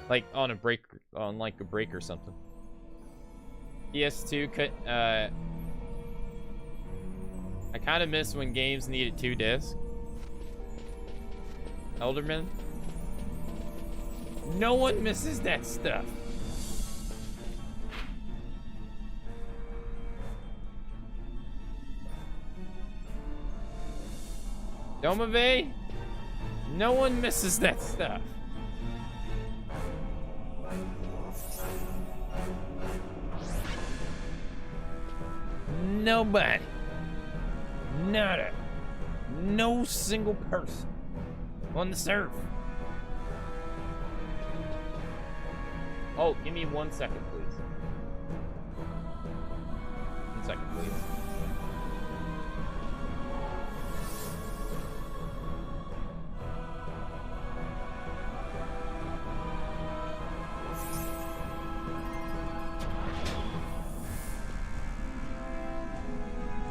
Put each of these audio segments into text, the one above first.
Like on a break, on like a break or something. PS2 could, I kind of miss when games needed 2 discs. Elderman. No one misses that stuff. Domave. No one misses that stuff. Nobody. Nada. No single person on the serve. Oh, give me 1 second, please. 1 second, please.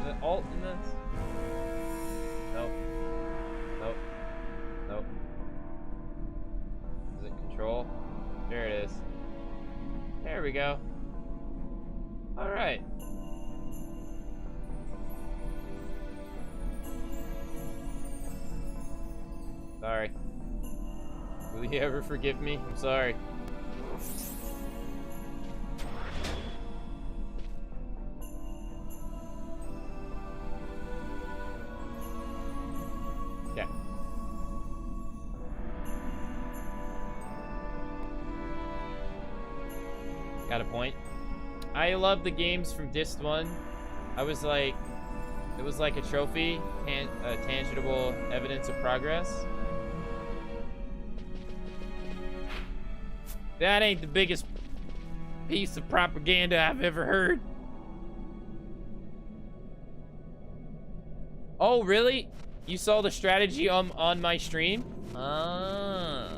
Is it alt in this? Nope. Nope. Nope. Is it control? There it is. There we go. All right. Sorry. Will you ever forgive me? I'm sorry. Yeah. Got a point. I love the games from Disc 1. I was like, it was like a trophy, tangible evidence of progress. That ain't the biggest piece of propaganda I've ever heard. Oh, really? You saw the strategy on my stream? Ah.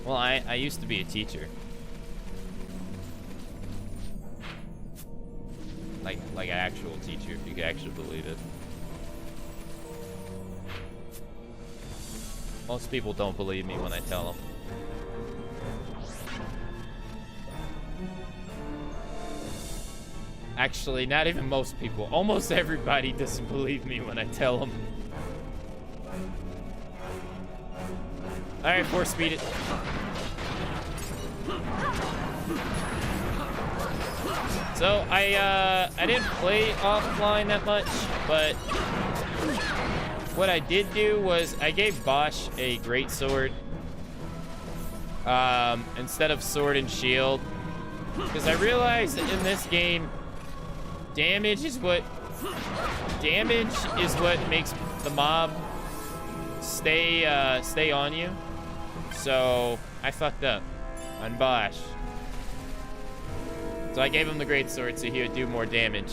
Well, I used to be a teacher. Like an actual teacher, if you could actually believe it. Most people don't believe me when I tell them. Actually, not even most people. Almost everybody doesn't believe me when I tell them. All right, 4-speed it. So I didn't play offline that much, but what I did do was I gave Bosch a greatsword instead of sword and shield, because I realized that in this game, damage is what makes the mob stay on you. So I fucked up on Bosch. So I gave him the greatsword so he would do more damage.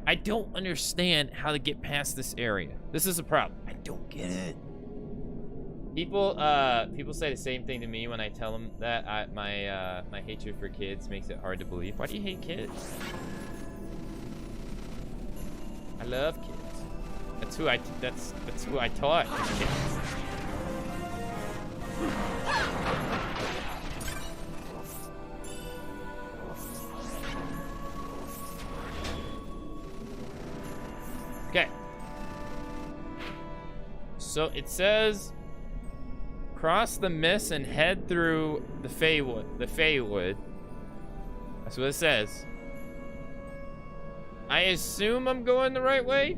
I don't understand how to get past this area. This is a problem. I don't get it. People say the same thing to me when I tell them that my hatred for kids makes it hard to believe. Why do you hate kids? I love kids. That's who I taught kids. Okay. So it says cross the mist and head through the Feywood. The Feywood. That's what it says. I assume I'm going the right way.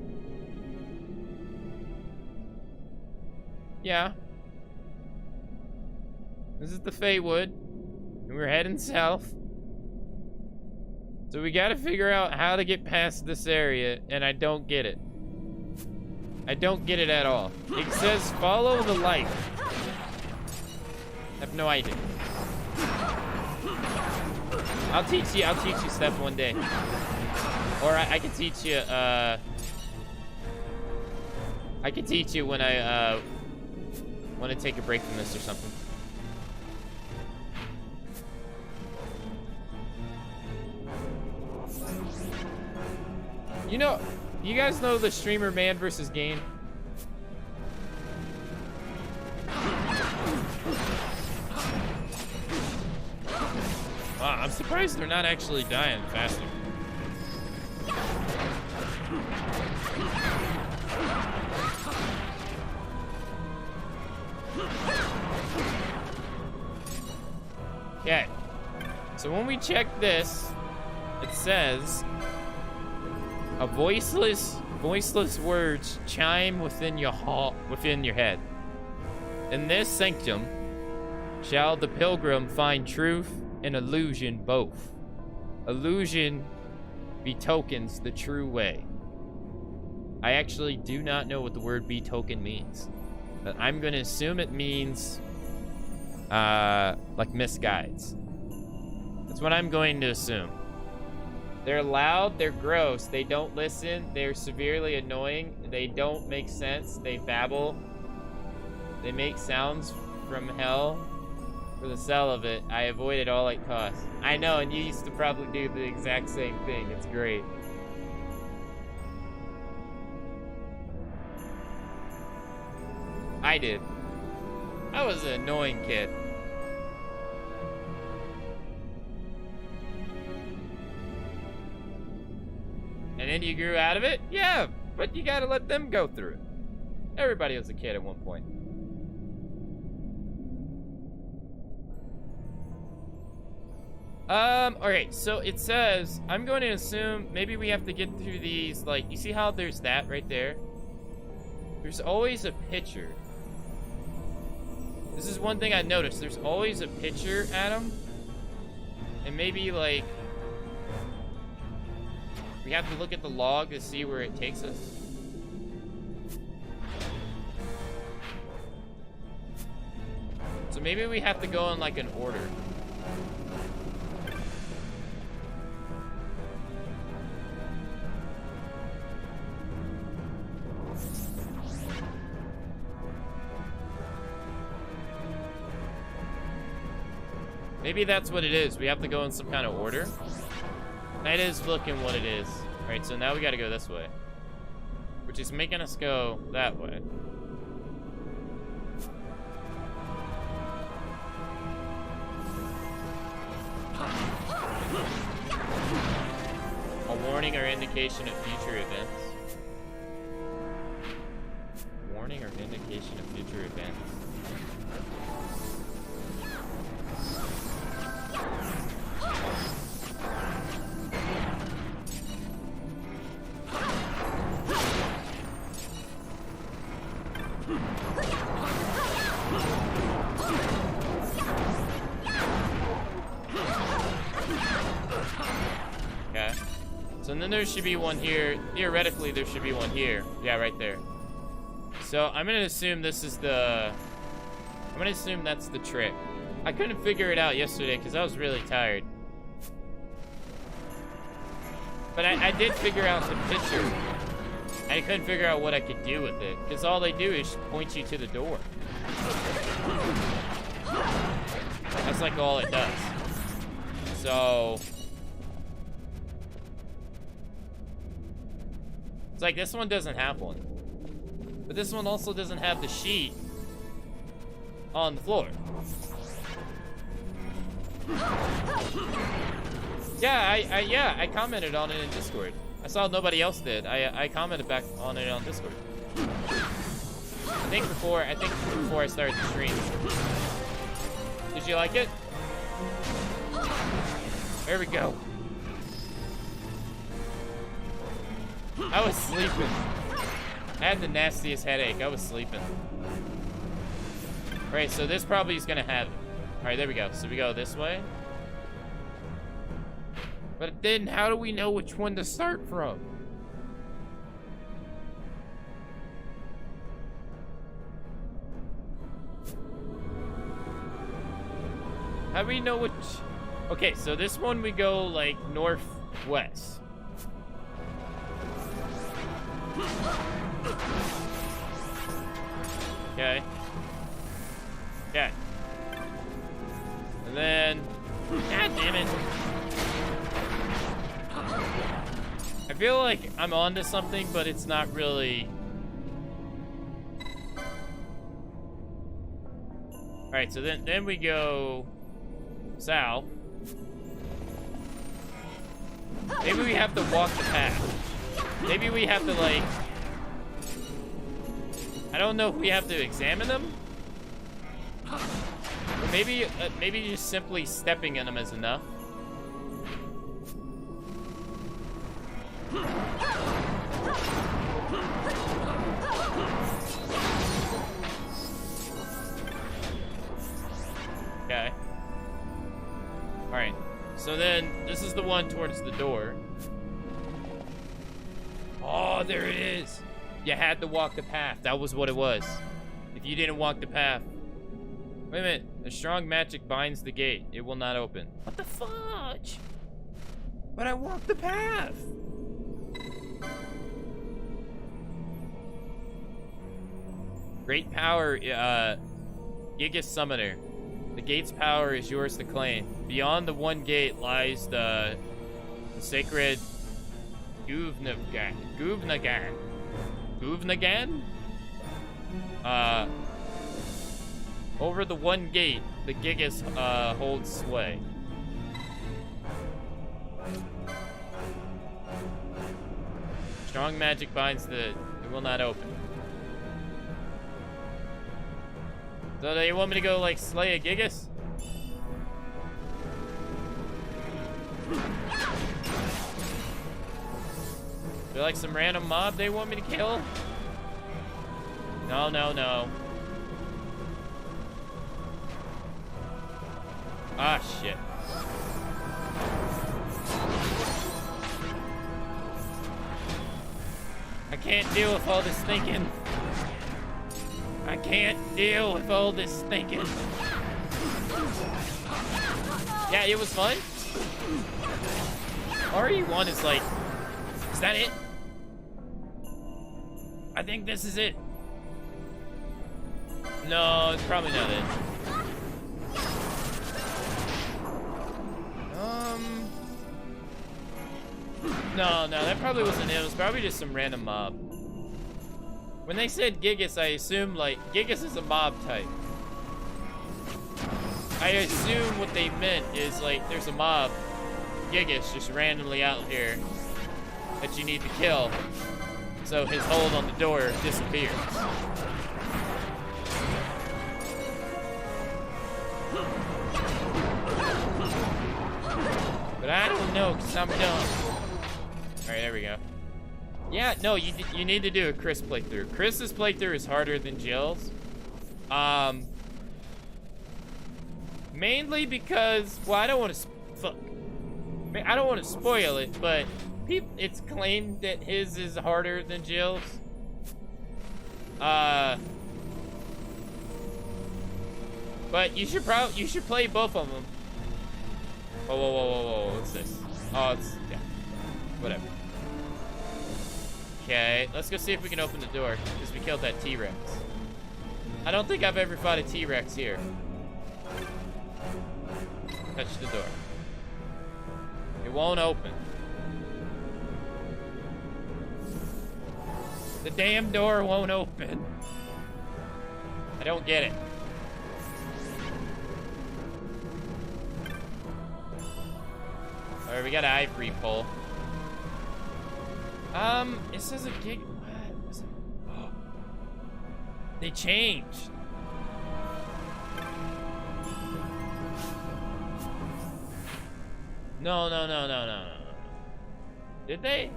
Yeah. This is the Feywood. And we're heading south. So we gotta figure out how to get past this area, and I don't get it. I don't get it at all. It says follow the light. I have no idea. I'll teach you stuff one day. Or I can teach you, I can teach you when I, want to take a break from this or something. You know, you guys know the streamer Man versus Game? Wow, I'm surprised they're not actually dying faster. Okay. So when we check this, it says a voiceless words chime within your head. In this sanctum shall the pilgrim find truth and illusion both. Illusion betokens the true way. I actually do not know what the word betoken means, but I'm gonna assume it means like misguides. That's what I'm going to assume. They're loud, they're gross, they don't listen, they're severely annoying, they don't make sense, they babble, they make sounds from hell. For the sell of it, I avoid it all at costs. I know, and you used to probably do the exact same thing. It's great. I did. I was an annoying kid. And then you grew out of it? Yeah, but you gotta let them go through it. Everybody was a kid at one point. Alright, so it says, I'm going to assume maybe we have to get through these, like, you see how there's that right there? There's always a picture. This is one thing I noticed. There's always a picture, Adam. And maybe, like, we have to look at the log to see where it takes us. So maybe we have to go in, like, an order. Maybe that's what it is. We have to go in some kind of order. That is looking what it is. Alright, so now we gotta go this way. Which is making us go that way. A warning or indication of future events. Warning or indication of future events. Okay. So then there should be one here. Theoretically, there should be one here. Yeah, right there. So I'm gonna assume this is the... I'm gonna assume that's the trick. I couldn't figure it out yesterday because I was really tired. But I did figure out the picture. I couldn't figure out what I could do with it. Because all they do is point you to the door. That's like all it does. So... it's like this one doesn't have one. But this one also doesn't have the sheet on the floor. Yeah, I commented on it in Discord. I saw nobody else did. I commented back on it on Discord. I think before I started the stream. Did you like it? There we go. I was sleeping. I had the nastiest headache. I was sleeping. Alright, so this probably is gonna have it. Alright, there we go. So we go this way. But then how do we know which one to start from? How do we know which... okay, so this one we go like northwest. Okay. Okay. And then... god damn it. I feel like I'm onto something, but it's not really... alright, so then we go south. Maybe we have to walk the path. Maybe we have to, like... I don't know if we have to examine them. Or maybe just simply stepping in them is enough. Okay. Alright. So then, this is the one towards the door. Oh, there it is. You had to walk the path. That was what it was. If you didn't walk the path. Wait a minute. A strong magic binds the gate. It will not open. What the fudge? But I walked the path. Great power, Gigas Summoner. The gate's power is yours to claim. Beyond the one gate lies the sacred Guvnagan. Over the one gate, the Gigas holds sway. Strong magic binds it will not open. So do you want me to go, like, slay a Gigas? They're like some random mob they want me to kill? No, no, no. Ah, shit. I can't deal with all this thinking. I can't deal with all this thinking. Yeah, it was fun. RE1 is like... Is that it? I think this is it. No, it's probably not it. No, that probably wasn't it. It was probably just some random mob. When they said Gigas, I assumed, like, Gigas is a mob type. I assume what they meant is, like, there's a mob, Gigas, just randomly out here that you need to kill. So his hold on the door disappears. But I don't know, because I'm dumb. Alright, there we go. Yeah, no, you need to do a Chris playthrough. Chris's playthrough is harder than Jill's. Mainly because, well, I don't want to spoil it, but it's claimed that his is harder than Jill's. But you should play both of them. Whoa, what's this? Oh, it's, yeah, whatever. Okay, let's go see if we can open the door, because we killed that T-Rex. I don't think I've ever fought a T-Rex here. Touch the door. It won't open. The damn door won't open. I don't get it. Alright, we got an ivory pole. It says a gig. What was it? Oh. They changed. No. Did they?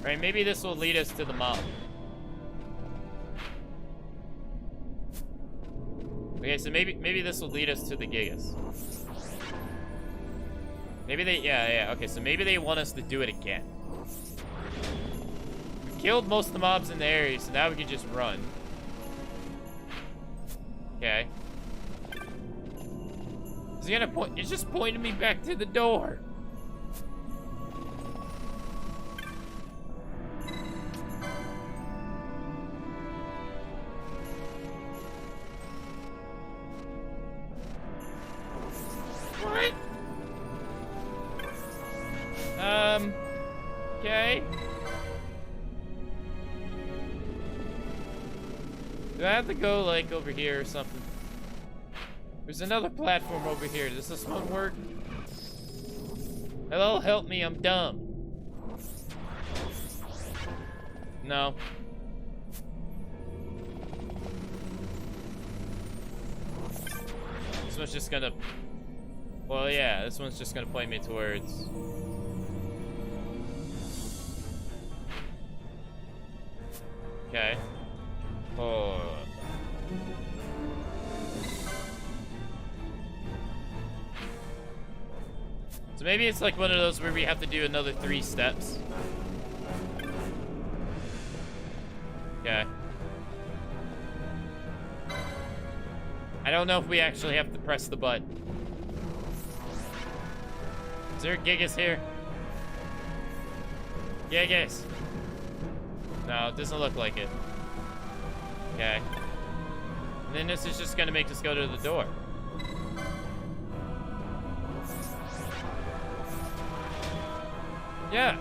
Right, maybe this will lead us to the mob. Okay, so maybe this will lead us to the Gigas. Maybe they, yeah, okay, so maybe they want us to do it again. We killed most of the mobs in the area, so now we can just run. Okay. Is he gonna point? It's just pointing me back to the door. What? Okay. Do I have to go, like, over here or something? There's another platform over here. Does this one work? Hello, help me, I'm dumb. No. This one's just gonna... Well, yeah, this one's just gonna point me towards... Okay. Oh. So maybe it's like one of those where we have to do another 3 steps. Okay. I don't know if we actually have to press the button. Is there a Gigas here? Gigas. No, it doesn't look like it. Okay. And then this is just gonna make us go to the door. Yeah.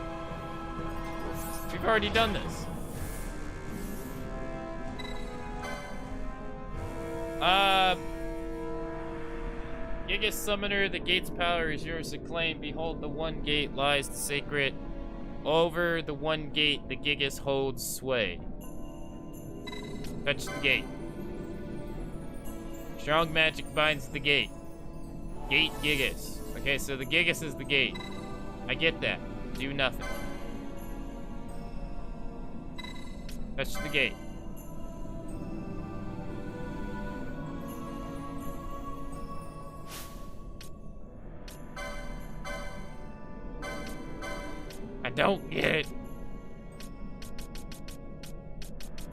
We've already done this. Gigas Summoner, the gate's power is yours to claim. Behold, the one gate lies the sacred. Over the one gate, the Gigas holds sway. Touch the gate. Strong magic binds the gate. Gate Gigas. Okay, so the Gigas is the gate. I get that. Do nothing. Touch the gate. I don't get it.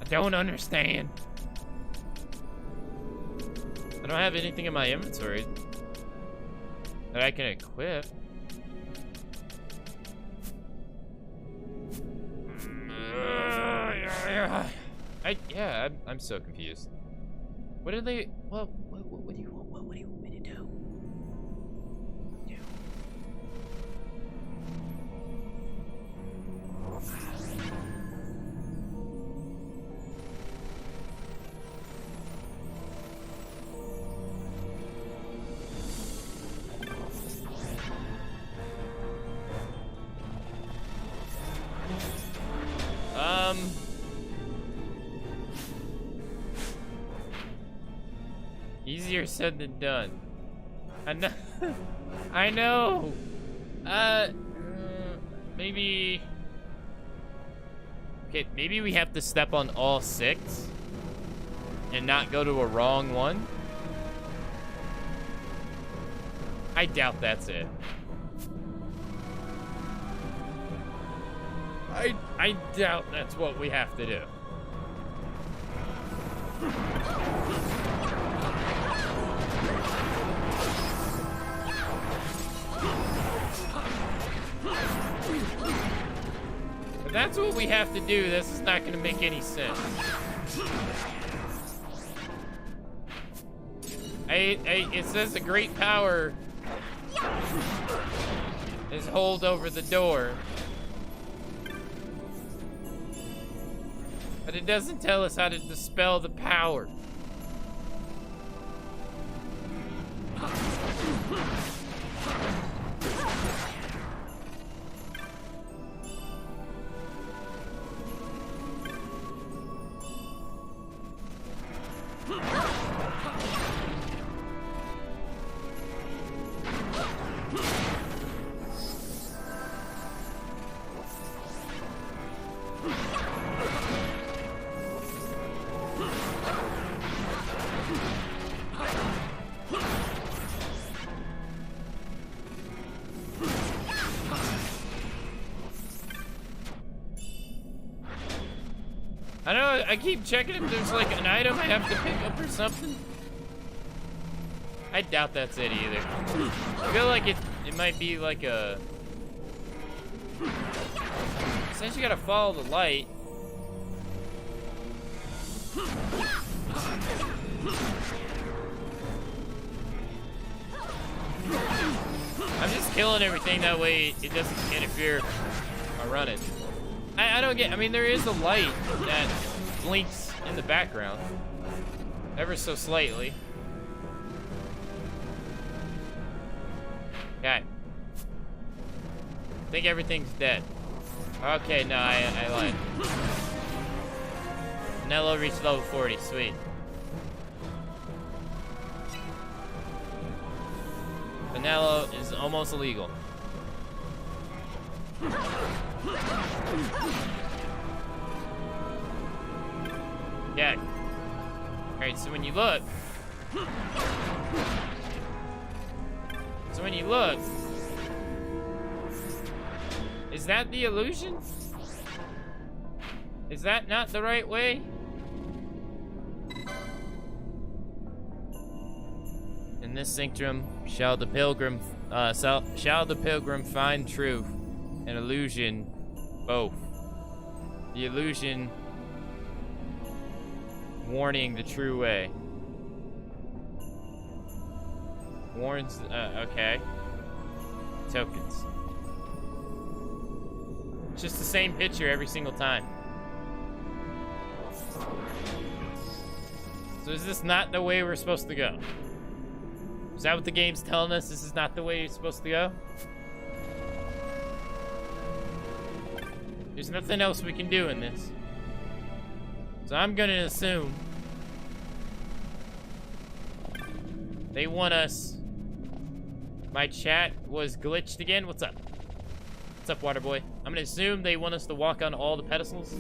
I don't understand. I don't have anything in my inventory that I can equip. I'm so confused. What are they? Well, what do you want? What do you want me to do? Easier said than done. I know. I know. Maybe. Okay, maybe we have to step on all 6 and not go to a wrong one. I doubt that's it. I doubt that's what we have to do. If that's what we have to do, this is not going to make any sense. It says the great power is hold over the door. But it doesn't tell us how to dispel the power. I know, I keep checking if there's like an item I have to pick up or something. I doubt that's it either. I feel like it might be like a... Since you gotta follow the light. I'm just killing everything, that way it doesn't interfere with my running. I don't get, I mean, there is a light that blinks in the background, ever so slightly. Okay. I think everything's dead. Okay, no, I lied. Nello reached level 40, sweet. Vanilla is almost illegal. Yeah. Alright, so when you look... Is that the illusion? Is that not the right way? In this sanctum shall the pilgrim find truth and illusion both. The illusion warning the true way. Warns, okay. Tokens. It's just the same picture every single time. So is this not the way we're supposed to go? Is that what the game's telling us? This is not the way it's supposed to go? There's nothing else we can do in this. So I'm gonna assume they want us. My chat was glitched again. What's up? What's up, water boy? I'm gonna assume they want us to walk on all the pedestals.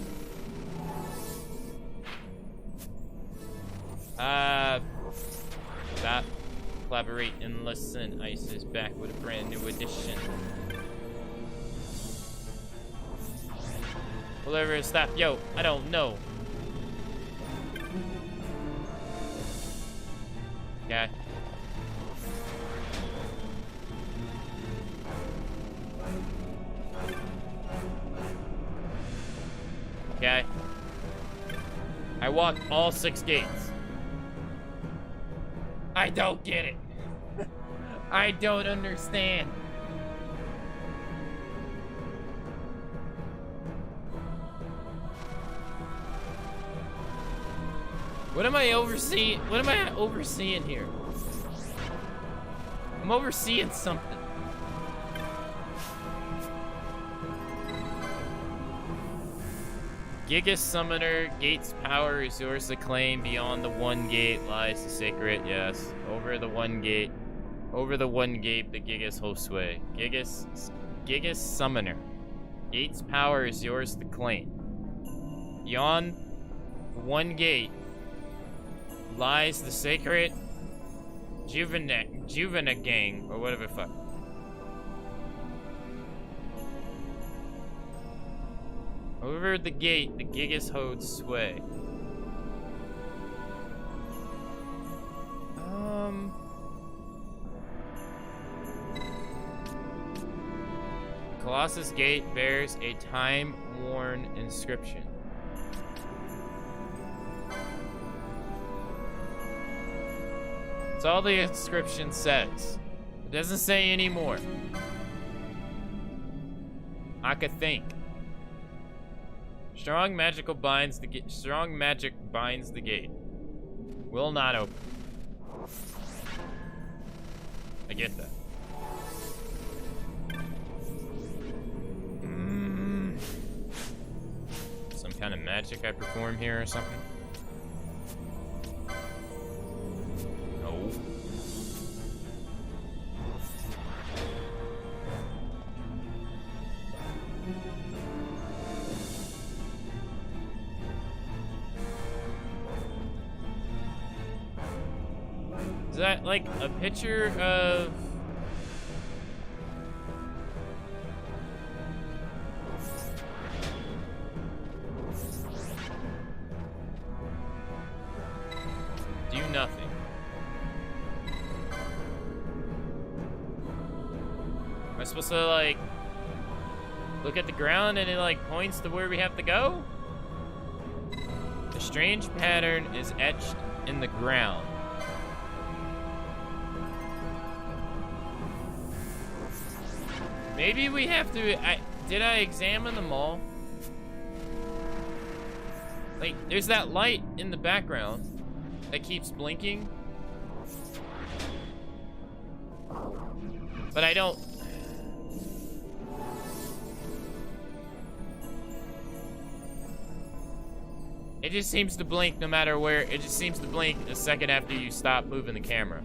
Stop. Collaborate and listen. Ice is back with a brand new edition. Whatever, stop. Yo, I don't know. Okay. Okay. I walked all 6 gates. I don't get it. I don't understand. What am I overseeing? What am I overseeing here? I'm overseeing something. Giga Summoner, Gate's power is yours to claim. Beyond the one gate lies the sacred. Yes, over the one gate. Over the one gate, the Gigas hold sway. Giga Summoner. Gate's power is yours to claim. Beyond one gate lies the sacred Juvena gang, or whatever the fuck. Over the gate, the Gigas hold sway. Colossus Gate bears a time-worn inscription. That's all the inscription says. It doesn't say any more. I could think. Strong magic binds the gate. Strong magic binds the gate. Will not open. I get that. Some kind of magic I perform here or something? No. Is that like a picture of... Do nothing. Am I supposed to like look at the ground and it like points to where we have to go? A strange pattern is etched in the ground. Maybe we have to... Did I examine them all? Like, there's that light in the background that keeps blinking. But I don't... It just seems to blink no matter where. It just seems to blink a second after you stop moving the camera.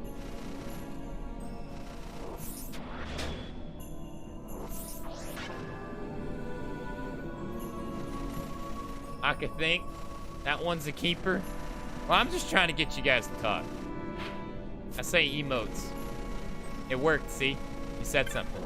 I could think that one's a keeper. Well, I'm just trying to get you guys to talk. I say emotes. It worked, see? You said something.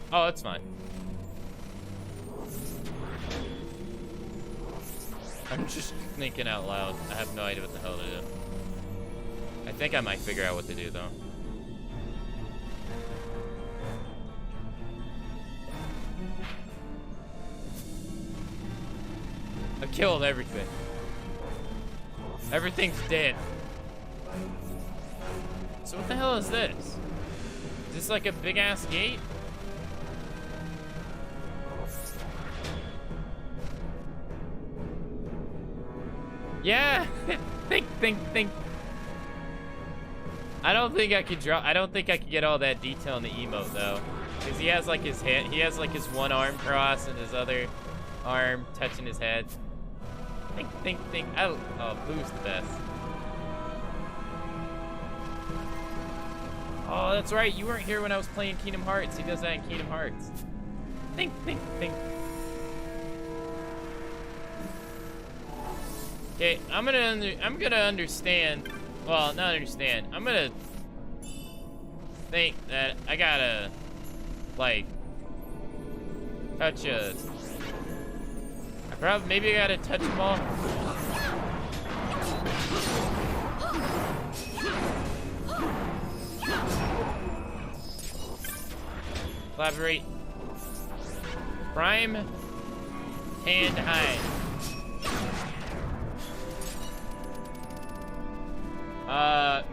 Oh, that's fine. I'm just thinking out loud. I have no idea what the hell to do. I think I might figure out what to do, though. I killed everything. Everything's dead. So what the hell is this? Is this like a big-ass gate? Yeah, think. I don't think I could draw. I don't think I could get all that detail in the emote though, because he has like his hand. He has like his one arm crossed and his other arm touching his head. Think. Oh, Boo's the best. Oh, that's right. You weren't here when I was playing Kingdom Hearts. He does that in Kingdom Hearts. Think. Okay, I'm gonna understand. Well, not understand. I'm gonna think that I gotta like touch a. Maybe I gotta touch them all. Collaborate. Prime. Hand hide.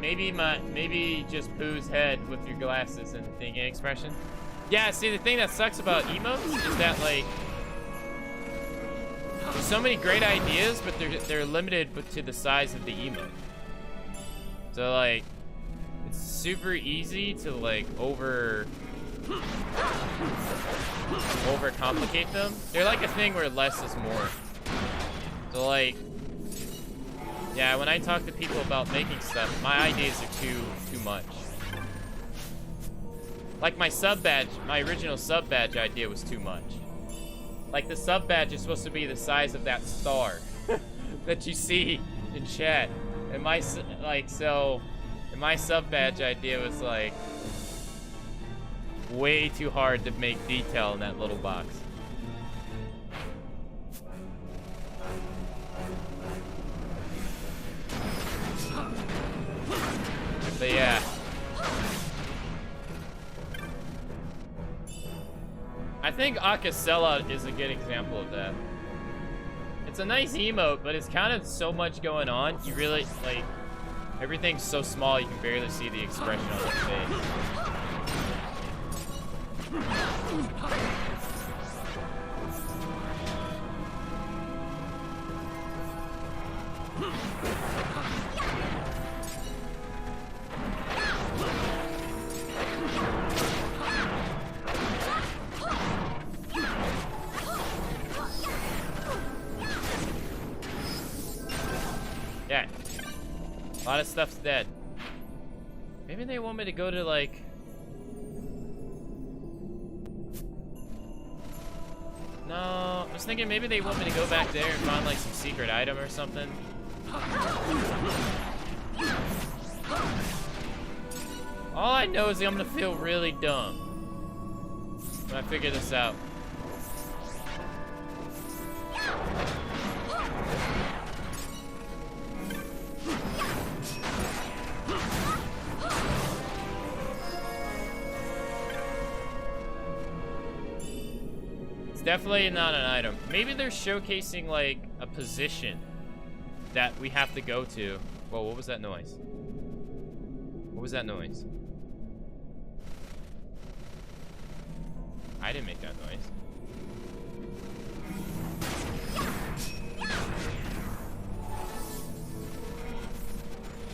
Maybe just Pooh's head with your glasses and thinking expression. Yeah, see, the thing that sucks about emotes is that, like, there's so many great ideas, but they're limited to the size of the emote. So, like, it's super easy to, like, overcomplicate them. They're like a thing where less is more. So, like, yeah, when I talk to people about making stuff, my ideas are too much. Like my sub badge, my original sub badge idea was too much. Like the sub badge is supposed to be the size of that star that you see in chat. And my sub badge idea was like way too hard to make detail in that little box. But yeah. I think Akasella is a good example of that. It's a nice emote, but it's kind of so much going on. You really, like, everything's so small you can barely see the expression on his face. Yeah. A lot of stuff's dead. Maybe they want me to go to, like... No, I was thinking maybe they want me to go back there and find, like, some secret item or something. All I know is I'm gonna feel really dumb when I figure this out. definitely not an item. Maybe they're showcasing, like, a position that we have to go to. Whoa, what was that noise? What was that noise? I didn't make that noise.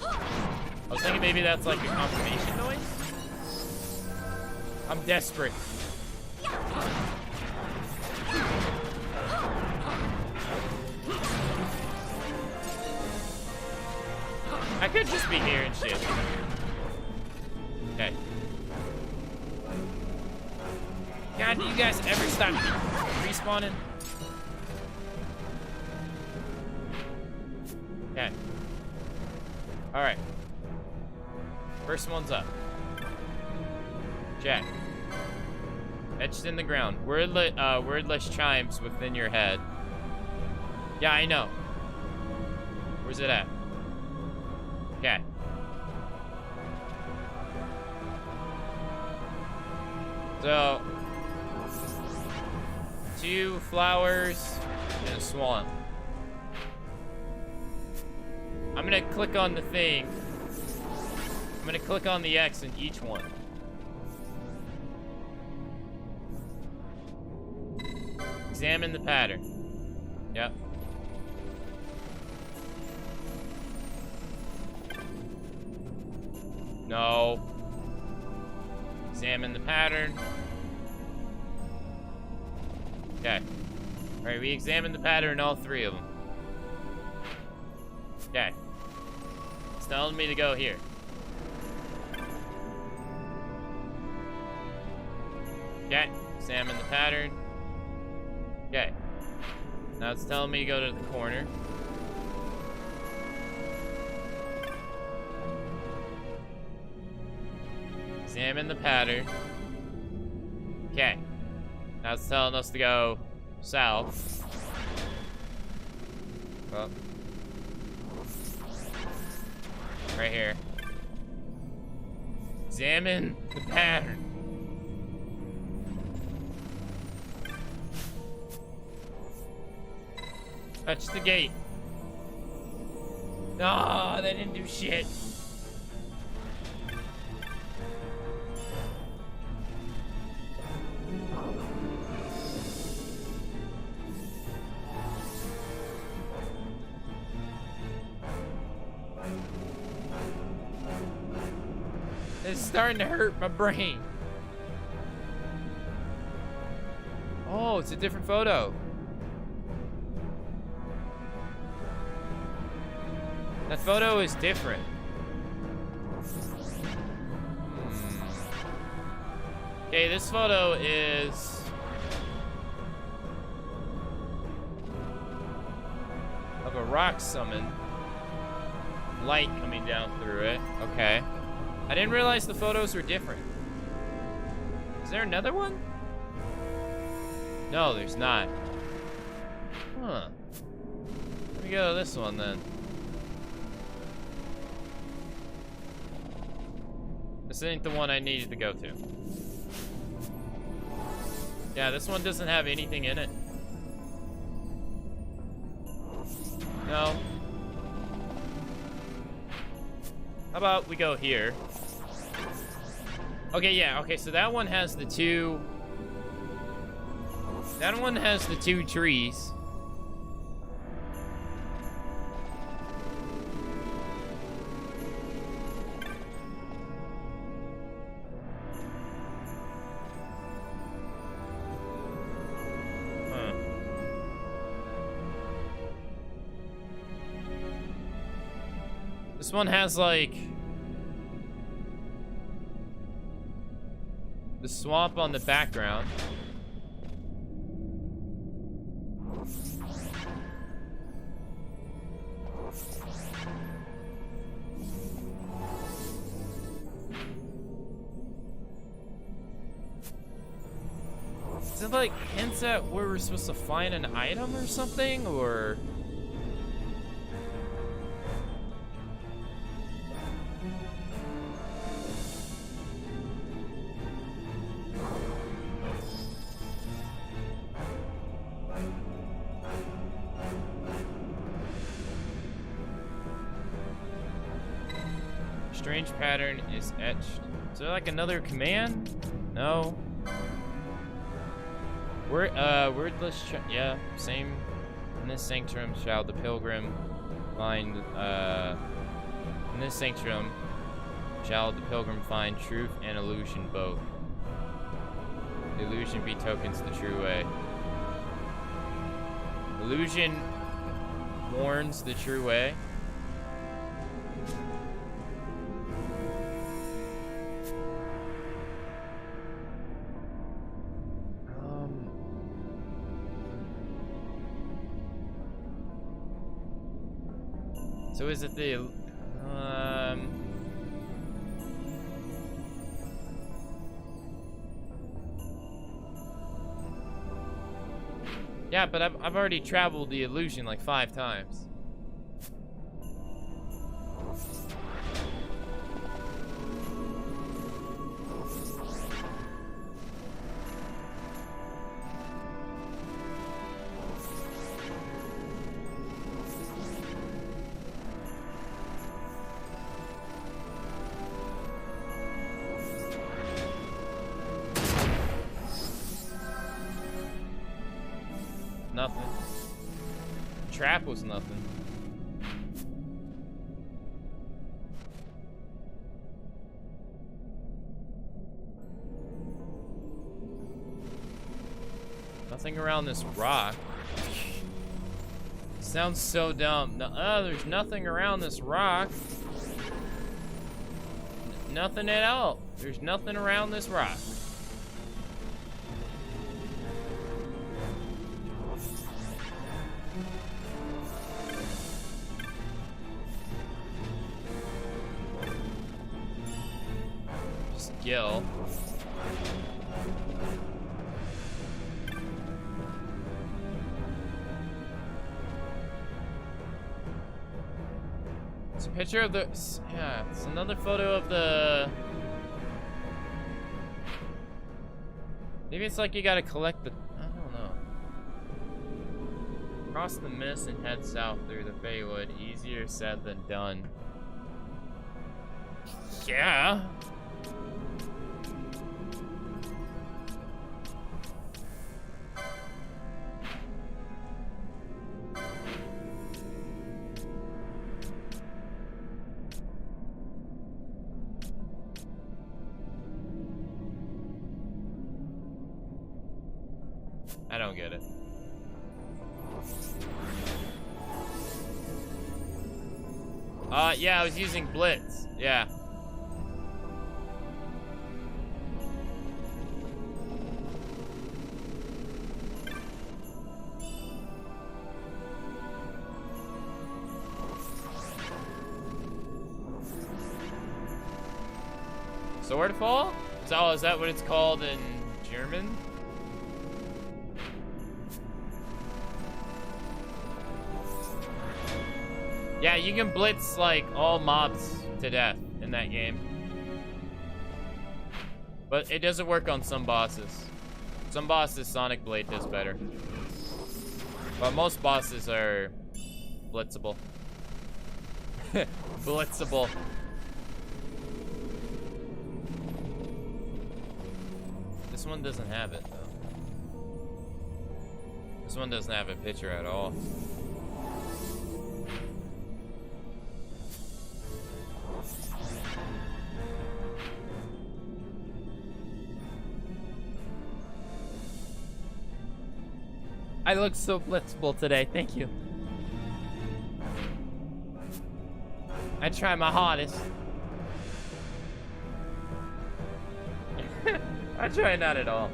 I was thinking maybe that's like a confirmation noise. I'm desperate. I could just be hearing shit. Okay. God, do you guys ever stop respawning? Okay. Alright. First one's up. Jack. Etched in the ground. Wordless chimes within your head. Yeah, I know. Where's it at? Okay. So, 2 flowers and a swamp. I'm gonna click on the thing. I'm gonna click on the X in each one. Examine the pattern. Yep. No. Examine the pattern. Okay. Alright, we examined the pattern in all 3 of them. Okay. It's telling me to go here. Okay. Examine the pattern. Okay. Now it's telling me to go to the corner. Examine the pattern. Okay. Now it's telling us to go south. Well. Right here. Examine the pattern. Touch the gate. No, they didn't do shit. It's starting to hurt my brain. Oh, it's a different photo. That photo is different. Okay, this photo is of a rock summon. Light coming down through it. Okay. I didn't realize the photos were different. Is there another one? No, there's not. Huh. Let me go to this one then. This ain't the one I needed to go to. Yeah, this one doesn't have anything in it. No. How about we go here? Okay, yeah, okay, so that one has the 2... That one has the 2 trees. This one has, like, the swamp on the background. Is it, like, hints at where we're supposed to find an item or something, or... Strange pattern is etched. Is there like another command? No. Wordless. Yeah, same. In this sanctum shall the pilgrim find. In this sanctum shall the pilgrim find truth and illusion both. The illusion betokens the true way. Illusion warns the true way. So is it the yeah, but I've already traveled the illusion like 5 times. Nothing. Trap was nothing. Nothing around this rock. Sounds so dumb. No, there's nothing around this rock. Nothing at all. There's nothing around this rock. Skill. It's a picture of the, yeah, it's another photo of the, maybe it's like you gotta collect the, I don't know. Cross the mist and head south through the Baywood. Easier said than done. Yeah. I don't get it. Yeah, I was using Blitz. Yeah. Swordfall? Is that what it's called in German? Yeah, you can blitz like all mobs to death in that game. But it doesn't work on some bosses. Some bosses Sonic Blade does better. But most bosses are blitzable. Blitzable. This one doesn't have it though. This one doesn't have a picture at all. I look so blitzable today, thank you. I try my hardest. I try not at all.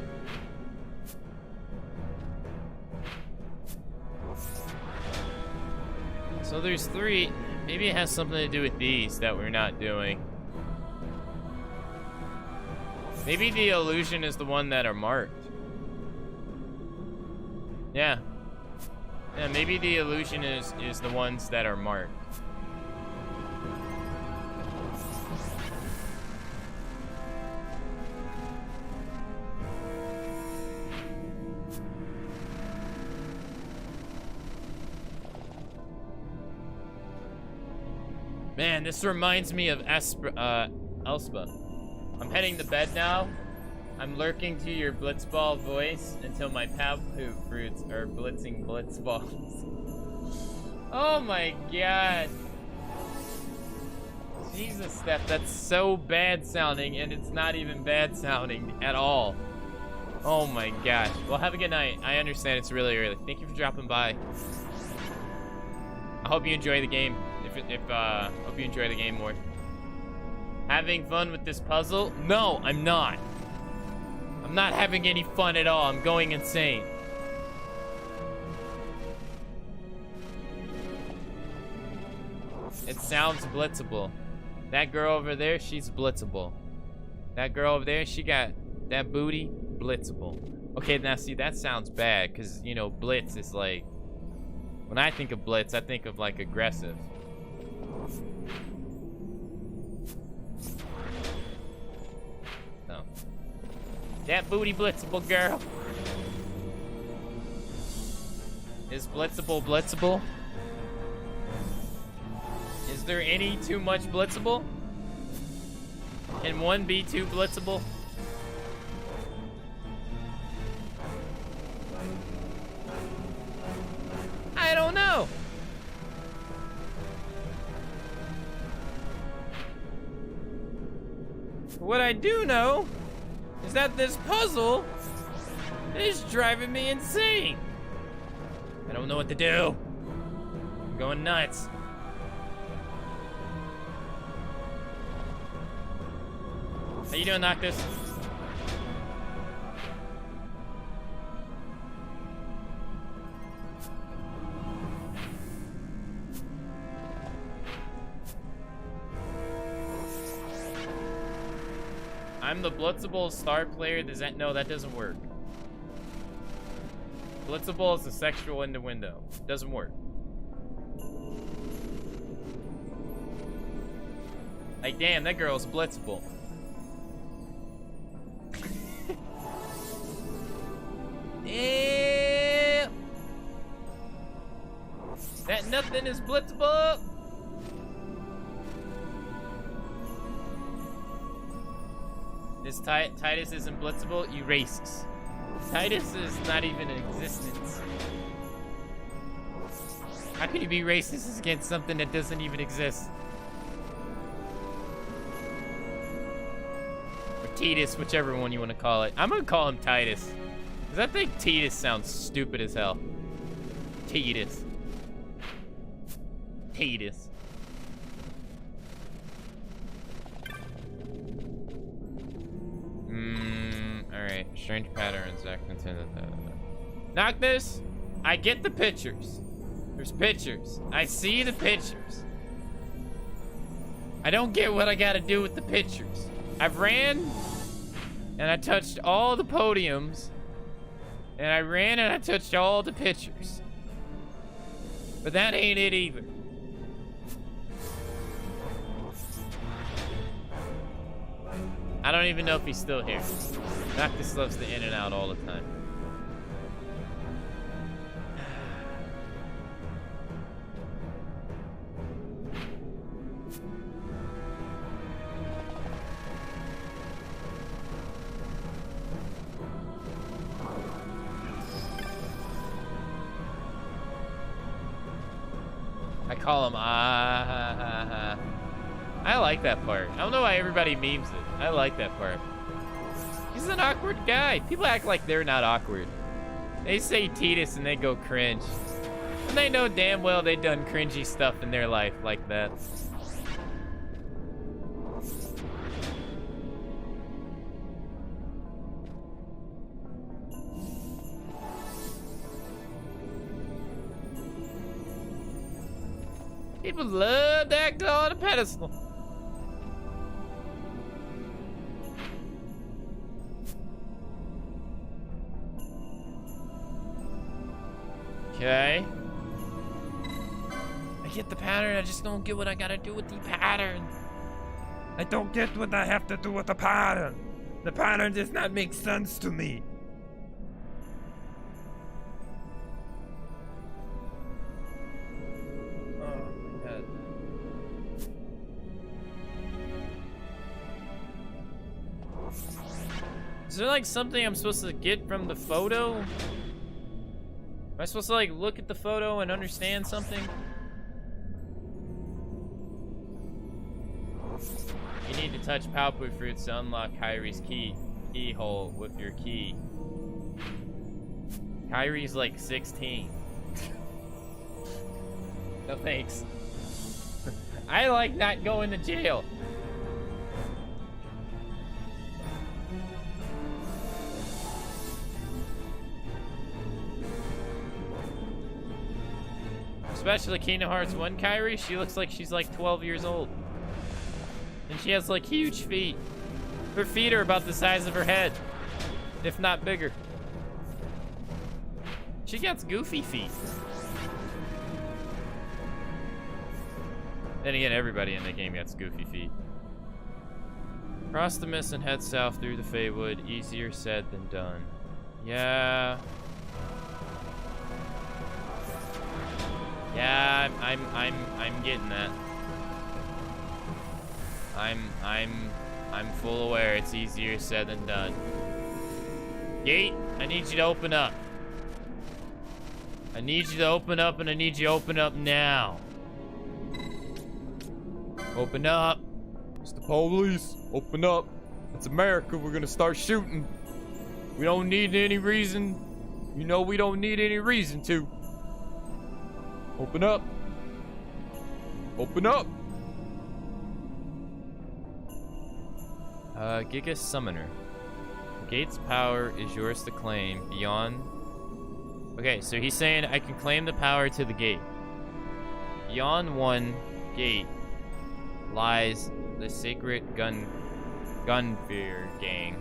So there's 3. Maybe it has something to do with these that we're not doing. Maybe the illusion is the one that are marked. Yeah. Yeah, maybe the illusion is the ones that are marked. Man, this reminds me of Elspa. I'm heading to bed now. I'm lurking to your blitzball voice until my pout poop fruits are blitzing blitzballs. Oh my god. Jesus, Steph, that's so bad sounding, and it's not even bad sounding at all. Oh my gosh. Well, have a good night. I understand it's really early. Thank you for dropping by. I hope you enjoy the game. Hope you enjoy the game more. Having fun with this puzzle? No, I'm not. I'm not having any fun at all. I'm going insane. It sounds blitzable. That girl over there, she's blitzable. That girl over there, she got that booty, blitzable. Okay, now see, that sounds bad, because, you know, blitz is like... When I think of blitz, I think of, like, aggressive. No. That booty blitzable girl. Is blitzable blitzable? Is there any too much blitzable? Can one be too blitzable? I don't know. What I do know is that this puzzle is driving me insane. I don't know what to do. I'm going nuts. How you doing, Noctis? I'm the blitzable star player. Does that... No, that doesn't work. Blitzable is a sexual innuendo. Doesn't work. Like, damn, that girl's blitzable. Yeah. That nothing is blitzable. This Titus isn't blitzable. You racist. Titus is not even in existence. How can you be racist against something that doesn't even exist? Or Titus, whichever one you want to call it. I'm gonna call him Titus. Because I think Titus sounds stupid as hell. Titus. Titus. Alright. Strange patterns. Noctis, I get the pictures. There's pictures. I see the pictures. I don't get what I gotta do with the pictures. I've ran and I touched all the podiums. And I ran and I touched all the pictures. But that ain't it either. I don't even know if he's still here. Noctis loves the in and out all the time. I call him I like that part. I don't know why everybody memes it. I like that part. He's an awkward guy. People act like they're not awkward. They say Titus and they go cringe. And they know damn well they done cringy stuff in their life like that. People love to act on a pedestal. Okay. I get the pattern, I just don't get what I gotta do with the pattern. I don't get what I have to do with the pattern. The pattern does not make sense to me. Oh my god. Is there like something I'm supposed to get from the photo? Am I supposed to like look at the photo and understand something? You need to touch Palpu fruits to unlock Kyrie's keyhole with your key. Kyrie's like 16. No thanks. I like not going to jail. Especially Kingdom Hearts 1 Kyrie, she looks like she's like 12 years old. And she has like huge feet. Her feet are about the size of her head, if not bigger. She got goofy feet. Then again, everybody in the game gets goofy feet. Cross the mist and head south through the Feywood. Easier said than done. Yeah. Yeah, I'm getting that. I'm full aware it's easier said than done. Gate, I need you to open up. I need you to open up, and I need you to open up now. Open up. Mr. Police, open up. It's America, we're gonna start shooting. We don't need any reason. You know we don't need any reason to. Open up. Open up. Giga Summoner. The gate's power is yours to claim beyond... Okay, so he's saying I can claim the power to the gate. Beyond one gate lies the sacred Gunfear gang.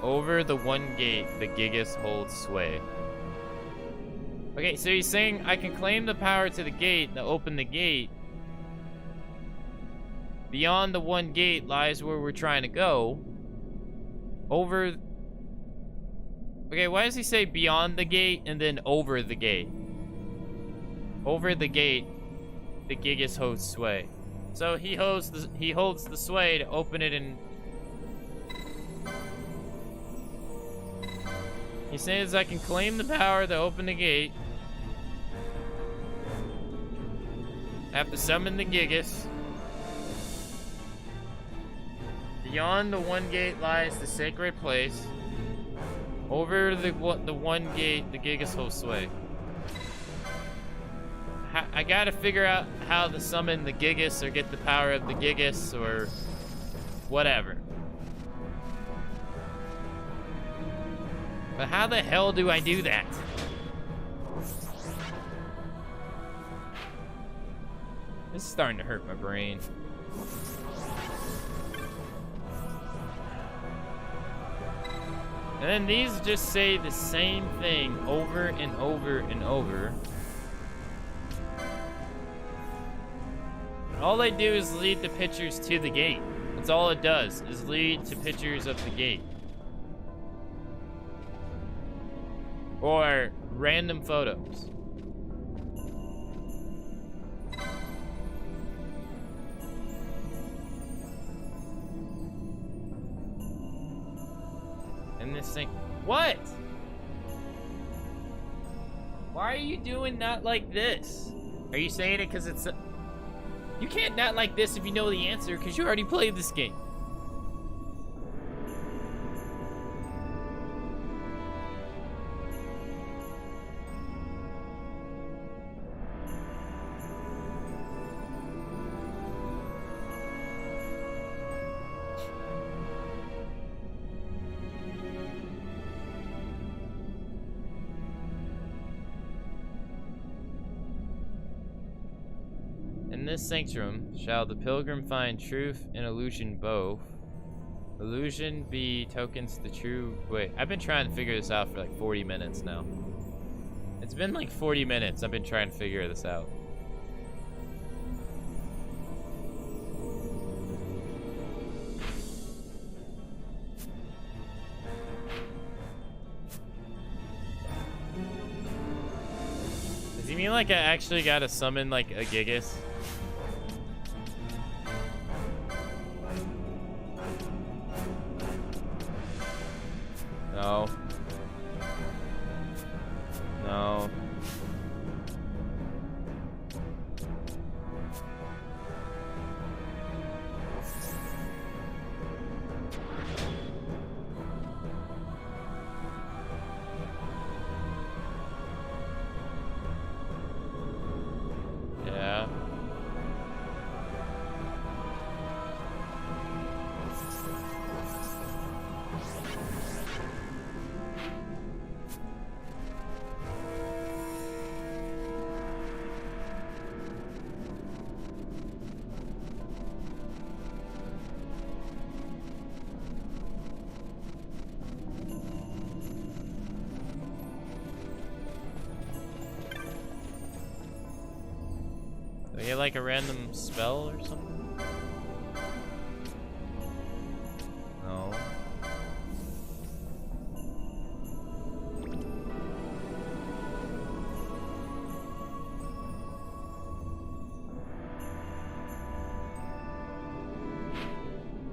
Over the one gate, the Gigas holds sway. Okay, so he's saying I can claim the power to the gate to open the gate. Beyond the one gate lies where we're trying to go. Over... Okay, why does he say beyond the gate and then over the gate? Over the gate, the Gigas holds sway. So he holds the sway to open it and... He says I can claim the power to open the gate. I have to summon the Gigas. Beyond the one gate lies the sacred place. Over the one gate, the Gigas hold sway. I gotta figure out how to summon the Gigas or get the power of the Gigas or whatever. But how the hell do I do that? This is starting to hurt my brain. And then these just say the same thing over and over and over. And all they do is lead the pictures to the gate. That's all it does, is lead to pictures of the gate. Or random photos. And this thing, what? Why are you doing not like this? Are you saying it because it's you can't not like this if you know the answer because you already played this game. In this sanctum shall the pilgrim find truth and illusion both. Illusion be tokens the true... Wait, I've been trying to figure this out for like 40 minutes now. It's been like 40 minutes I've been trying to figure this out. Does he mean like I actually gotta summon like a Gigas? No. No. Yeah. Do I get like a random spell or something? No.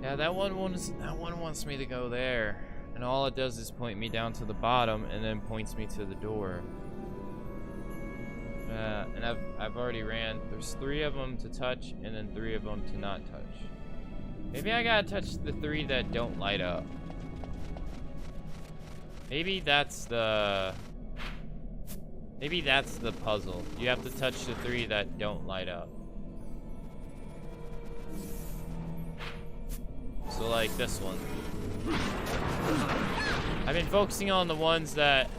Yeah, that one wants me to go there. And all it does is point me down to the bottom and then points me to the door. And I've already ran. There's 3 of them to touch and then 3 of them to not touch. Maybe I gotta touch the 3 that don't light up. Maybe that's the puzzle. You have to touch the 3 that don't light up. So like this one. I've been focusing on the ones that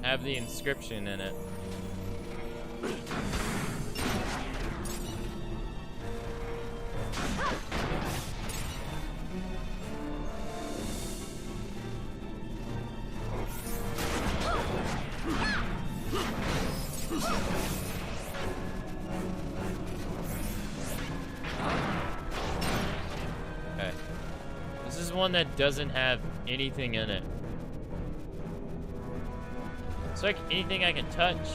have the inscription in it. Okay. This is one that doesn't have anything in it. It's like anything I can touch.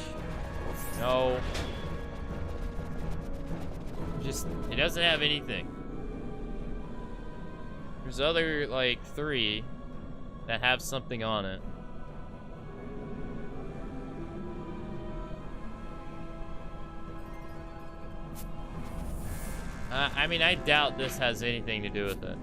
No. Just, it doesn't have anything. There's other, like, 3 that have something on it. I mean, I doubt this has anything to do with it.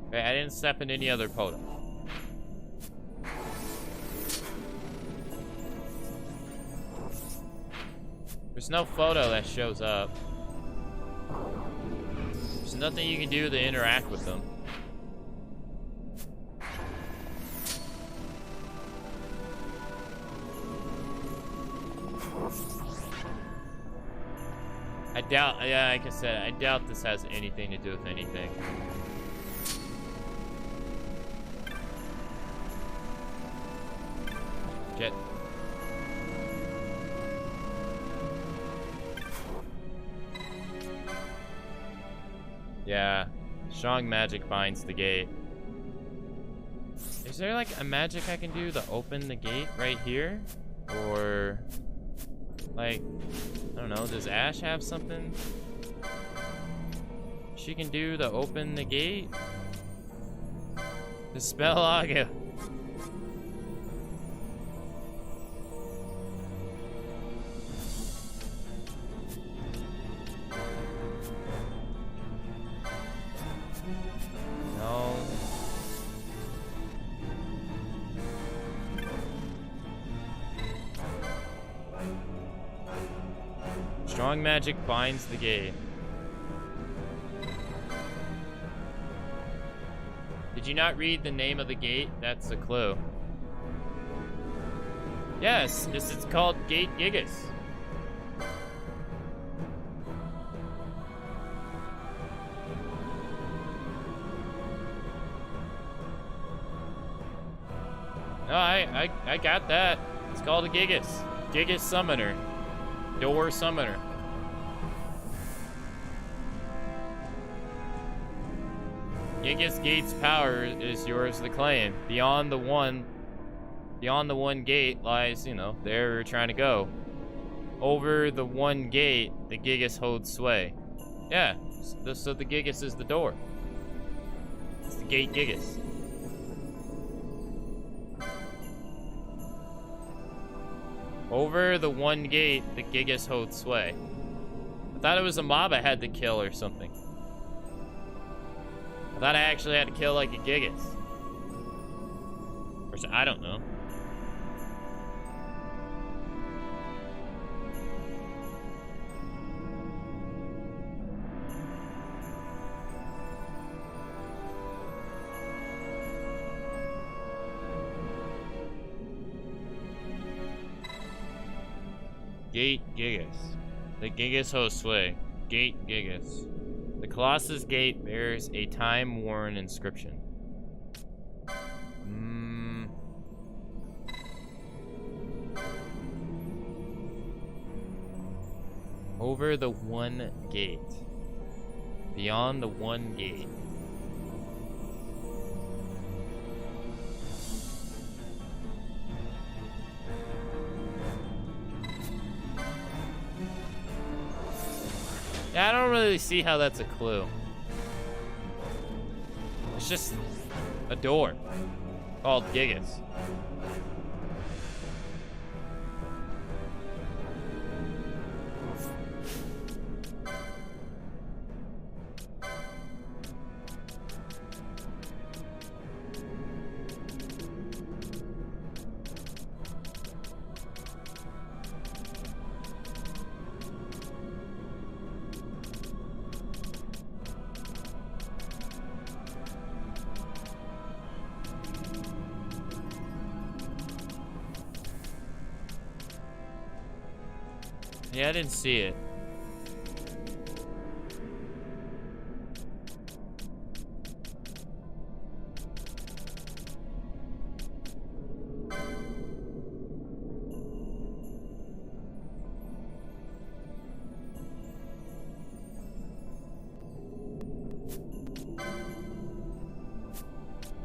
Okay, I didn't step in any other photo. There's no photo that shows up. There's nothing you can do to interact with them. I doubt, yeah, like I said, I doubt this has anything to do with anything. Get. Yeah, strong magic binds the gate. Is there like a magic I can do to open the gate right here? Or like, I don't know, does Ash have something she can do to open the gate? Dispel Aga. No. Strong magic binds the gate. Did you not read the name of the gate? That's a clue. Yes, it's called Gate Gigas. No, I got that. It's called a Gigas. Gigas Summoner. Door Summoner. Gigas Gate's power is yours to claim. Beyond the one gate lies, you know, there we're trying to go. Over the one gate, the Gigas hold sway. Yeah, so the Gigas is the door. It's the gate Gigas. Over the one gate, the Gigas hold sway. I thought it was a mob I had to kill or something. I thought I actually had to kill like a Gigas. Or so, I don't know. Gate Gigas. The Gigas host sway. Gate Gigas. The Colossus Gate bears a time-worn inscription. Over the one gate. Beyond the one gate. Yeah, I don't really see how that's a clue. It's just a door called Gigas. Yeah, I didn't see it.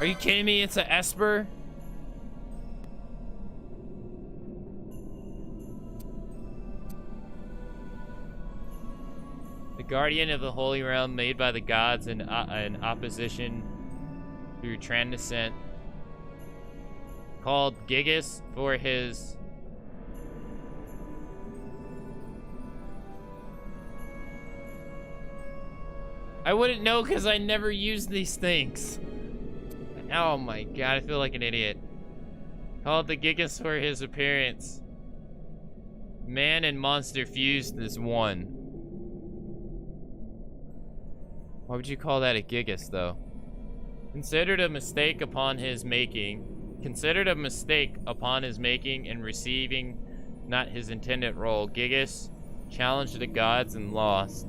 Are you kidding me? It's a Esper? Guardian of the Holy Realm, made by the gods in opposition through transcendent, called Gigas for his I wouldn't know because I never used these things. Oh my god, I feel like an idiot. Called the Gigas for his appearance. Man and monster fused as one. Why would you call that a Gigas, though? Considered a mistake upon his making and receiving not his intended role, Gigas challenged the gods and lost.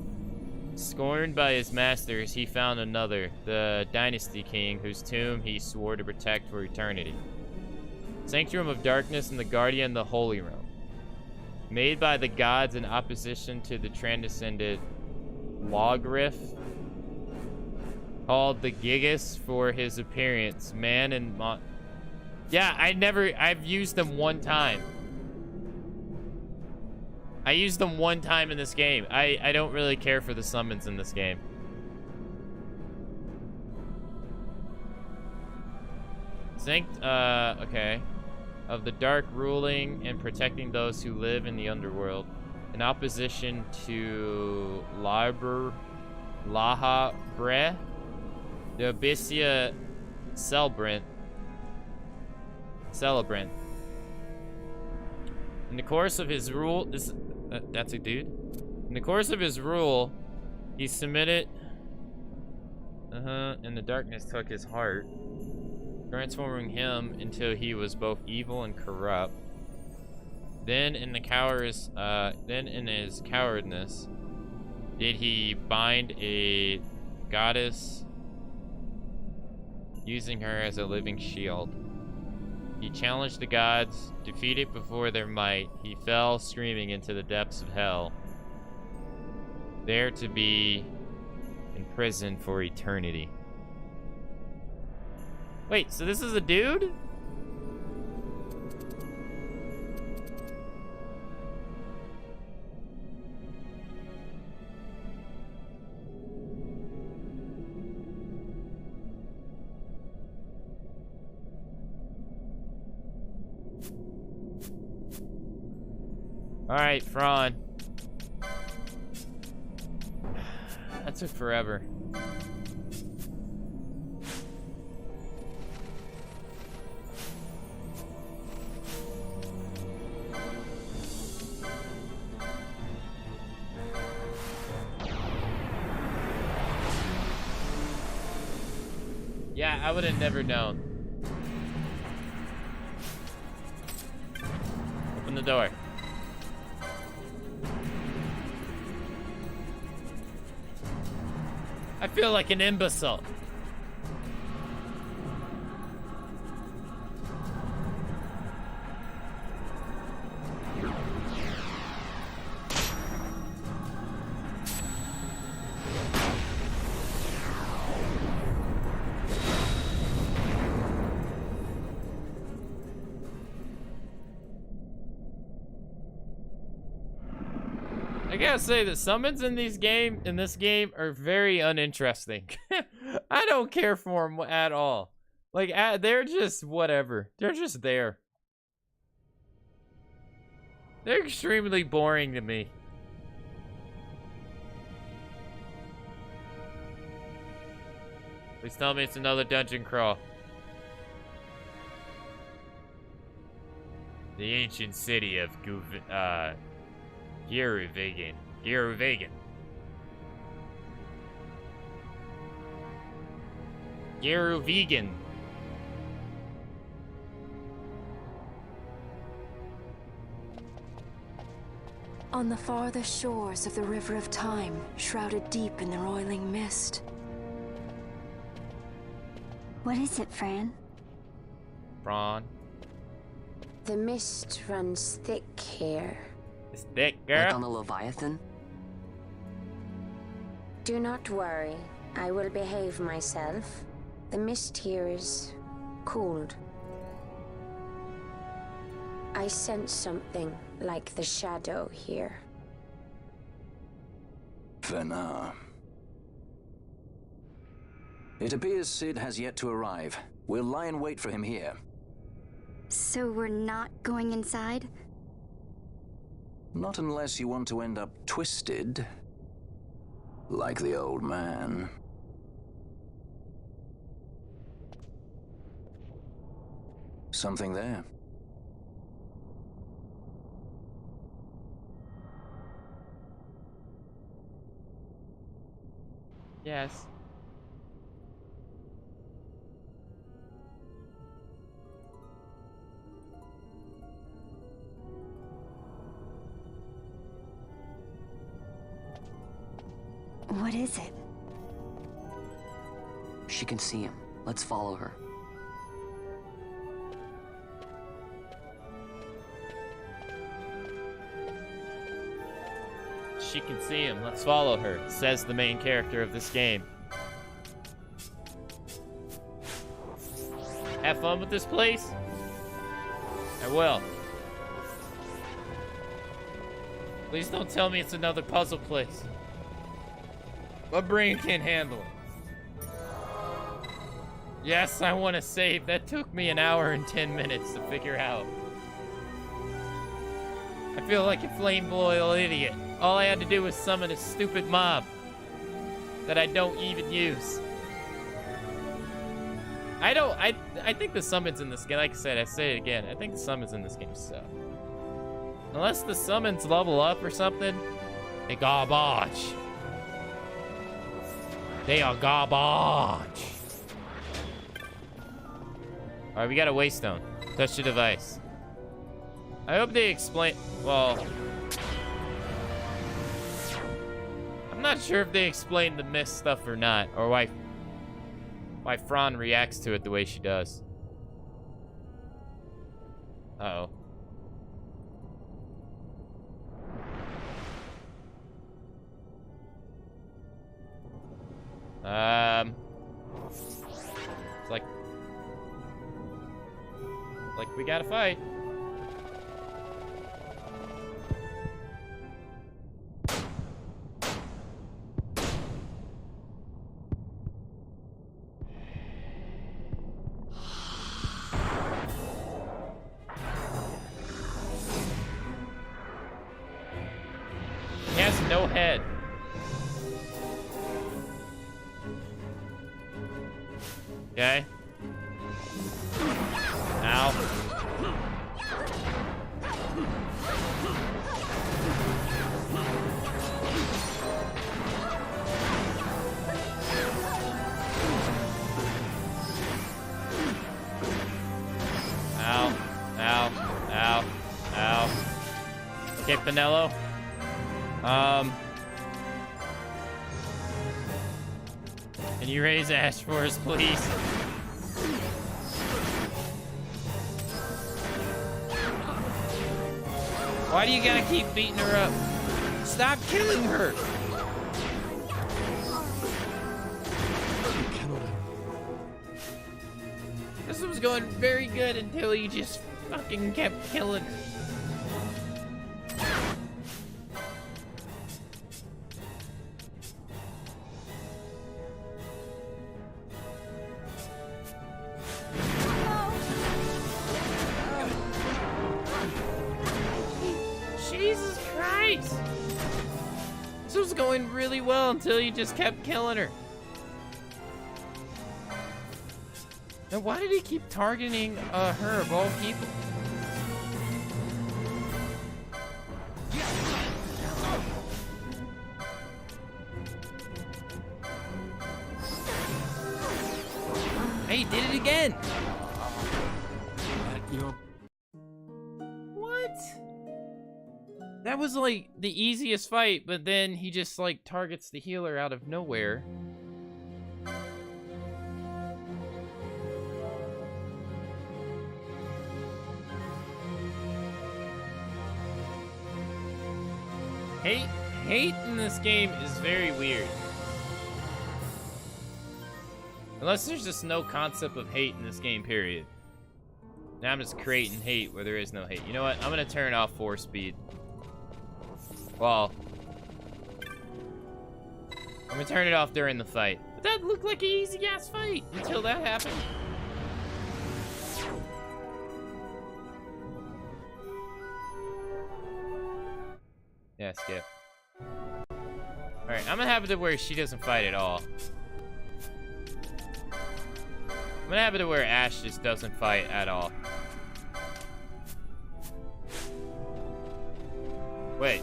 Scorned by his masters, he found another, the Dynasty King, whose tomb he swore to protect for eternity. Sanctum of Darkness and the Guardian of the Holy Realm. Made by the gods in opposition to the transcended Logriff, called the Gigas for his appearance. Man and yeah, I've used them one time. I used them one time in this game. I don't really care for the summons in this game. Okay. Of the dark ruling and protecting those who live in the underworld. In opposition to Laha Bre, the Abyssia Celebrant. In the course of his rule, that's a dude. In the course of his rule, he submitted, and the darkness took his heart, transforming him until he was both evil and corrupt. Then in his cowardness, did he bind a goddess, using her as a living shield. He challenged the gods, defeated before their might. He fell screaming into the depths of hell, there to be imprisoned for eternity. Wait, so this is a dude? Alright, Fran. That took forever. Yeah, I would have never known. Open the door. I feel like an imbecile. I gotta say the summons in this game are very uninteresting. I don't care for them at all. Like, they're just whatever. They're just there. They're extremely boring to me. Please tell me it's another dungeon crawl. The ancient city of Geruvegan. Geruvegan. On the farthest shores of the River of Time, shrouded deep in the roiling mist. What is it, Fran? Fran. The mist runs thick here. It's thick, girl. Like on the Leviathan? Do not worry. I will behave myself. The mist here is cold. I sense something like the shadow here. Vena. It appears Sid has yet to arrive. We'll lie in wait for him here. So we're not going inside? Not unless you want to end up twisted. Like the old man. Something there. Yes. What is it? She can see him. Let's follow her. She can see him. Let's follow her, says the main character of this game. Have fun with this place? I will. Please don't tell me it's another puzzle place. My brain can't handle it. Yes, I want to save. That took me an hour and 10 minutes to figure out. I feel like a flame-boiled idiot. All I had to do was summon a stupid mob that I don't even use. I think the summons in this game, like I said, I say it again, I think the summons in this game suck. Unless the summons level up or something, they garbage. They are garbage. Alright, we got a waystone. Touch the device. I hope they explain, well, I'm not sure if they explained the mist stuff or not, or why Fran reacts to it the way she does. Uh-oh. It's like we gotta fight. has no head. Okay. Ow. Ow. Ow. Ow. Ow. Okay, Pinello. Can you raise Ash for us, please? Why do you gotta keep beating her up? Stop killing her! This was going very good until you just fucking kept killing her. Jesus Christ! This was going really well until you just kept killing her. Now, why did he keep targeting her of all people? Hey, he did it again! What? That was like the easiest fight, but then he just like targets the healer out of nowhere. Hate in this game is very weird. Unless there's just no concept of hate in this game, period. Now I'm just creating hate where there is no hate. You know what? I'm gonna turn off force speed. Well, I'm gonna turn it off during the fight. But that looked like an easy-ass fight until that happened. Yeah, skip. Alright, I'm gonna have it to where she doesn't fight at all. I'm gonna have it to where Ash just doesn't fight at all. Wait.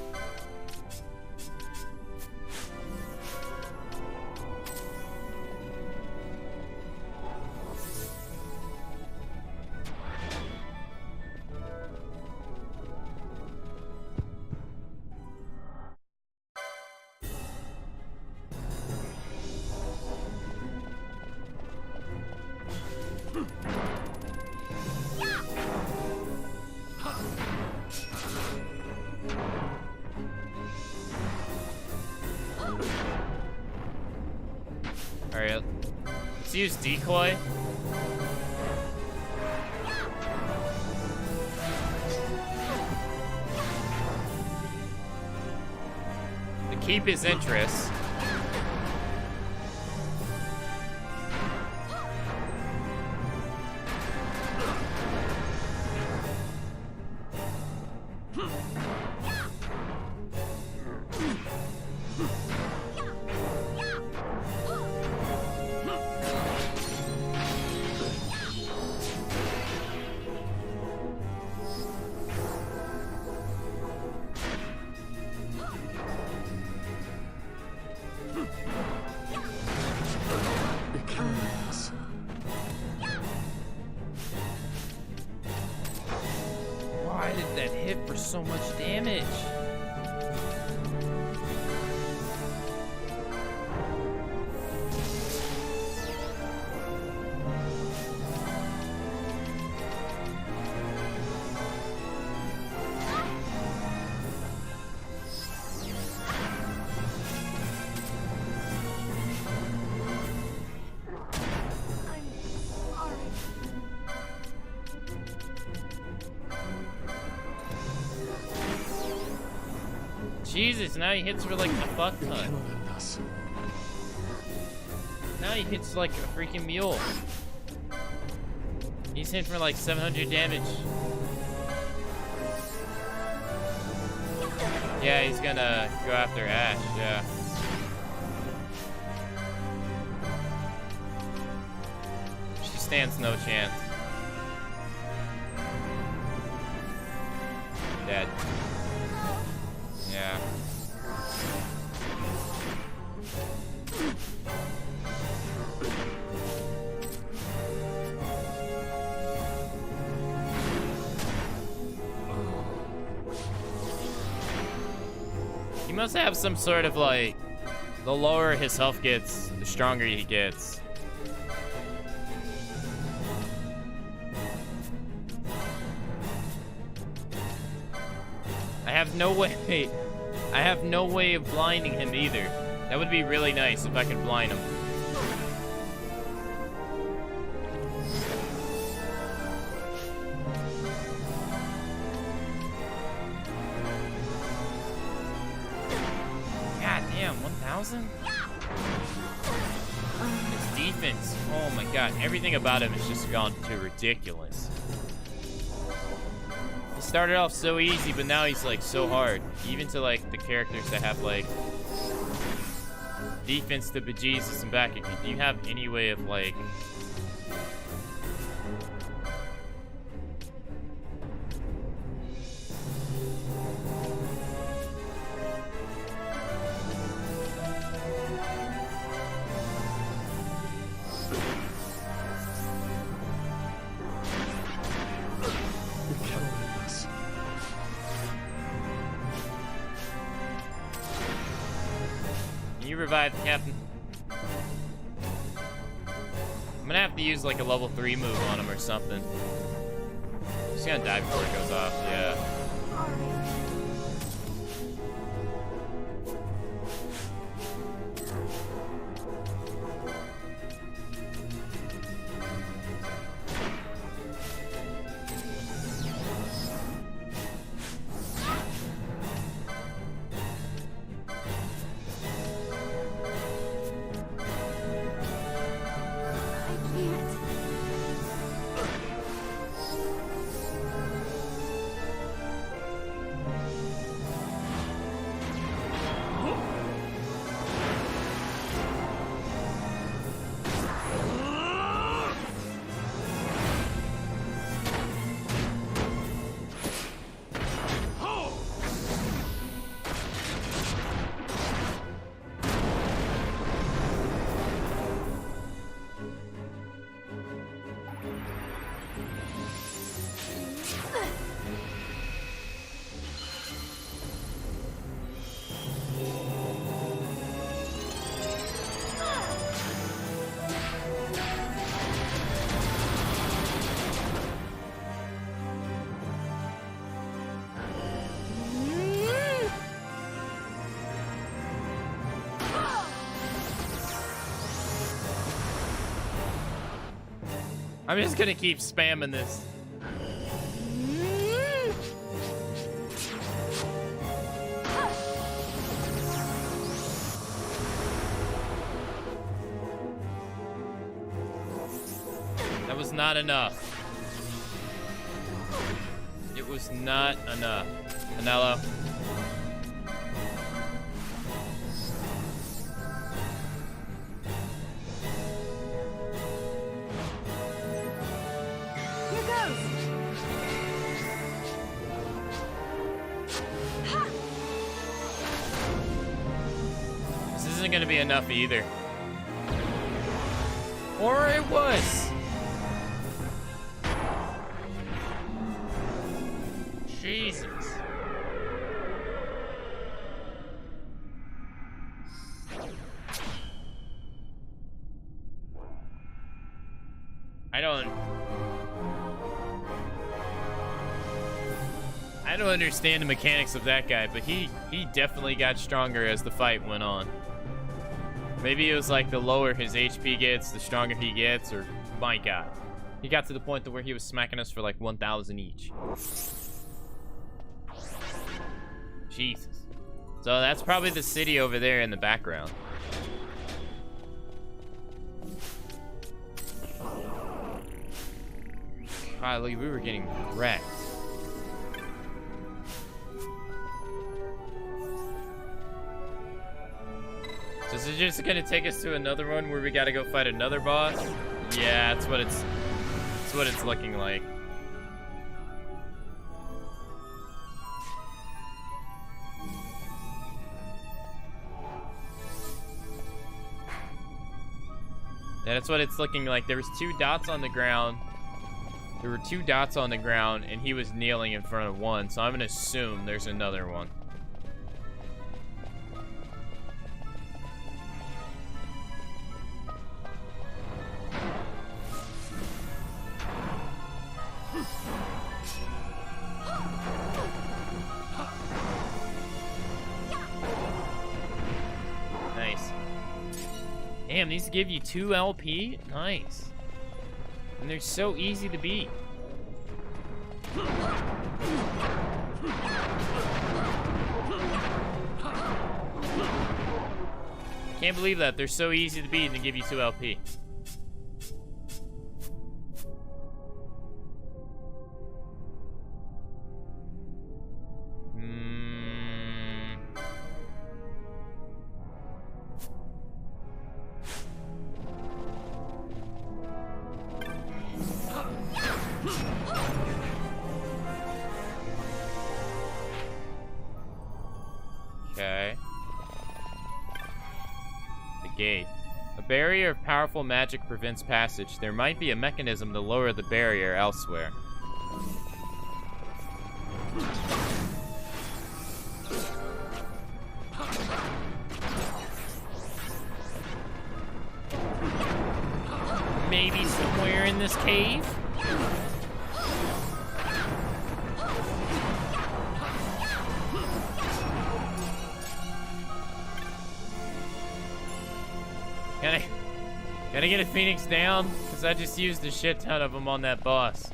Alright, let's use decoy. To keep his interest. Why did that hit for so much damage? Jesus, now he hits her like a fuck ton. Now he hits like a freaking mule. He's hitting for like 700 damage. Yeah, he's gonna go after Ash, yeah. She stands no chance. Dead. Yeah. He must have some sort of like, the lower his health gets, the stronger he gets. I have no way. I have no way of blinding him either. That would be really nice if I could blind him. God damn, 1,000? His defense. Oh my god, everything about him has just gone to ridiculous. He started off so easy, but now he's like so hard. Even to like the characters that have like defense to bejesus and back. Do you have any way of like revive the captain? I'm gonna have to use like a level 3 move on him or something. He's gonna die before it goes off, yeah. I'm just gonna keep spamming this. That was not enough. It was not enough. Canelo. Gonna be enough either. Or it was. Jesus. I don't understand the mechanics of that guy, but he definitely got stronger as the fight went on. Maybe it was like the lower his HP gets, the stronger he gets, or my god. He got to the point to where he was smacking us for like 1,000 each. Jesus. So that's probably the city over there in the background. Golly, we were getting wrecked. Is it just gonna take us to another one where we gotta go fight another boss? Yeah, that's what it's looking like. Yeah, that's what it's looking like. There was 2 dots on the ground. There were 2 dots on the ground, and he was kneeling in front of one, so I'm gonna assume there's another one. Nice. Damn, these give you 2 LP? Nice. And they're so easy to beat. Can't believe that. They're so easy to beat and they give you 2 LP. Okay. The gate. A barrier of powerful magic prevents passage. There might be a mechanism to lower the barrier elsewhere. Maybe somewhere in this cave? Can I get a Phoenix down? Because I just used a shit ton of them on that boss.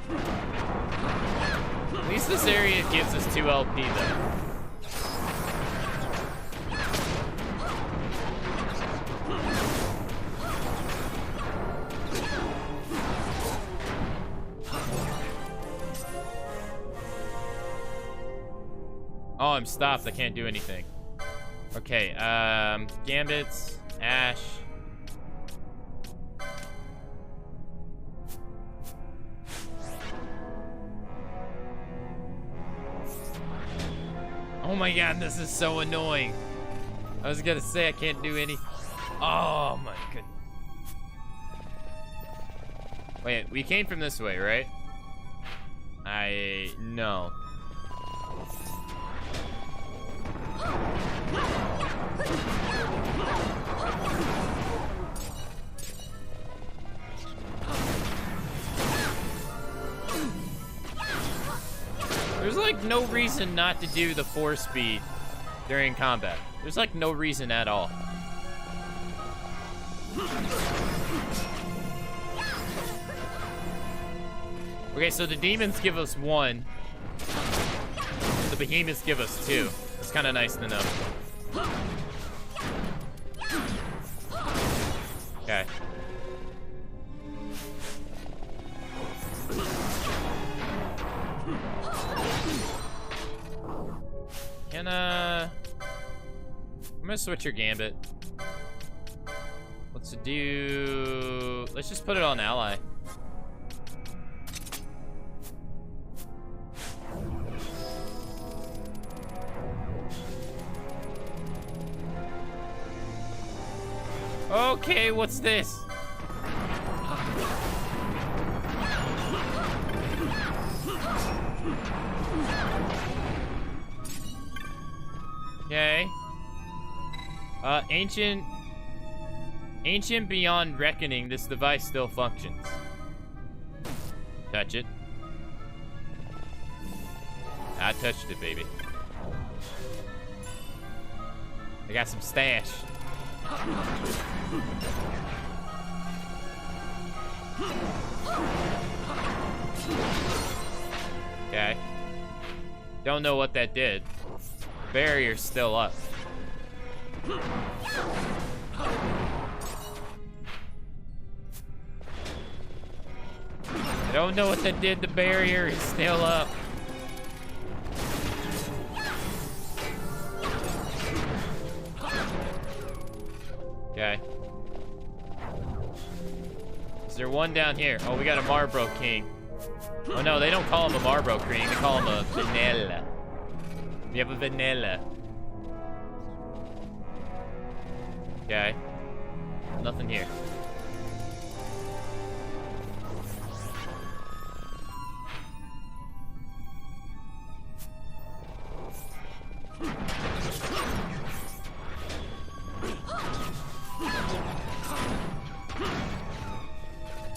At least this area gives us 2 LP though. Oh, I'm stopped. I can't do anything. Okay, Gambits, Ash. Oh my god, this is so annoying. I was gonna say I can't do any. Oh my goodness. Wait, we came from this way, right? No. There's like no reason not to do the 4-speed during combat. There's like no reason at all. Okay, so the demons give us 1. The behemoths give us 2. That's kind of nice to know. Okay. I'm gonna switch your Gambit. Let's just put it on ally. Okay, what's this? Okay. Ancient beyond reckoning, this device still functions. Touch it. I touched it, baby. I got some stash. Okay. Don't know what that did. Barrier's still up. I don't know what that did. The barrier is still up. Okay. Is there one down here? Oh, we got a Marlboro King. Oh no, they don't call him a Marlboro King. They call him a vanilla. We have a vanilla. Okay. Nothing here.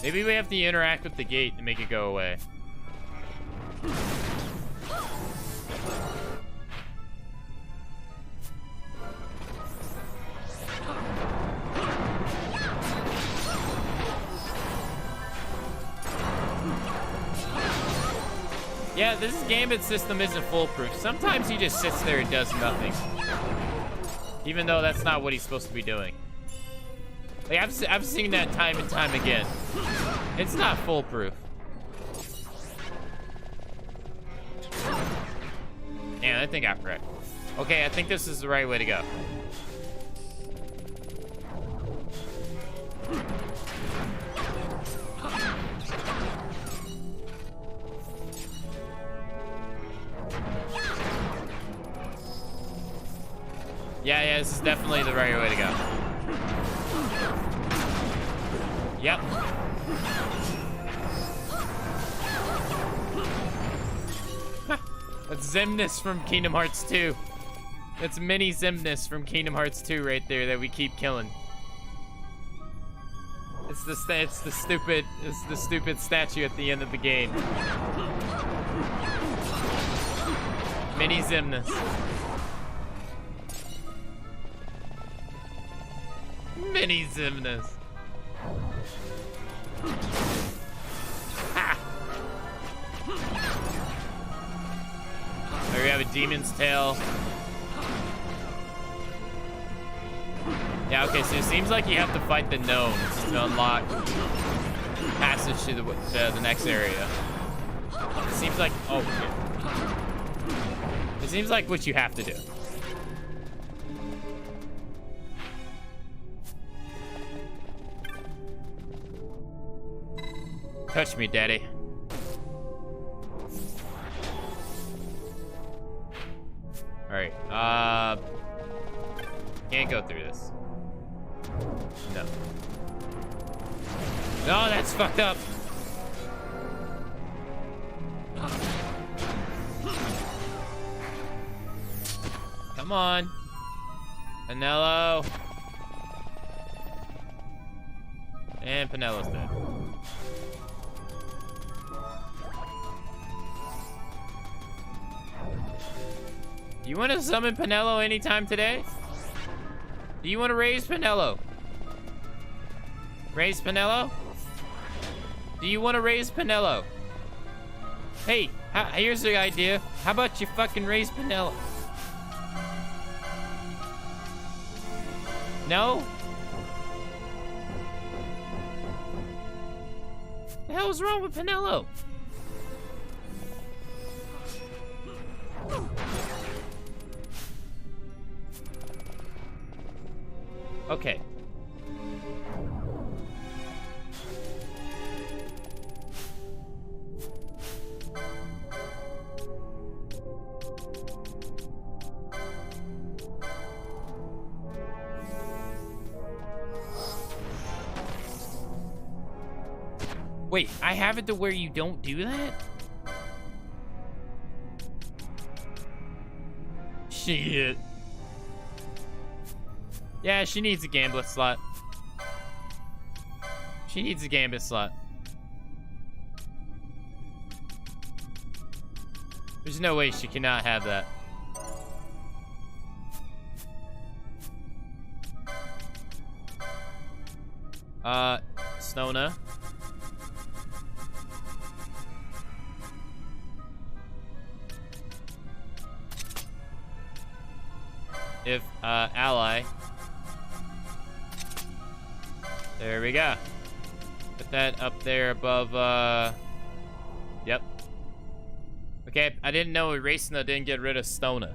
Maybe we have to interact with the gate to make it go away. Yeah, this gambit system isn't foolproof. Sometimes he just sits there and does nothing. Even though that's not what he's supposed to be doing. Like, I've seen that time and time again. It's not foolproof. Man, I think I'm correct. Okay, I think this is the right way to go. Yeah, this is definitely the right way to go. Yep. That's Xemnas from Kingdom Hearts 2. That's mini Xemnas from Kingdom Hearts 2 right there that we keep killing. It's the stupid statue at the end of the game. Mini Xemnas. Mini Xemnas. Ha! There we have a demon's tail. Yeah, okay, so it seems like you have to fight the gnomes to unlock passage to the next area. It seems like, oh, shit. It seems like what you have to do. Touch me, daddy. Alright, can't go through this. No. No, that's fucked up. Come on. Pinello. And Pinello's dead. You want to summon Pinello anytime today? Do you want to raise Pinello? Raise Pinello? Do you want to raise Pinello? Hey, here's the idea. How about you fucking raise Pinello? No? The hell's wrong with Pinello? Okay. Wait, I have it to where you don't do that? Shit. Yeah, she needs a gambit slot. She needs a gambit slot. There's no way she cannot have that. Snona. If, ally. There we go. Put that up there above, yep. Okay, I didn't know Racina didn't get rid of Stona.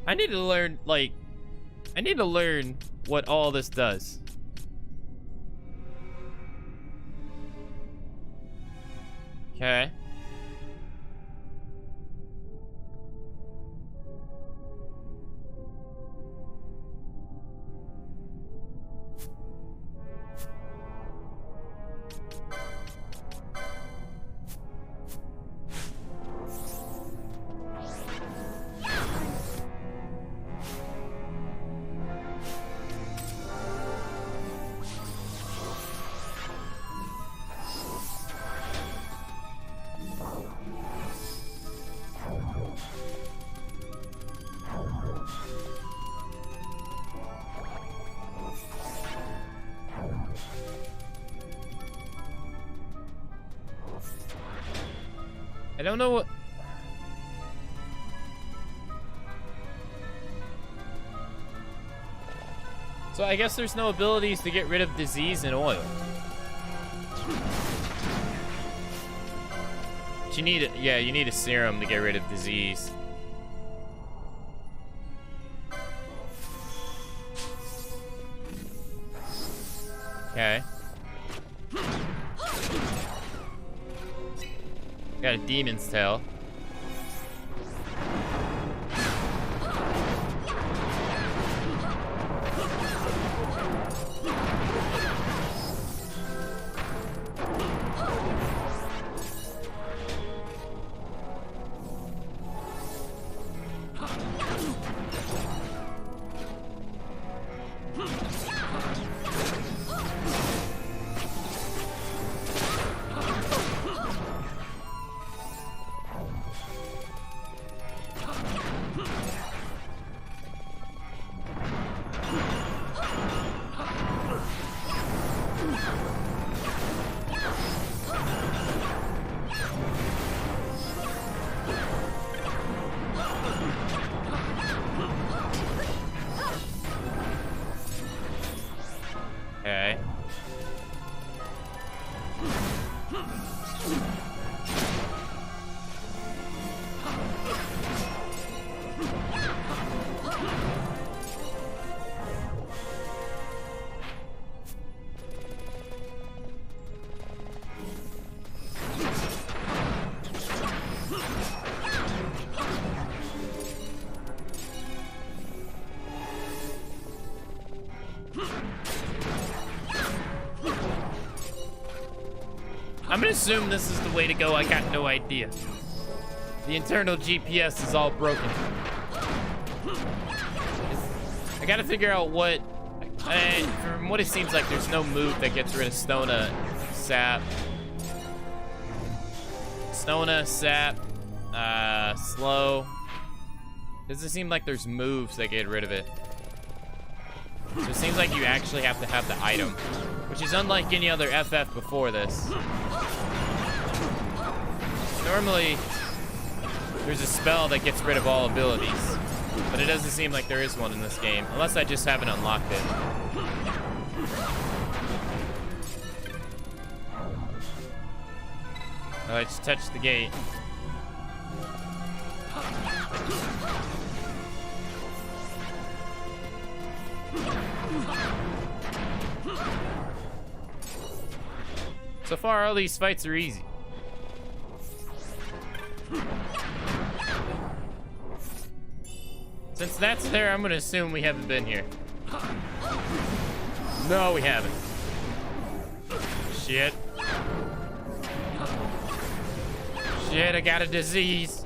I need to learn, like, I need to learn what all this does. Okay. I don't know what... So I guess there's no abilities to get rid of disease and oil. But you need, yeah, you need a serum to get rid of disease. Okay. Got a demon's tail. Okay. I'm gonna assume this is the way to go. I got no idea. The internal GPS is all broken. I gotta figure out what... from what it seems like, there's no move that gets rid of Stona, Sap. Stona, Sap, Slow. Doesn't seem like there's moves that get rid of it. So it seems like you actually have to have the item, which is unlike any other FF before this. Normally, there's a spell that gets rid of all abilities, but it doesn't seem like there is one in this game, unless I just haven't unlocked it. Oh, I just touched the gate. So far, all these fights are easy. Since that's there, I'm gonna assume we haven't been here. No, we haven't. Shit. Shit, I got a disease.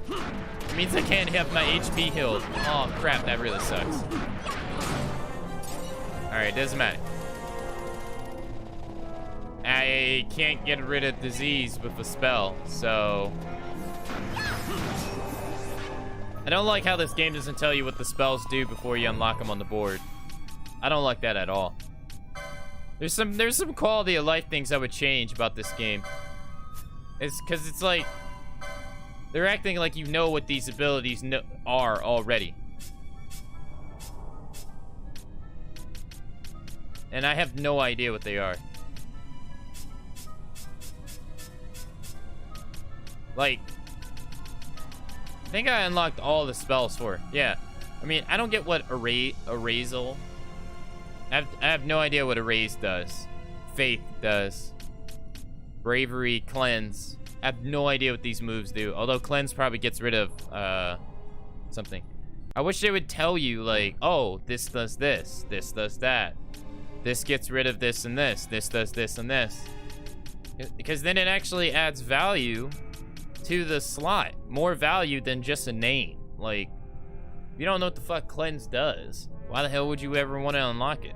It means I can't have my HP healed. Oh, crap, that really sucks. Alright, doesn't matter. I can't get rid of disease with a spell, so... I don't like how this game doesn't tell you what the spells do before you unlock them on the board. I don't like that at all. There's some quality of life things I would change about this game. It's because it's like... they're acting like you know what these abilities are already. And I have no idea what they are. Like, I think I unlocked all the spells for it. Yeah. I mean, I don't get what erasal. I have no idea what erase does. Faith does. Bravery, cleanse. I have no idea what these moves do. Although cleanse probably gets rid of something. I wish they would tell you, like, oh, this does this. This does that. This gets rid of this and this. This does this and this. Because then it actually adds value to the slot. More value than just a name. Like, if you don't know what the fuck cleanse does, why the hell would you ever want to unlock it?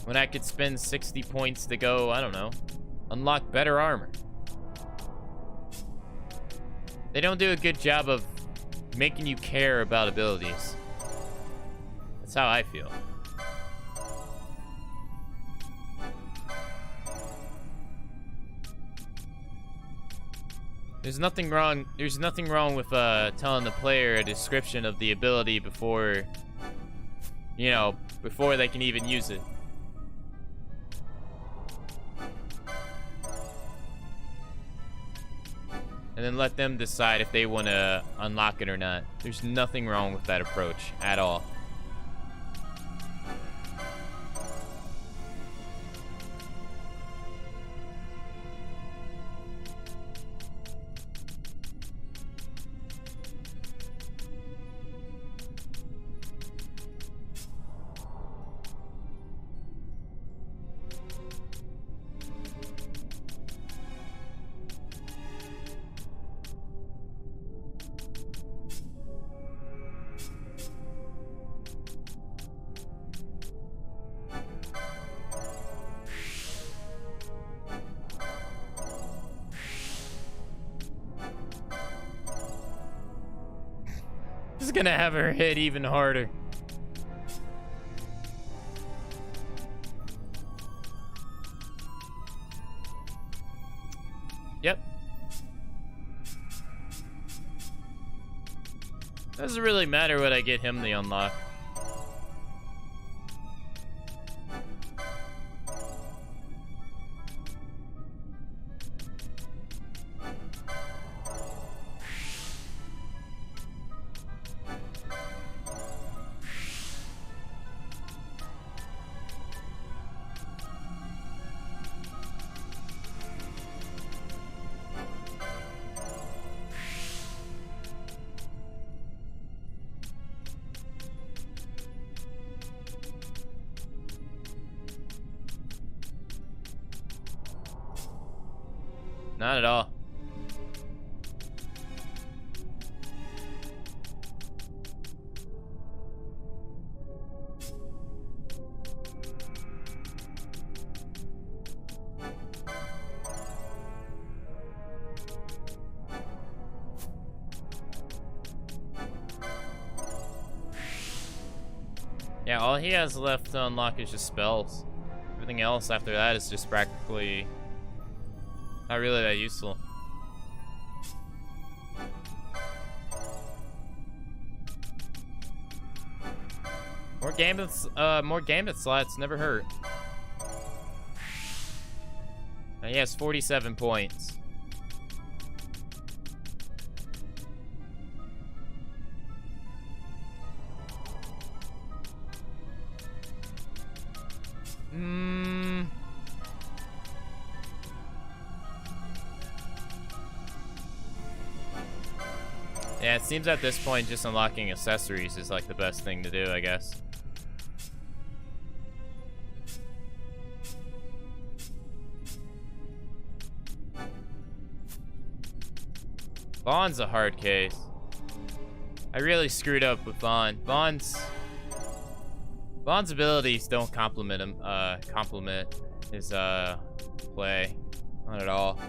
When I could spend 60 points to go, I don't know, unlock better armor. They don't do a good job of making you care about abilities. That's how I feel. There's nothing wrong with telling the player a description of the ability before, you know, before they can even use it. And then let them decide if they want to unlock it or not. There's nothing wrong with that approach at all. This is gonna have her hit even harder. Yep. Doesn't really matter what I get him the unlock. Not at all. Yeah, all he has left to unlock is just spells. Everything else after that is just practically not really that useful. More gambit slots never hurt. And he has 47 points. Yeah, it seems at this point just unlocking accessories is like the best thing to do, I guess. Vaughn's a hard case. I really screwed up with Vaughn. Vaughn's abilities don't complement his play. Not at all.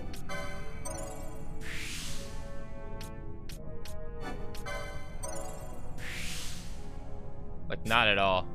Like, not at all.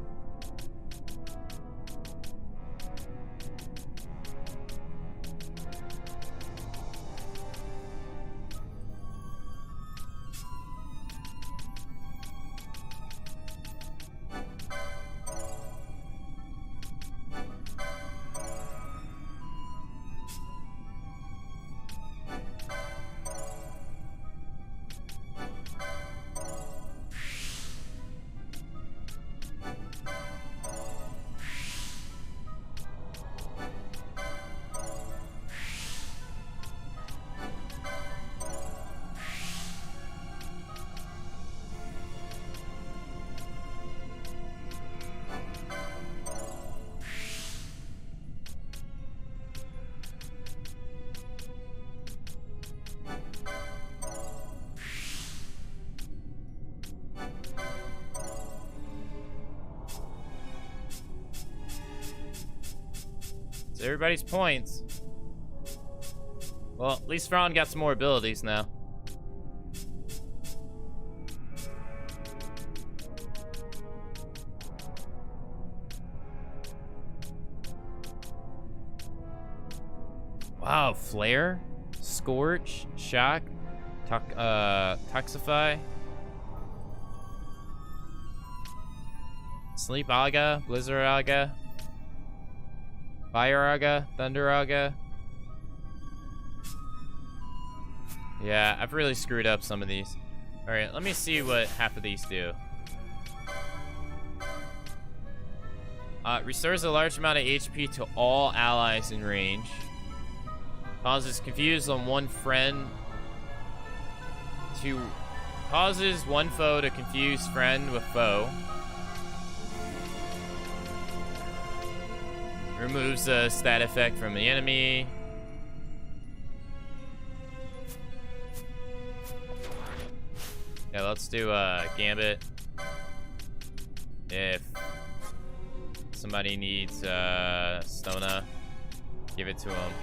It's everybody's points. Well, at least Ron got some more abilities now. Wow, Flare, Scorch, Shock, Toxify, Sleep Aga, Blizzard Aga, Fire Aga, Thunder Aga. Yeah, I've really screwed up some of these. Alright, let me see what half of these do. Restores a large amount of HP to all allies in range. Causes confuse on one friend to... Causes one foe to confuse friend with foe. Removes a stat effect from the enemy. Yeah, let's do Gambit. If somebody needs Stona, give it to him.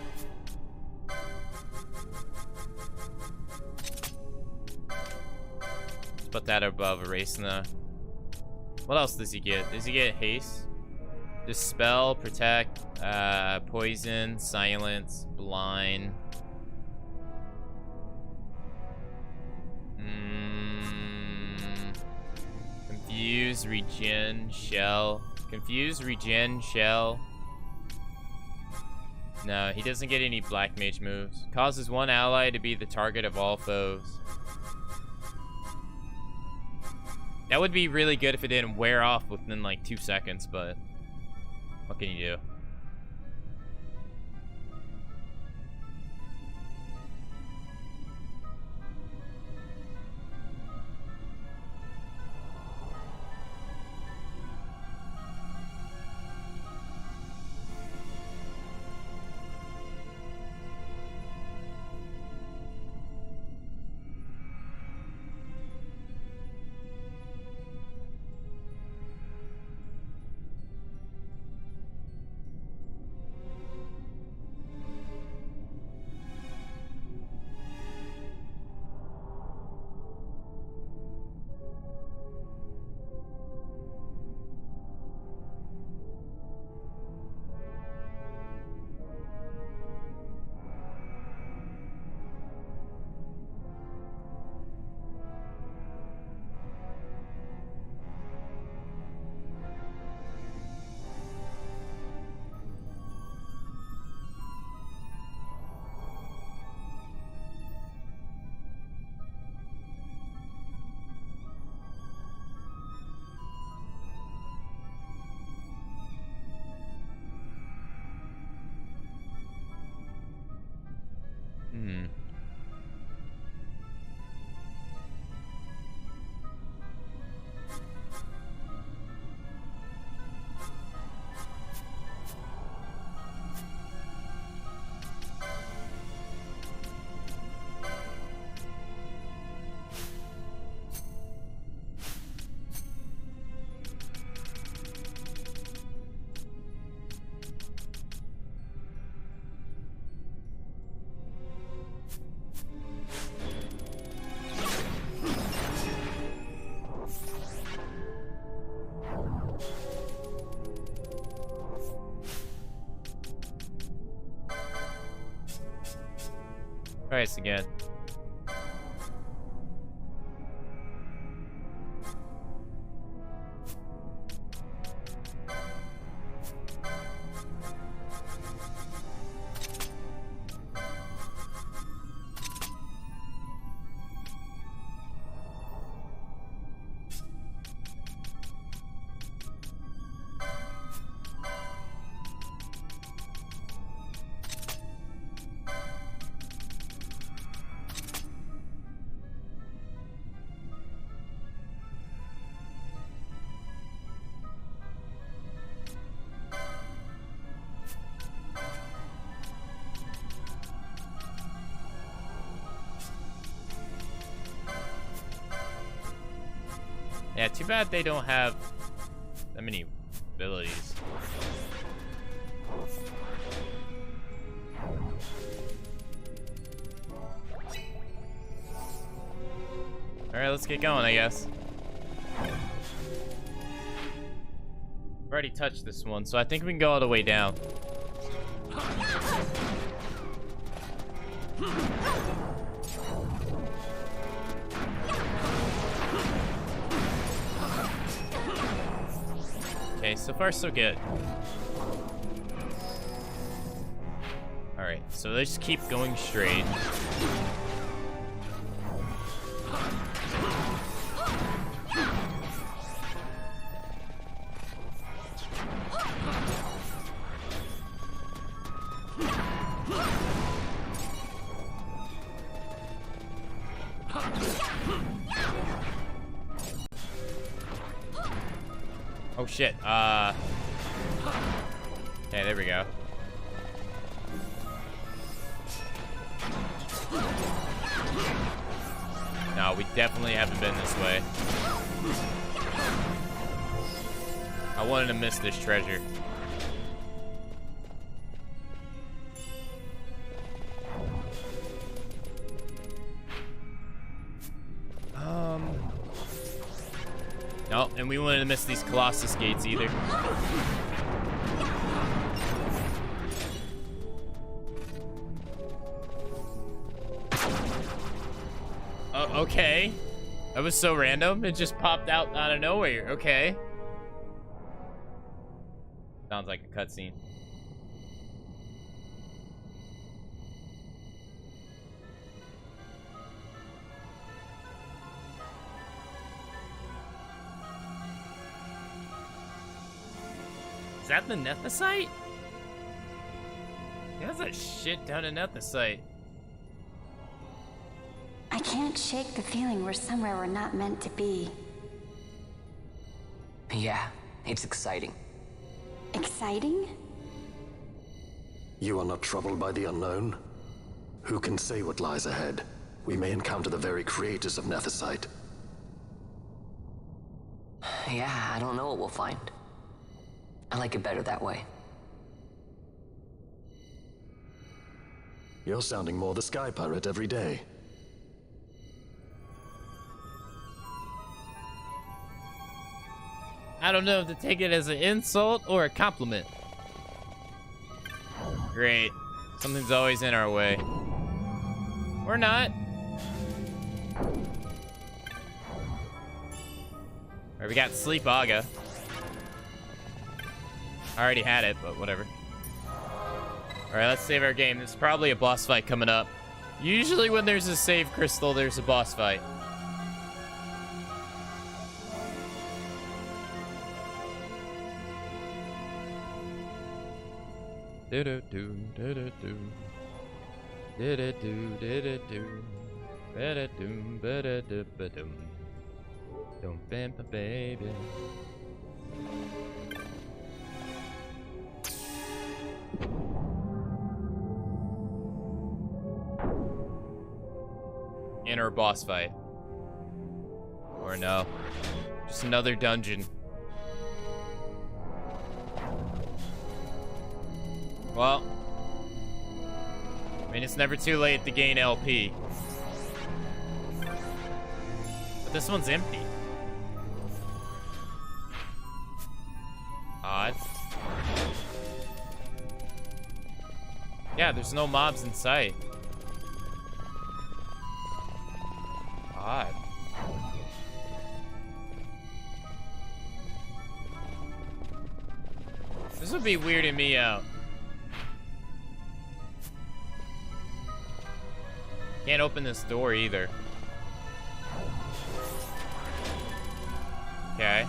Let's put that above Erasina. What else does he get? Does he get haste? Dispel, protect, poison, silence, blind. Confuse, regen, shell. Confuse, regen, shell. No, he doesn't get any black mage moves. Causes one ally to be the target of all foes. That would be really good if it didn't wear off within like 2 seconds, but what can you do? Price again. Yeah, too bad they don't have that many abilities. Alright, let's get going, I guess. I've already touched this one, so I think we can go all the way down. Okay, so far so good. Alright, so let's keep going straight. Oh shit, okay, there we go. No, we definitely haven't been this way. I wanted to miss this treasure. No, and we wanted to miss these Colossus gates either. Okay. That was so random. It just popped out of nowhere. Okay. Sounds like a cutscene. Is that the Nethicite? Yeah, that's a shit ton of Nethicite. I can't shake the feeling we're somewhere we're not meant to be. Yeah, it's exciting. Exciting? You are not troubled by the unknown? Who can say what lies ahead? We may encounter the very creators of Nethicite. Yeah, I don't know what we'll find. I like it better that way. You're sounding more the Sky Pirate every day. I don't know if to take it as an insult or a compliment. Great. Something's always in our way. Or not. Alright, we got Sleep Aga. I already had it, but whatever. Alright, let's save our game. There's probably a boss fight coming up. Usually when there's a save crystal, there's a boss fight. Do-do-do, do-do-do. Do-do-do, do-do-do. Ba-da-doom, ba-da-do-ba-doom. Don't bam, baby. Enter a boss fight. Or no. Just another dungeon. Well, I mean, it's never too late to gain LP. But this one's empty. Odd. Yeah, there's no mobs in sight. Odd. This would be weirding me out. Can't open this door either. Okay.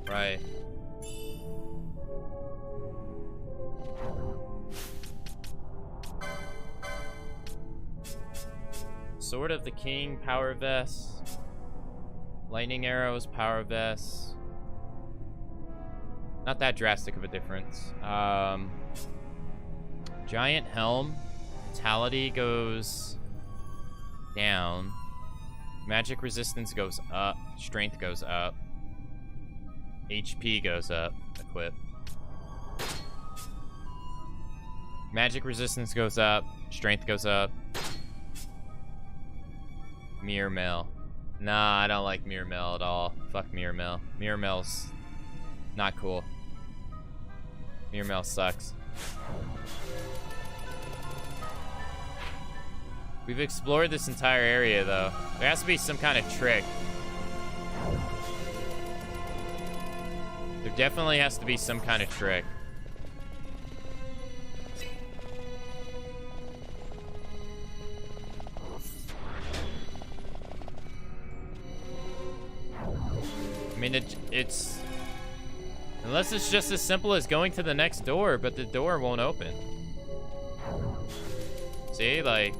Right. Sword of the King, power vest. Lightning arrows, power vest. Not that drastic of a difference. Giant helm. Vitality goes down. Magic resistance goes up. Strength goes up. HP goes up. Equip. Magic resistance goes up. Strength goes up. Mirror Mail. Nah, I don't like Mirror Mail at all. Fuck Mirror Mail. Mirror Mail's not cool. Mirror Mail sucks. We've explored this entire area, though. There has to be some kind of trick. There definitely has to be some kind of trick. I mean, it's... Unless it's just as simple as going to the next door, but the door won't open. See, like...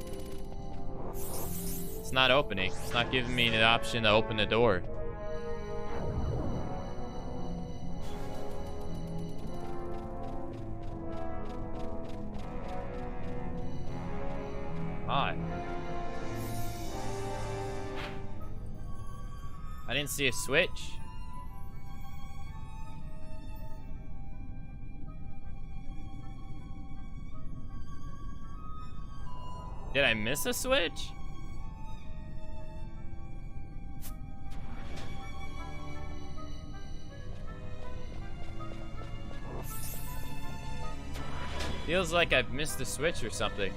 It's not opening. It's not giving me the option to open the door. Odd. I didn't see a switch. Did I miss a switch? Feels like I've missed a switch or something.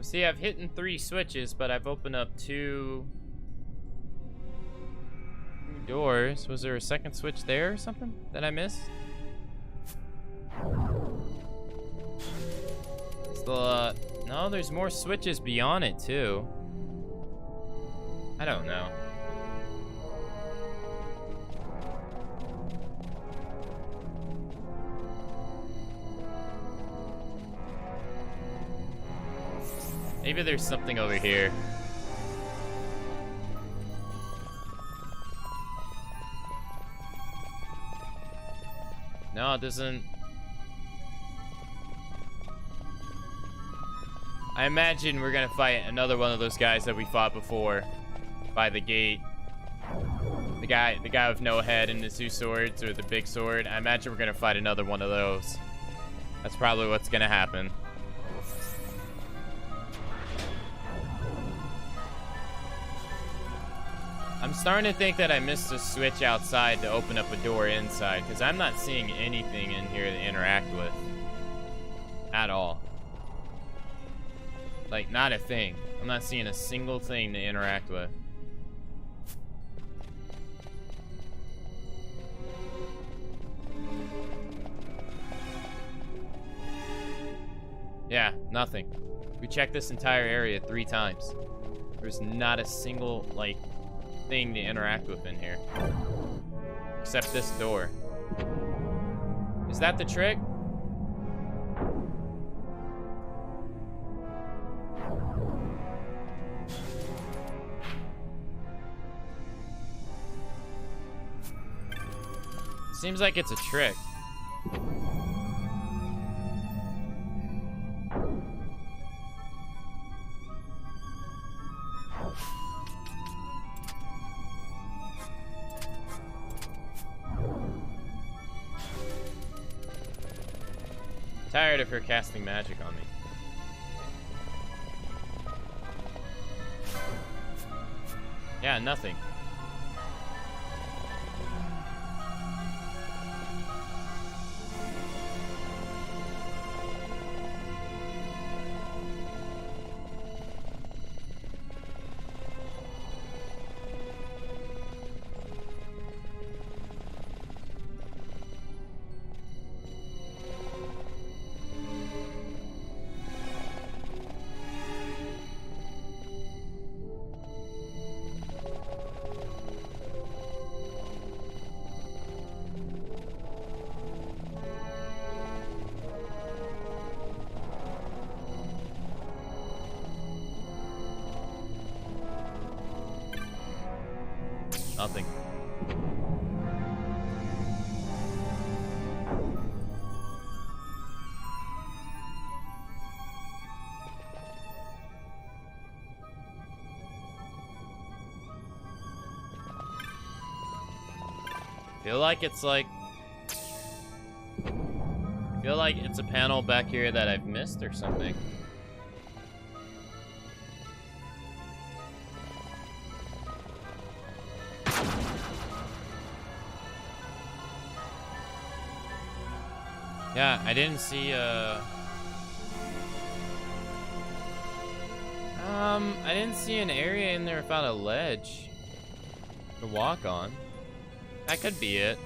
See, I've hit 3 switches, but I've opened up 2 doors. Was there a second switch there or something that I missed? Still, no, there's more switches beyond it, too. I don't know. Maybe there's something over here. No, it doesn't. I imagine we're gonna fight another one of those guys that we fought before by the gate. The guy with no head and the 2 swords, or the big sword. I imagine we're gonna fight another one of those. That's probably what's gonna happen. I'm starting to think that I missed a switch outside to open up a door inside, because I'm not seeing anything in here to interact with. At all. Like, not a thing. I'm not seeing a single thing to interact with. Yeah, nothing. We checked this entire area 3 times. There's not a single, like, thing to interact with in here. Except this door. Is that the trick? Seems like it's a trick. Tired of her casting magic on me. Yeah, nothing. Nothing. Feel like it's a panel back here that I've missed or something. Yeah, I didn't see I didn't see an area in there without a ledge to walk on. That could be it.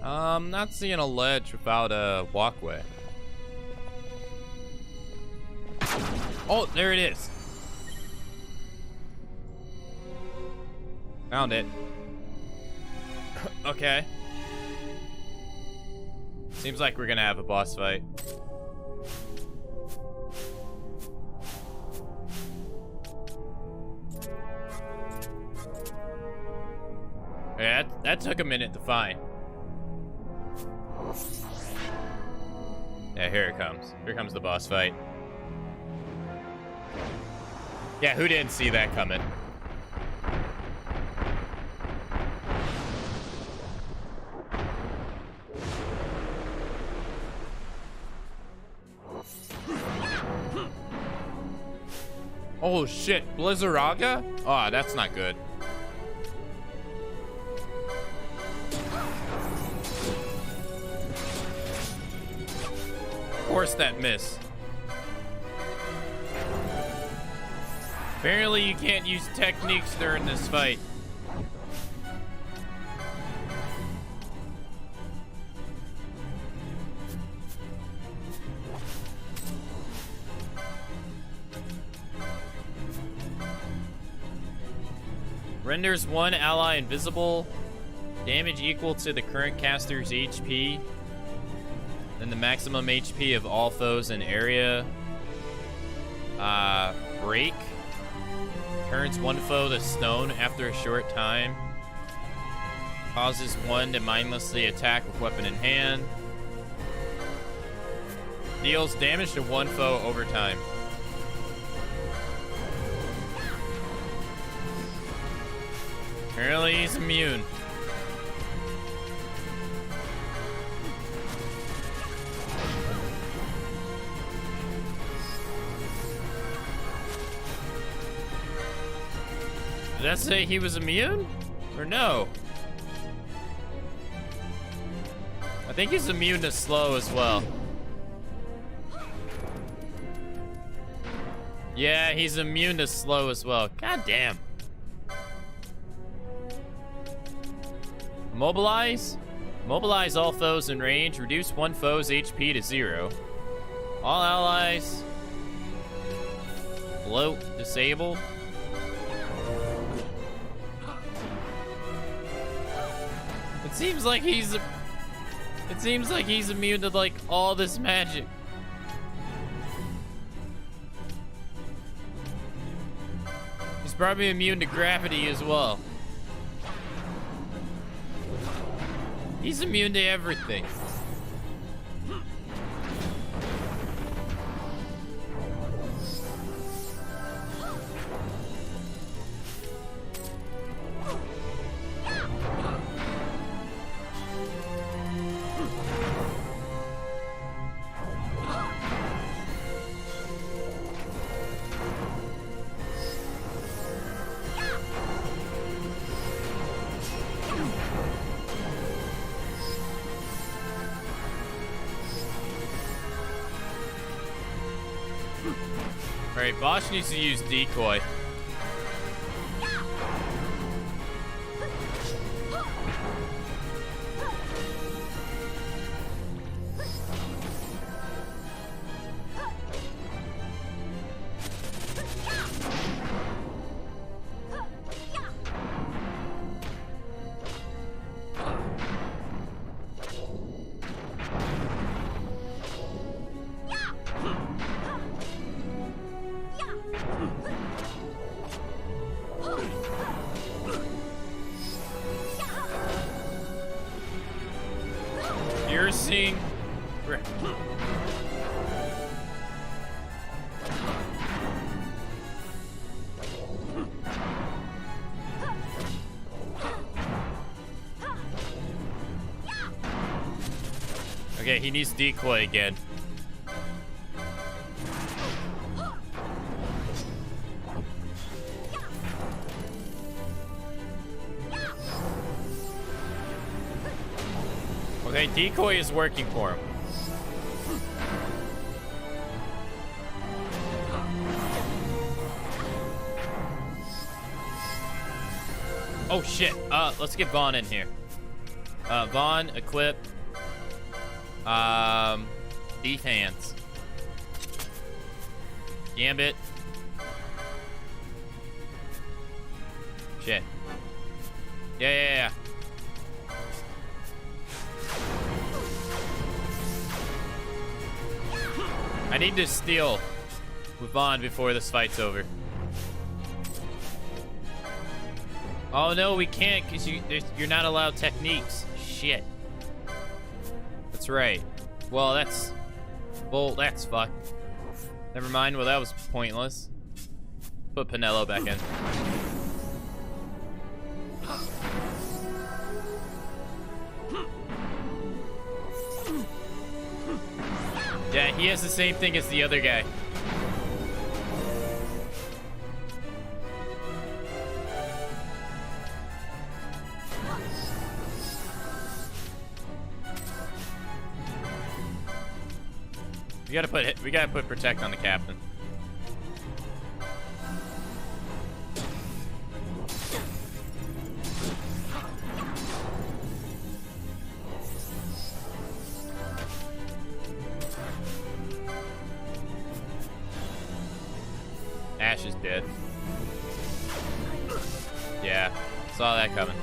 I'm not seeing a ledge without a walkway. Oh, there it is. Found it. Okay. Seems like we're gonna have a boss fight. Yeah, that took a minute to find. Yeah, here it comes. Here comes the boss fight. Yeah, who didn't see that coming? Oh shit, Blizzaraga? Oh, that's not good. Of course that miss. Apparently you can't use techniques during this fight. Renders one ally invisible. Damage equal to the current caster's HP. Then the maximum HP of all foes in area. Break. Turns one foe to stone after a short time. Causes one to mindlessly attack with weapon in hand. Deals damage to one foe over time. Apparently he's immune. Did that say he was immune? Or no? I think he's immune to slow as well. Yeah, he's immune to slow as well. God damn. Mobilize? Mobilize all foes in range. Reduce one foe's HP to 0. All allies. Bloat disabled. It seems like he's immune to like all this magic. He's probably immune to gravity as well. He's immune to everything. Alright, Bosch needs to use decoy. Piercing. Okay, he needs decoy again. Okay, decoy is working for him. Oh shit. Let's get Vaughn in here. Vaughn, equip. Thief hands. Gambit. Shit. Yeah. I need to steal with Vaughn before this fight's over. Oh no, we can't because you're not allowed techniques. Shit. That's right. Well, that's fucked. Never mind. Well, that was pointless. Put Pinello back in. Yeah, he has the same thing as the other guy. We gotta put protect on the captain. Ash is dead. Yeah, saw that coming.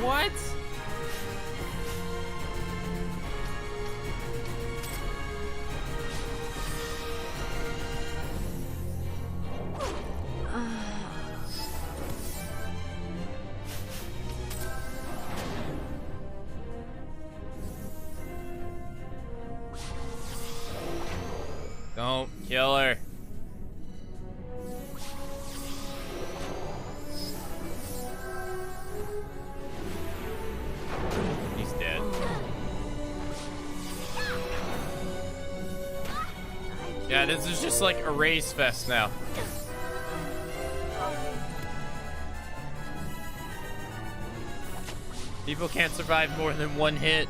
What? Don't kill her. He's dead. Yeah, this is just like a race fest now. People can't survive more than one hit.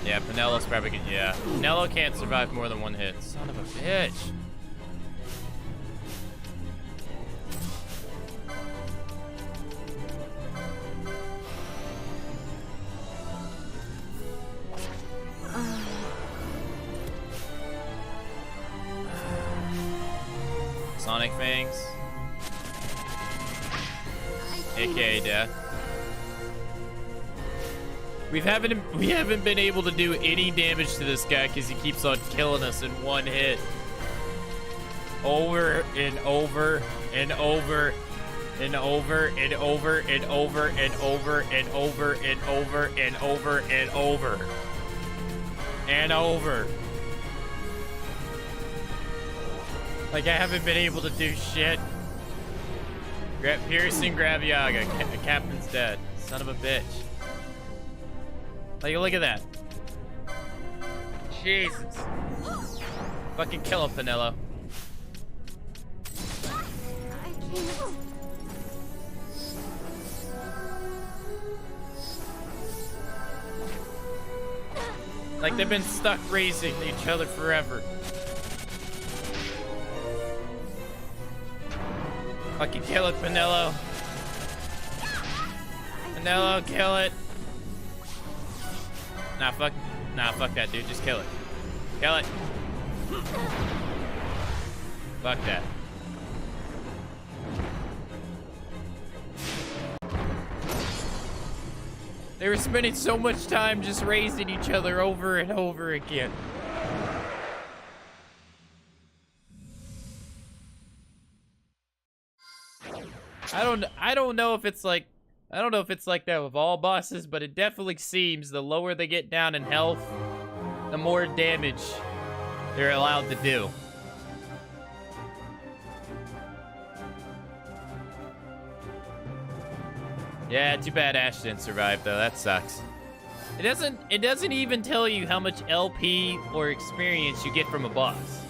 Yeah, Penelo's probably good. Yeah, Penelo can't survive more than one hit. Son of a bitch. Sonic Fangs. AKA death. We haven't been able to do any damage to this guy because he keeps on killing us in one hit. Over and over and over and over and over and over and over and over and over and over and over and over. Like I haven't been able to do shit. Piercing Graviaga. The captain's dead. Son of a bitch. Like, look at that. Jesus. Fucking kill him, Penelo. Like, they've been stuck racing each other forever. Fucking kill it, Penelo. Penelo, kill it. Nah, fuck that, dude. Just kill it. Kill it. Fuck that. They were spending so much time just raising each other over and over again. I don't know if it's like that with all bosses, but it definitely seems the lower they get down in health, the more damage they're allowed to do. Yeah, too bad Ash didn't survive though. That sucks. It doesn't even tell you how much LP or experience you get from a boss.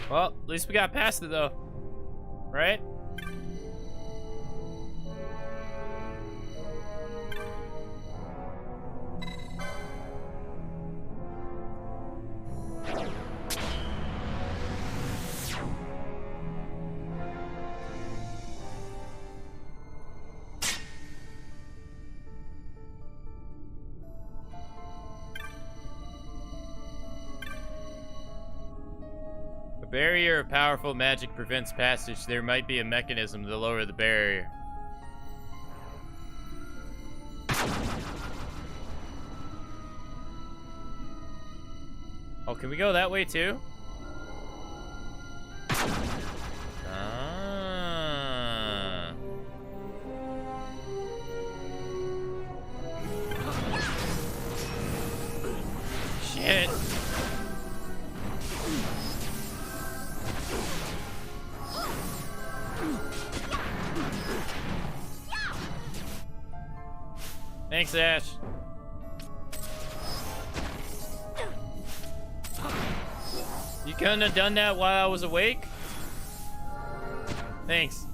Well, at least we got past it though, right? Barrier of powerful magic prevents passage. There might be a mechanism to lower the barrier. Oh, can we go that way too? Ah. Shit. Thanks, Ash. You couldn't have done that while I was awake? Thanks.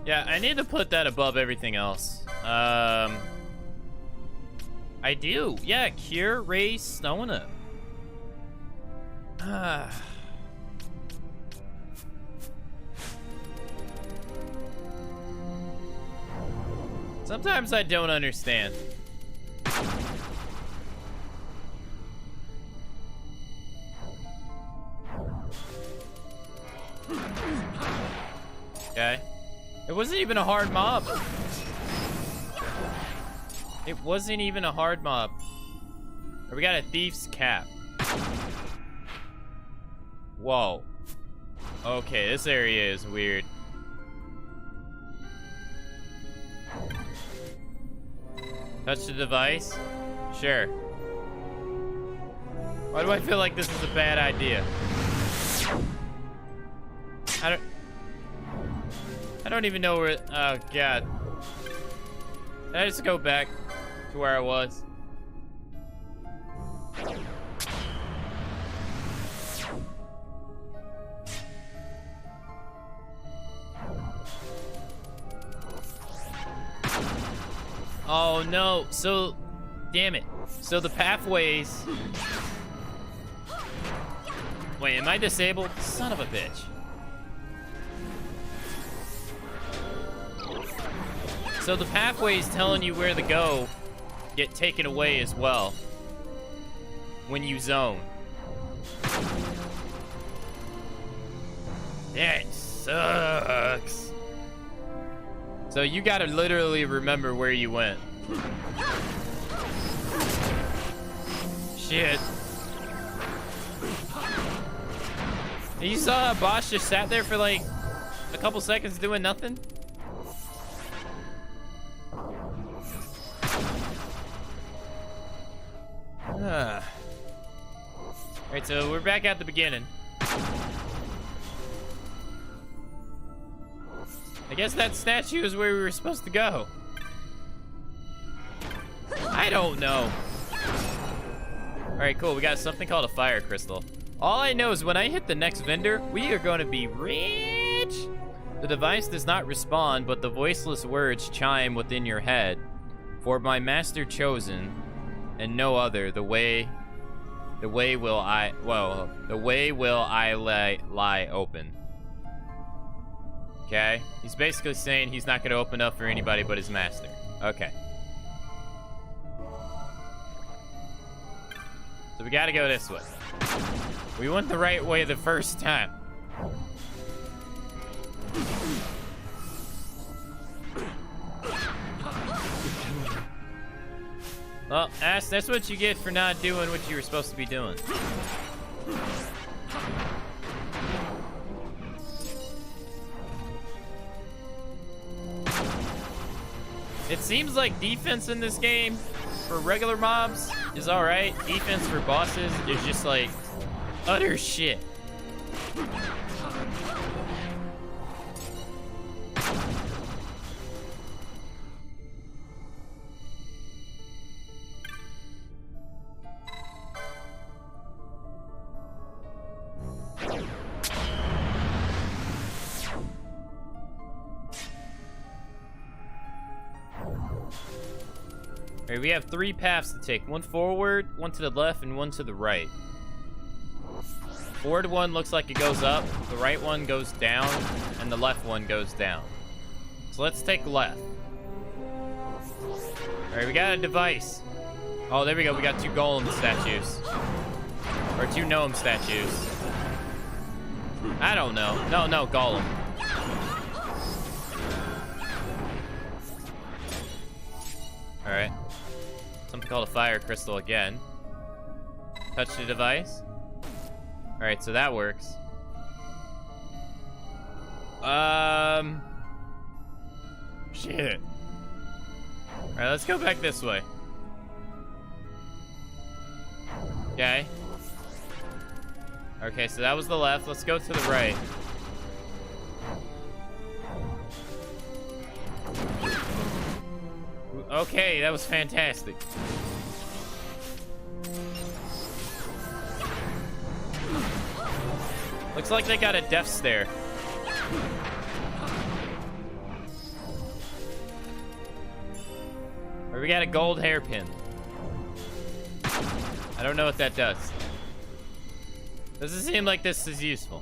Yeah, I need to put that above everything else. I do. Yeah, cure Ray Stona. Sometimes I don't understand. Okay. It wasn't even a hard mob. It wasn't even a hard mob. We got a thief's cap. Whoa. Okay, this area is weird. Touch the device? Sure. Why do I feel like this is a bad idea? I don't even know where. Oh god. Did I just go back to where I was? Oh no, so, damn it. So the pathways. Wait, am I disabled? Son of a bitch. So the pathways telling you where to go get taken away as well when you zone. That sucks. So you gotta literally remember where you went. Shit. And you saw that boss just sat there for like a couple seconds doing nothing? Alright, so we're back at the beginning. I guess that statue is where we were supposed to go. I don't know. Alright, cool. We got something called a fire crystal. All I know is when I hit the next vendor, we are going to be rich. The device does not respond, but the voiceless words chime within your head. For my master chosen, and no other, the way will I lie open. Okay? He's basically saying he's not going to open up for anybody but his master. Okay. So we got to go this way. We went the right way the first time. Well, Ash, that's what you get for not doing what you were supposed to be doing. It seems like defense in this game for regular mobs is alright. Defense for bosses is just like utter shit. Alright, we have 3 paths to take. One forward, one to the left, and one to the right. forward one looks like it goes up, the right one goes down, and the left one goes down. So let's take left. All right, we got a device. Oh, there we go. We got 2 golem statues. Or 2 gnome statues. I don't know. No, golem. All right. Something called a fire crystal again. Touch the device. All right, so that works. Shit. All right, let's go back this way. Okay. Okay, so that was the left. Let's go to the right. Okay, that was fantastic. Looks like they got a death stare. Or we got a gold hairpin. I don't know what that does. Doesn't seem like this is useful.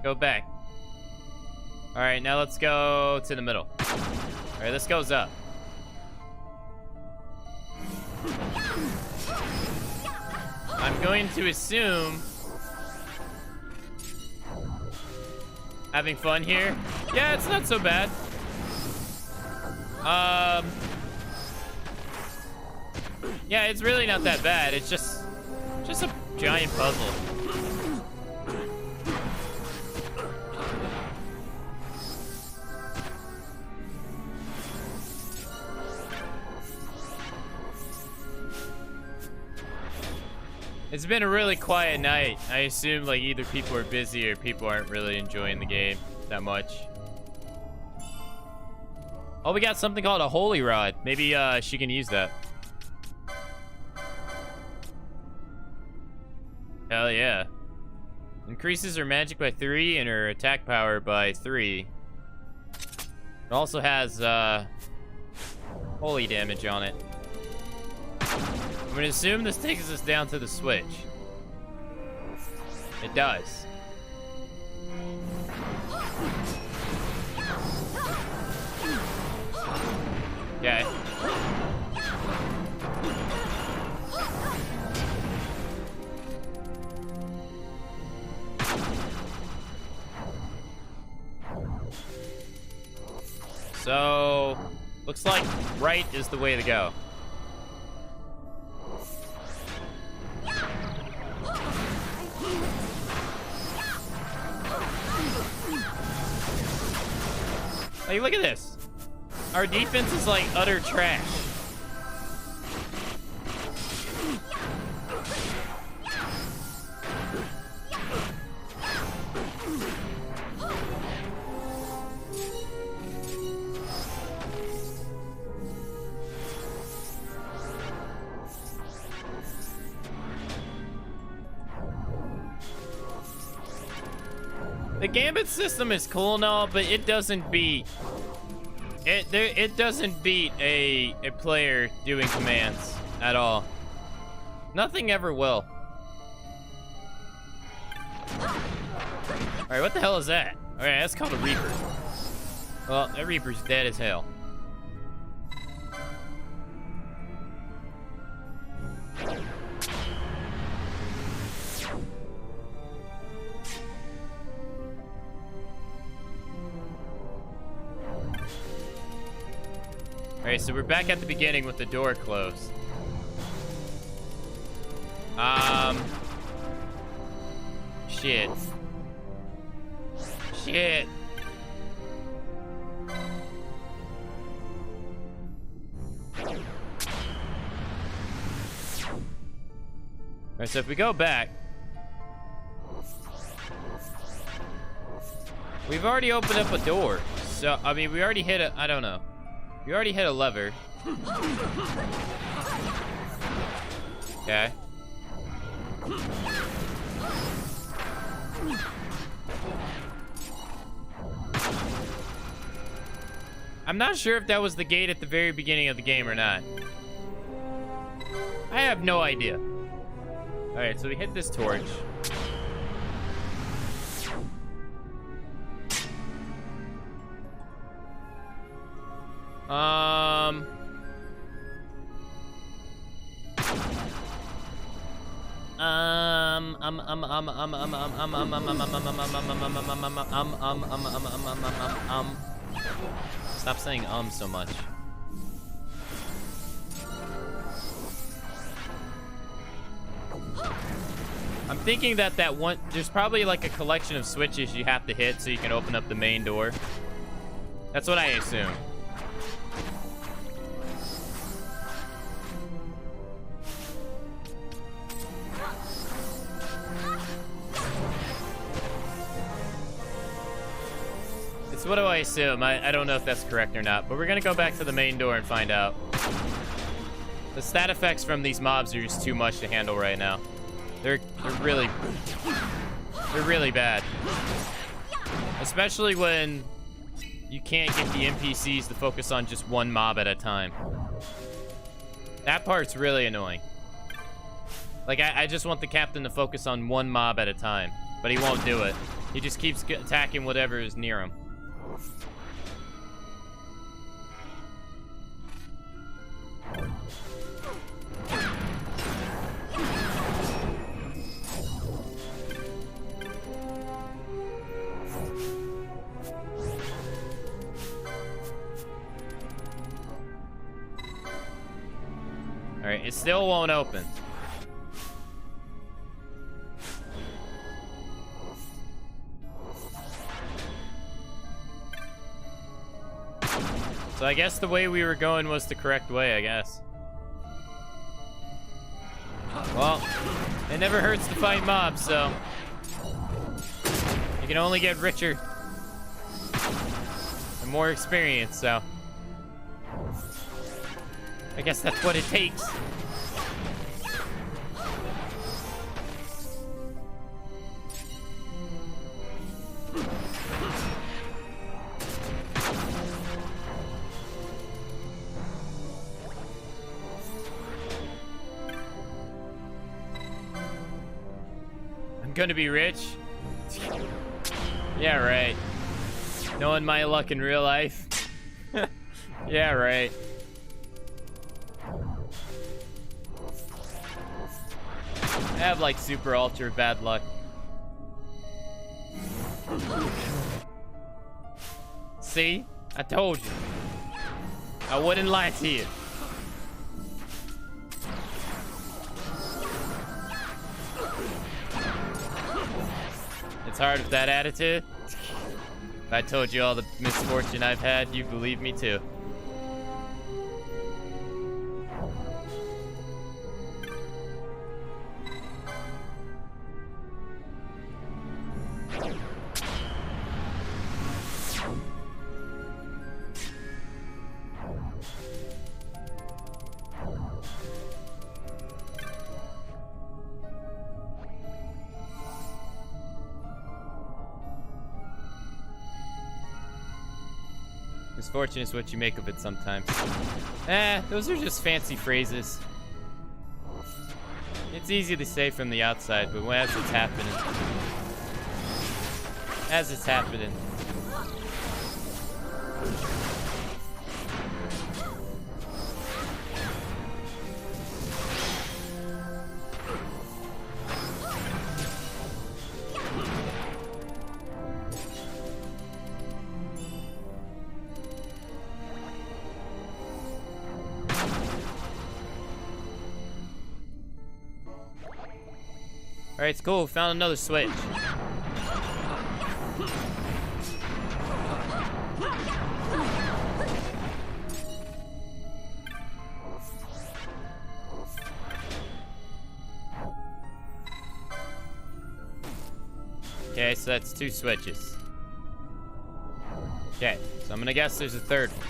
Go back. All right, now let's go to the middle. All right, this goes up. I'm going to assume having fun here. Yeah, it's not so bad. Yeah, it's really not that bad. It's just a giant puzzle. It's been a really quiet night. I assume like either people are busy or people aren't really enjoying the game that much. Oh, we got something called a holy rod. Maybe she can use that. Hell yeah. Increases her magic by 3 and her attack power by 3. It also has holy damage on it. I'm gonna assume this takes us down to the switch. It does. Okay. So, looks like right is the way to go. Like, look at this. Our defense is like utter trash. The gambit system is cool and all, but it doesn't beat it doesn't beat a player doing commands at all. Nothing ever will. All right, what the hell is that? All right, that's called a Reaper. Well, that Reaper's dead as hell. Alright, so we're back at the beginning with the door closed. Shit. Shit. Alright, so if we go back, we've already opened up a door. So, I mean, we already hit a, I don't know. We already hit a lever. Okay. I'm not sure if that was the gate at the very beginning of the game or not. I have no idea. Alright, so we hit this torch. Stop saying so much. I'm thinking that one, there's probably like a collection of switches you have to hit so you can open up the main door. That's what I assume. It's what do I assume? I don't know if that's correct or not, but we're gonna go back to the main door and find out. The stat effects from these mobs are just too much to handle right now. They're really bad. Especially when you can't get the NPCs to focus on just one mob at a time. That part's really annoying. Like, I just want the captain to focus on one mob at a time, but he won't do it. He just keeps attacking whatever is near him. Alright, it still won't open. So I guess the way we were going was the correct way, I guess. Well, it never hurts to fight mobs, so you can only get richer and more experience, so I guess that's what it takes. I'm gonna be rich? Yeah, right. Knowing my luck in real life? Yeah, right. I have like super ultra bad luck. See? I told you. I wouldn't lie to you. It's hard with that attitude. If I told you all the misfortune I've had, you'd believe me too. Misfortune is what you make of it sometimes. Those are just fancy phrases. It's easy to say from the outside, but as it's happening. As it's happening. Alright, it's cool. Found another switch. Okay, so that's 2 switches. Okay, so I'm gonna guess there's a third one.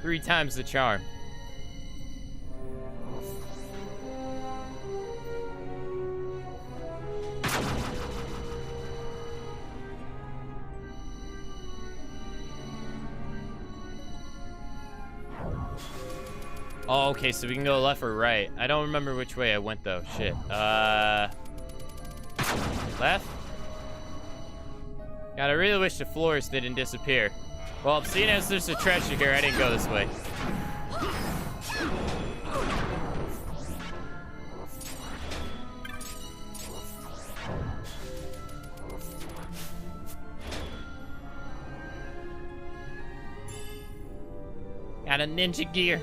3 times the charm. Oh, okay, so we can go left or right. I don't remember which way I went, though. Shit. Left? God, I really wish the floors didn't disappear. Well, seeing as there's a treasure here, I didn't go this way. Got a ninja gear.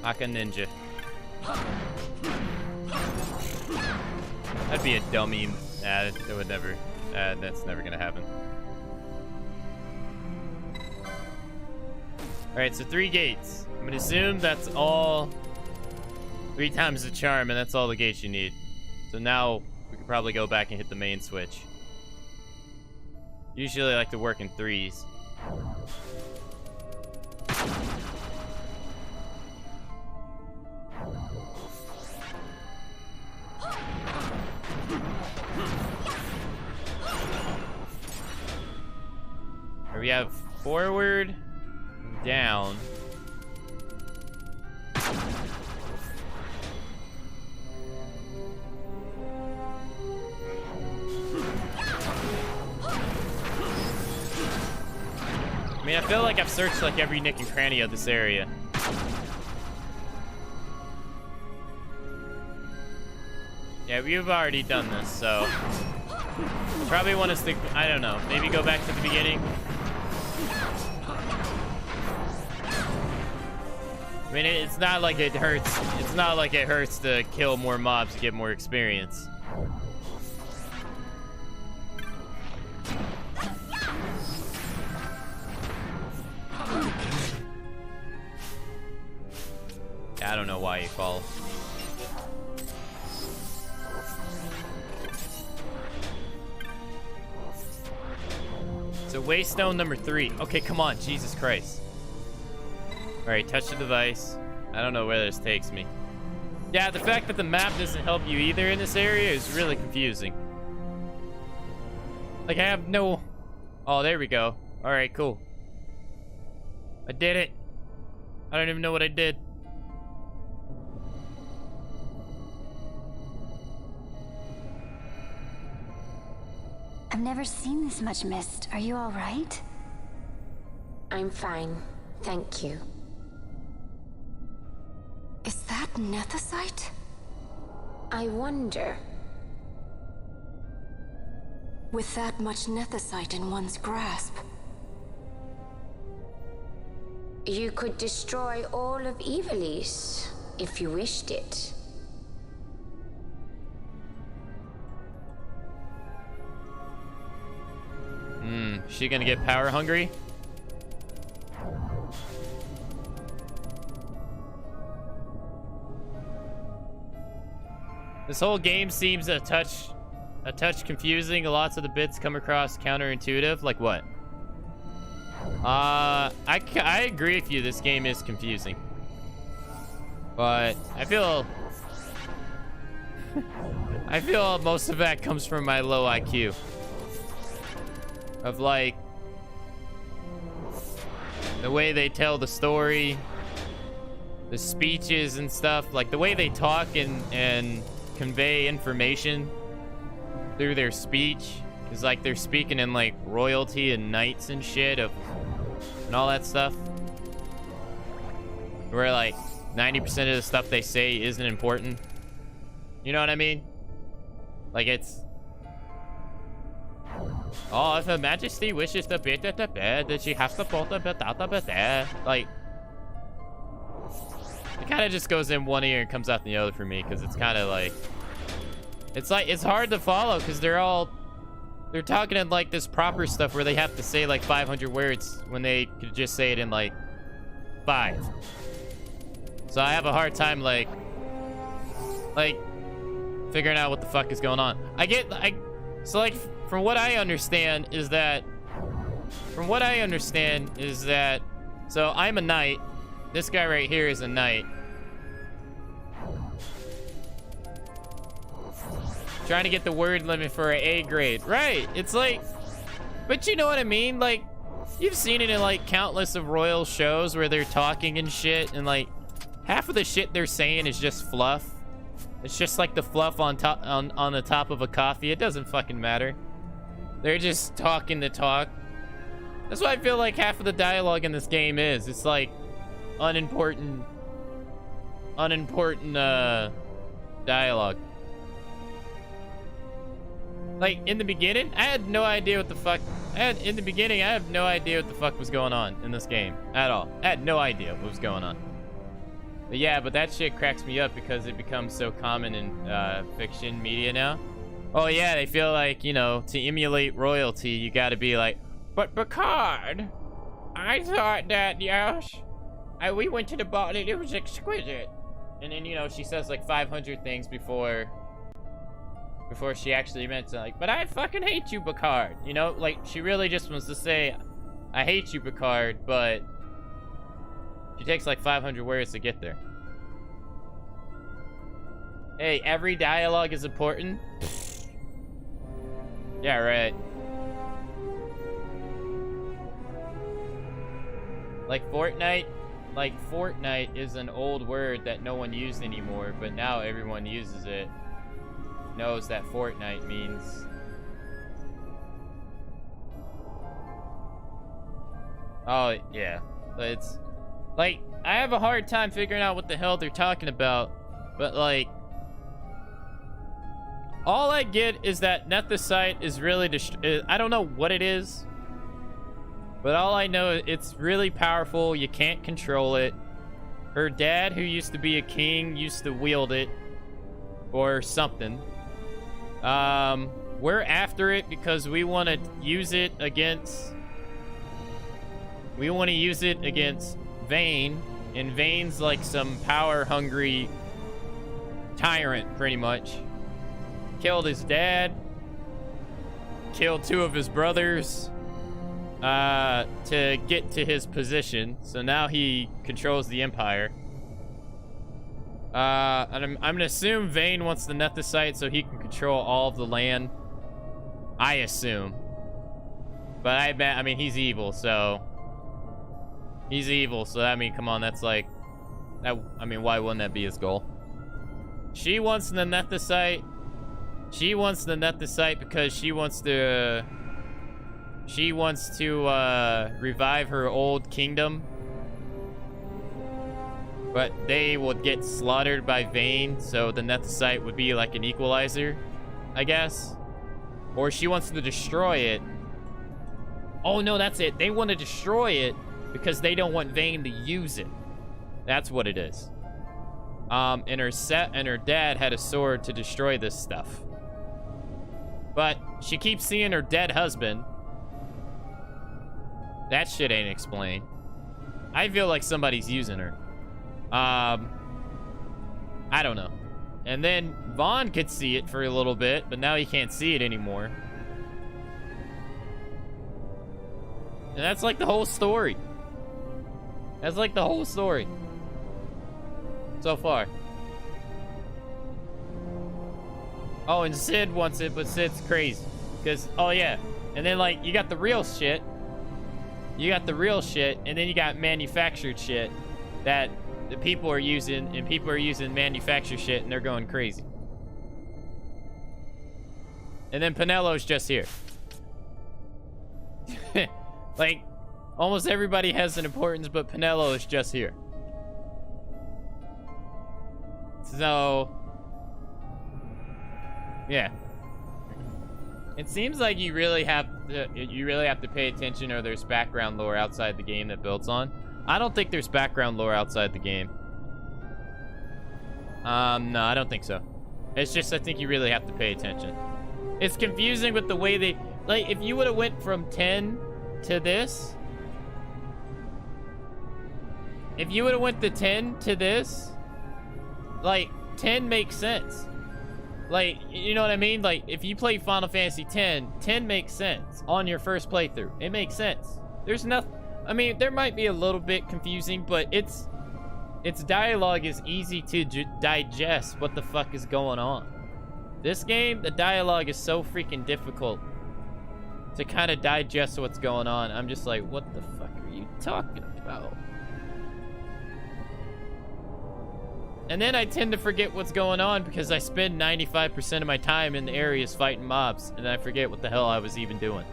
Like a ninja. That'd be a dummy. That would never. That's never gonna happen. All right, so 3 gates. I'm gonna assume that's all. 3 times the charm, and that's all the gates you need. So now we could probably go back and hit the main switch. Usually I like to work in 3s. We have forward, down. I mean, I feel like I've searched like every nook and cranny of this area. Yeah, we've already done this, so probably want us to, I don't know, maybe go back to the beginning. I mean, it's not like it hurts. It's not like it hurts to kill more mobs to get more experience. I don't know why you fall. So waystone number 3. Okay, come on, Jesus Christ. All right, touch the device. I don't know where this takes me. Yeah, the fact that the map doesn't help you either in this area is really confusing. Like, I have no... Oh, there we go. All right, cool. I did it. I don't even know what I did. I've never seen this much mist. Are you all right? I'm fine, thank you. Is that nethicite? I wonder. With that much nethicite in one's grasp. You could destroy all of Ivalice if you wished it. She gonna get power hungry? This whole game seems a touch confusing. Lots of the bits come across counterintuitive. Like what? I agree with you. This game is confusing, but I feel most of that comes from my low IQ. Of like the way they tell the story, the speeches and stuff, like the way they talk and convey information through their speech is like they're speaking in like royalty and knights and shit and all that stuff. Where like 90% of the stuff they say isn't important. You know what I mean? Like it's... Oh, if Her Majesty wishes to bid at the bed, then she has to put the bed out of bed. Like, it kind of just goes in one ear and comes out the other for me, because it's kind of like, it's hard to follow, because they're talking in like this proper stuff where they have to say like 500 words when they could just say it in like 5. So I have a hard time like figuring out what the fuck is going on. So like, from what I understand is that, so I'm a knight. This guy right here is a knight. Trying to get the word limit for an A grade. Right, it's like, but you know what I mean? Like, You've seen it in like countless of royal shows where they're talking and shit, and like half of the shit they're saying is just fluff. It's just like the fluff on top on the top of a coffee. It doesn't fucking matter. They're just talking to talk. That's why I feel like half of the dialogue in this game is. It's like unimportant dialogue. Like in the beginning, I had no idea what the fuck. I have no idea what the fuck was going on in this game at all. I had no idea what was going on. But yeah, but that shit cracks me up because it becomes so common in fiction media now. Oh yeah, they feel like, you know, to emulate royalty, you gotta be like, but Picard, I thought that, yes, we went to the bar and it was exquisite. And then, you know, she says like 500 things before she actually meant to, like, but I fucking hate you, Picard. You know, like, she really just wants to say, I hate you, Picard, but she takes like 500 words to get there. Hey, every dialogue is important. Yeah, right. Like Fortnite is an old word that no one used anymore, but now everyone uses it. Knows that Fortnite means. Oh, yeah. It's like, I have a hard time figuring out what the hell they're talking about, but like, all I get is that Nethicite is really I don't know what it is, but all I know is it's really powerful. You can't control it. Her dad, who used to be a king, used to wield it or something. We're after it because we want to use it against Vayne, and Vayne's like some power-hungry tyrant, pretty much. Killed his dad, killed 2 of his brothers, to get to his position. So now he controls the Empire. And I'm gonna assume Vayne wants the Nethicite so he can control all of the land. I assume. But I mean, he's evil, so... I mean, come on, that's like... I mean, why wouldn't that be his goal? She wants the Nethicite. She wants the Nethicite because she wants to revive her old kingdom. But they would get slaughtered by Vayne, so the Nethicite would be like an equalizer, I guess. Or she wants to destroy it. Oh no, that's it. They want to destroy it because they don't want Vayne to use it. That's what it is. And her dad had a sword to destroy this stuff. But she keeps seeing her dead husband. That shit ain't explained. I feel like somebody's using her. I don't know. And then Vaughn could see it for a little bit, but now he can't see it anymore. And that's like the whole story. That's like the whole story. So far. Oh, and Sid wants it, but Sid's crazy. Because, oh yeah. And then, like, you got the real shit. And then you got manufactured shit that the people are using, and people are using manufactured shit, and they're going crazy. And then Penelo's just here. Like, almost everybody has an importance, but Penelo is just here. So, yeah. It seems like you really have to pay attention, or there's background lore outside the game that builds on. I don't think there's background lore outside the game. No, I don't think so. It's just, I think you really have to pay attention. It's confusing with the way they, like, if you would have went from 10 to this, if you would have went to 10 to this, like, 10 makes sense. Like, you know what I mean? Like, if you play Final Fantasy X, 10 makes sense on your first playthrough. It makes sense. There's nothing, I mean, there might be a little bit confusing, but its dialogue is easy to digest what the fuck is going on. This game, the dialogue is so freaking difficult. to kind of digest what's going on. I'm just like, what the fuck are you talking about? And then I tend to forget what's going on because I spend 95% of my time in the areas fighting mobs, and I forget what the hell I was even doing.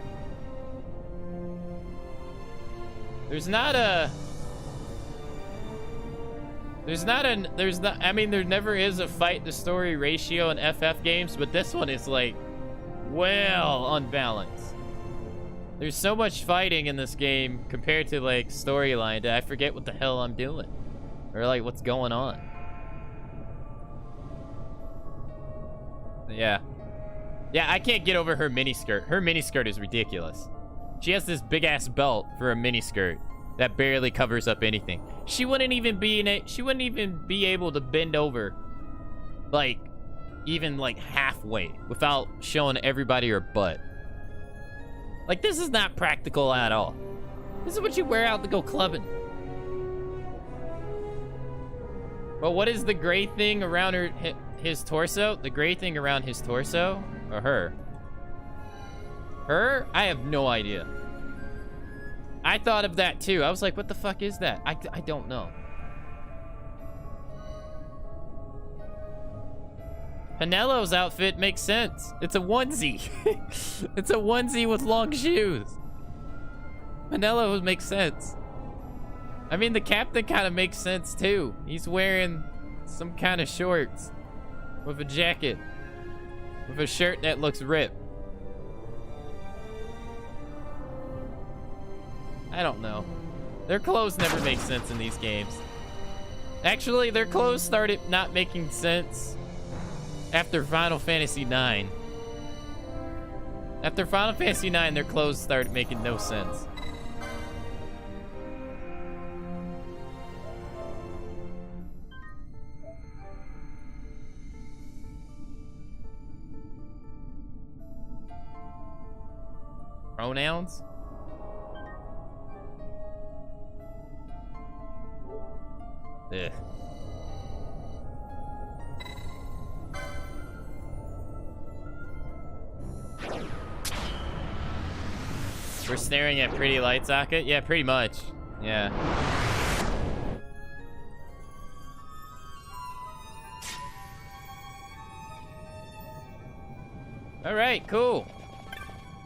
I mean, there never is a fight to story ratio in FF games, but this one is like well unbalanced. There's so much fighting in this game compared to like storyline that I forget what the hell I'm doing or like what's going on. Yeah, I can't get over her miniskirt. Her miniskirt is ridiculous. She has this big ass belt for a miniskirt that barely covers up anything. She wouldn't even be able to bend over like even like halfway without showing everybody her butt. Like, this is not practical at all. This is what you wear out to go clubbing. But what is the gray thing around his torso? The gray thing around his torso? Or her? Her? I have no idea. I thought of that too. I was like, what the fuck is that? I don't know. Penelo's outfit makes sense. It's a onesie. It's a onesie with long shoes. Penelo makes sense. I mean, the captain kind of makes sense too. He's wearing some kind of shorts with a jacket with a shirt that looks ripped. I don't know. Their clothes never make sense in these games. Actually, their clothes started not making sense after Final Fantasy IX. After Final Fantasy IX, their clothes started making no sense. Pronouns? Ugh. We're staring at pretty light socket? Yeah, pretty much. Yeah. All right, cool.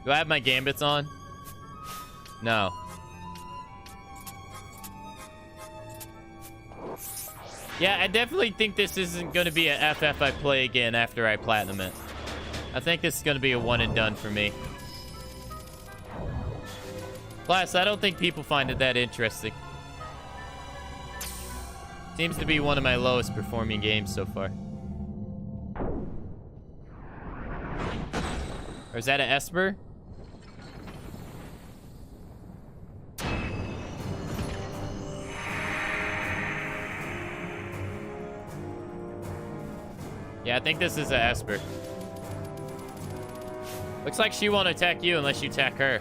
Do I have my gambits on? No. Yeah, I definitely think this isn't going to be a FF I play again after I platinum it. I think this is going to be a one and done for me. Plus, I don't think people find it that interesting. Seems to be one of my lowest performing games so far. Or is that an Esper? Yeah, I think this is an Esper. Looks like she won't attack you unless you attack her.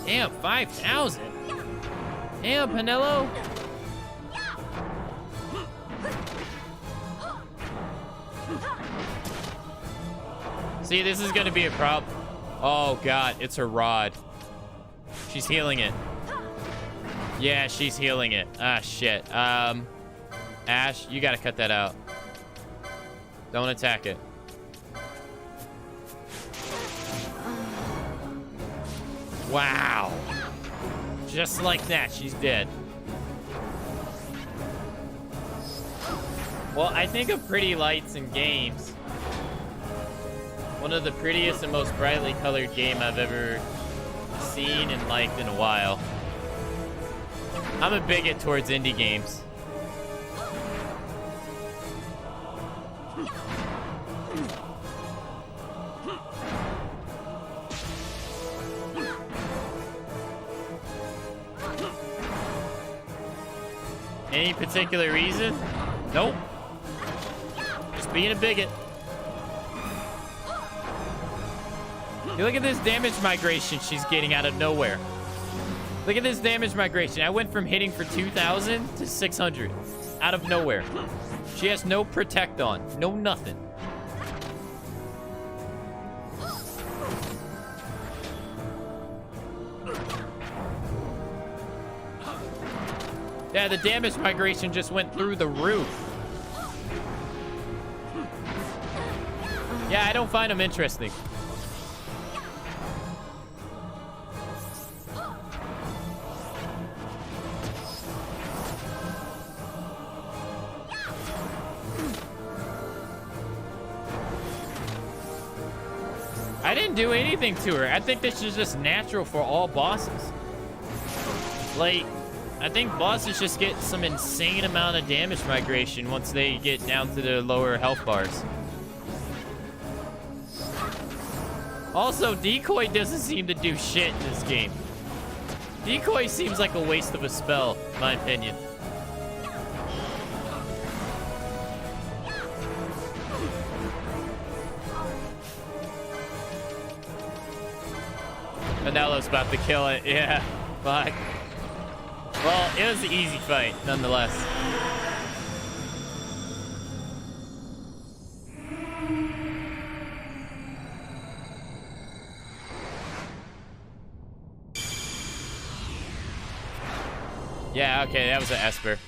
Damn, 5,000. Damn, Penelo. See, this is gonna be a problem. Oh God, it's her rod. She's healing it. Yeah, she's healing it. Ah, shit. Ash, you gotta cut that out. Don't attack it. Wow. Just like that, she's dead. Well, I think of pretty lights in games. One of the prettiest and most brightly colored game I've ever seen and liked in a while. I'm a bigot towards indie games. Any particular reason? Nope. Just being a bigot. You look at this damage migration she's getting out of nowhere. Look at this damage migration. I went from hitting for 2,000 to 600 out of nowhere. She has no protect on. No nothing. Yeah, the damage migration just went through the roof. Yeah, I don't find them interesting. I didn't do anything to her. I think this is just natural for all bosses. Like, I think bosses just get some insane amount of damage migration once they get down to the lower health bars. Also, Decoy doesn't seem to do shit in this game. Decoy seems like a waste of a spell, in my opinion. Vanello's about to kill it. Yeah, fuck. Well, it was an easy fight, nonetheless. Yeah, okay, that was an Esper.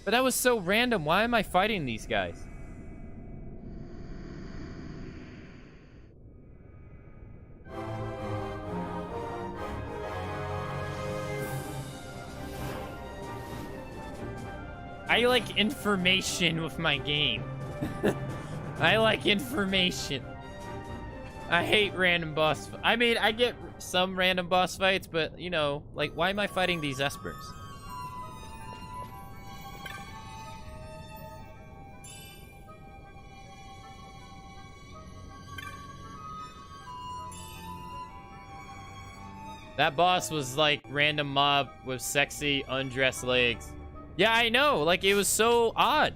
But that was so random. Why am I fighting these guys? I like information with my game. I like information. I hate random boss. I mean, I get some random boss fights, but you know, like, why am I fighting these Espers? That boss was like random mob with sexy undressed legs. Yeah, I know. Like, it was so odd.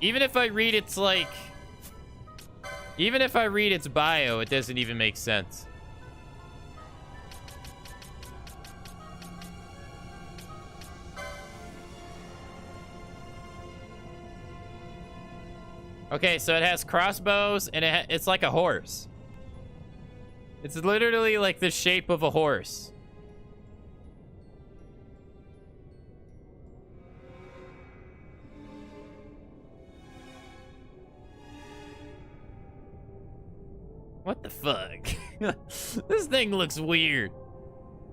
Even if I read its, like... Even if I read its bio, it doesn't even make sense. Okay, so it has crossbows, and it's like a horse. It's literally like the shape of a horse. What the fuck? This thing looks weird.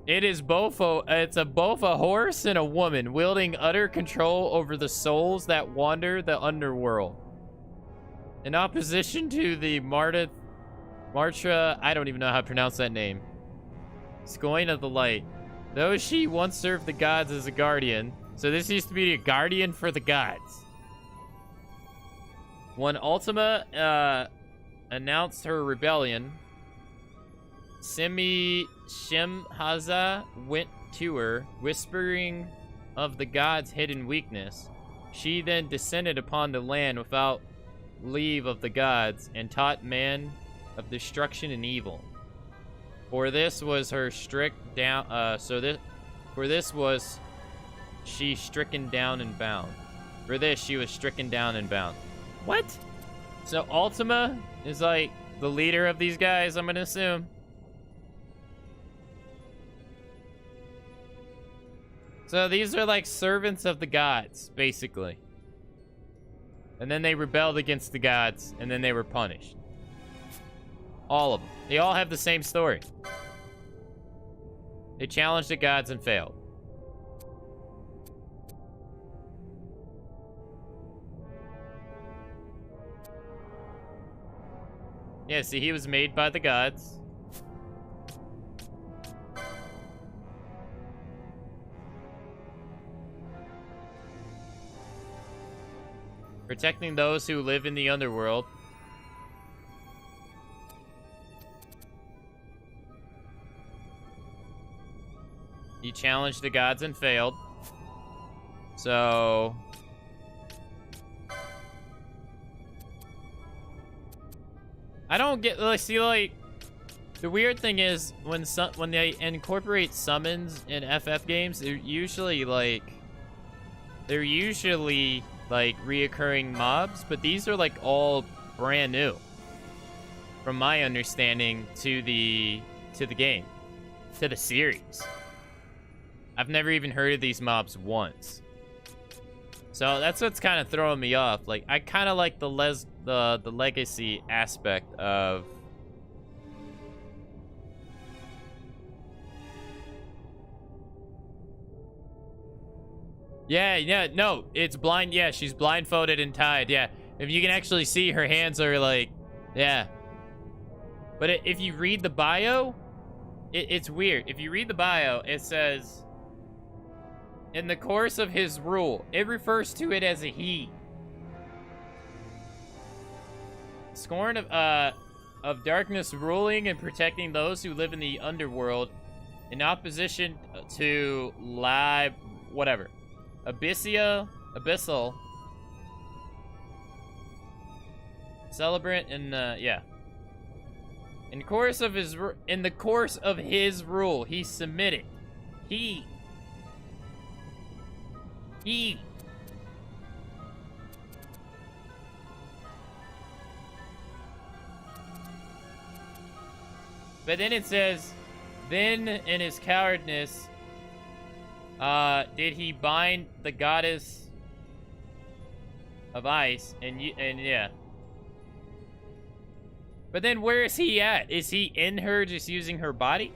It is both both a horse and a woman wielding utter control over the souls that wander the underworld. In opposition to the Martra, I don't even know how to pronounce that name. Scoin of the Light. Though she once served the gods as a guardian, so this used to be a guardian for the gods. When Ultima announced her rebellion, Shemhaza went to her, whispering of the gods' hidden weakness. She then descended upon the land without leave of the gods and taught man of destruction and evil. For this was her strict down. For this was she stricken down and bound. For this she was stricken down and bound. What? So Ultima is like the leader of these guys, I'm gonna assume. So these are like servants of the gods, basically. And then they rebelled against the gods, and then they were punished. All of them. They all have the same story. They challenged the gods and failed. Yeah, see, he was made by the gods. Protecting those who live in the underworld. He challenged the gods and failed. So... I don't get, like, see, like, the weird thing is when they incorporate summons in FF games, they're usually like reoccurring mobs, but these are like all brand new, from my understanding, to the game, to the series. I've never even heard of these mobs once. So that's what's kind of throwing me off. Like, I kind of like the legacy aspect of... Yeah, no, it's blind. Yeah, she's blindfolded and tied. Yeah, if you can actually see, her hands are like, yeah. But if you read the bio, it's weird. If you read the bio, it says, in the course of his rule, it refers to it as a he. Scorn of darkness ruling and protecting those who live in the underworld in opposition to whatever. Abyssal. Celebrant and, yeah. In the course of his rule, he submitted. He. But then it says, then in his cowardness, did he bind the goddess of ice? And yeah. But then where is he at? Is he in her just using her body?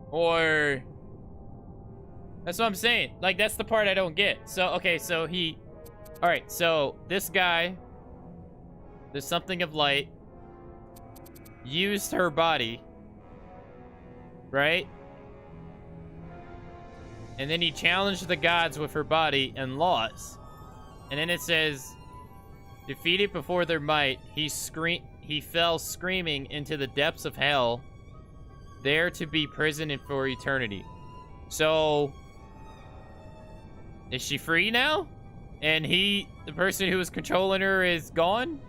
Or... That's what I'm saying. Like, that's the part I don't get. So, okay, so he... Alright, so this guy... There's something of light. Used her body. Right? And then he challenged the gods with her body and lost. And then it says, defeated before their might, he fell screaming into the depths of hell, there to be prisoned for eternity. So, is she free now? And the person who was controlling her, is gone?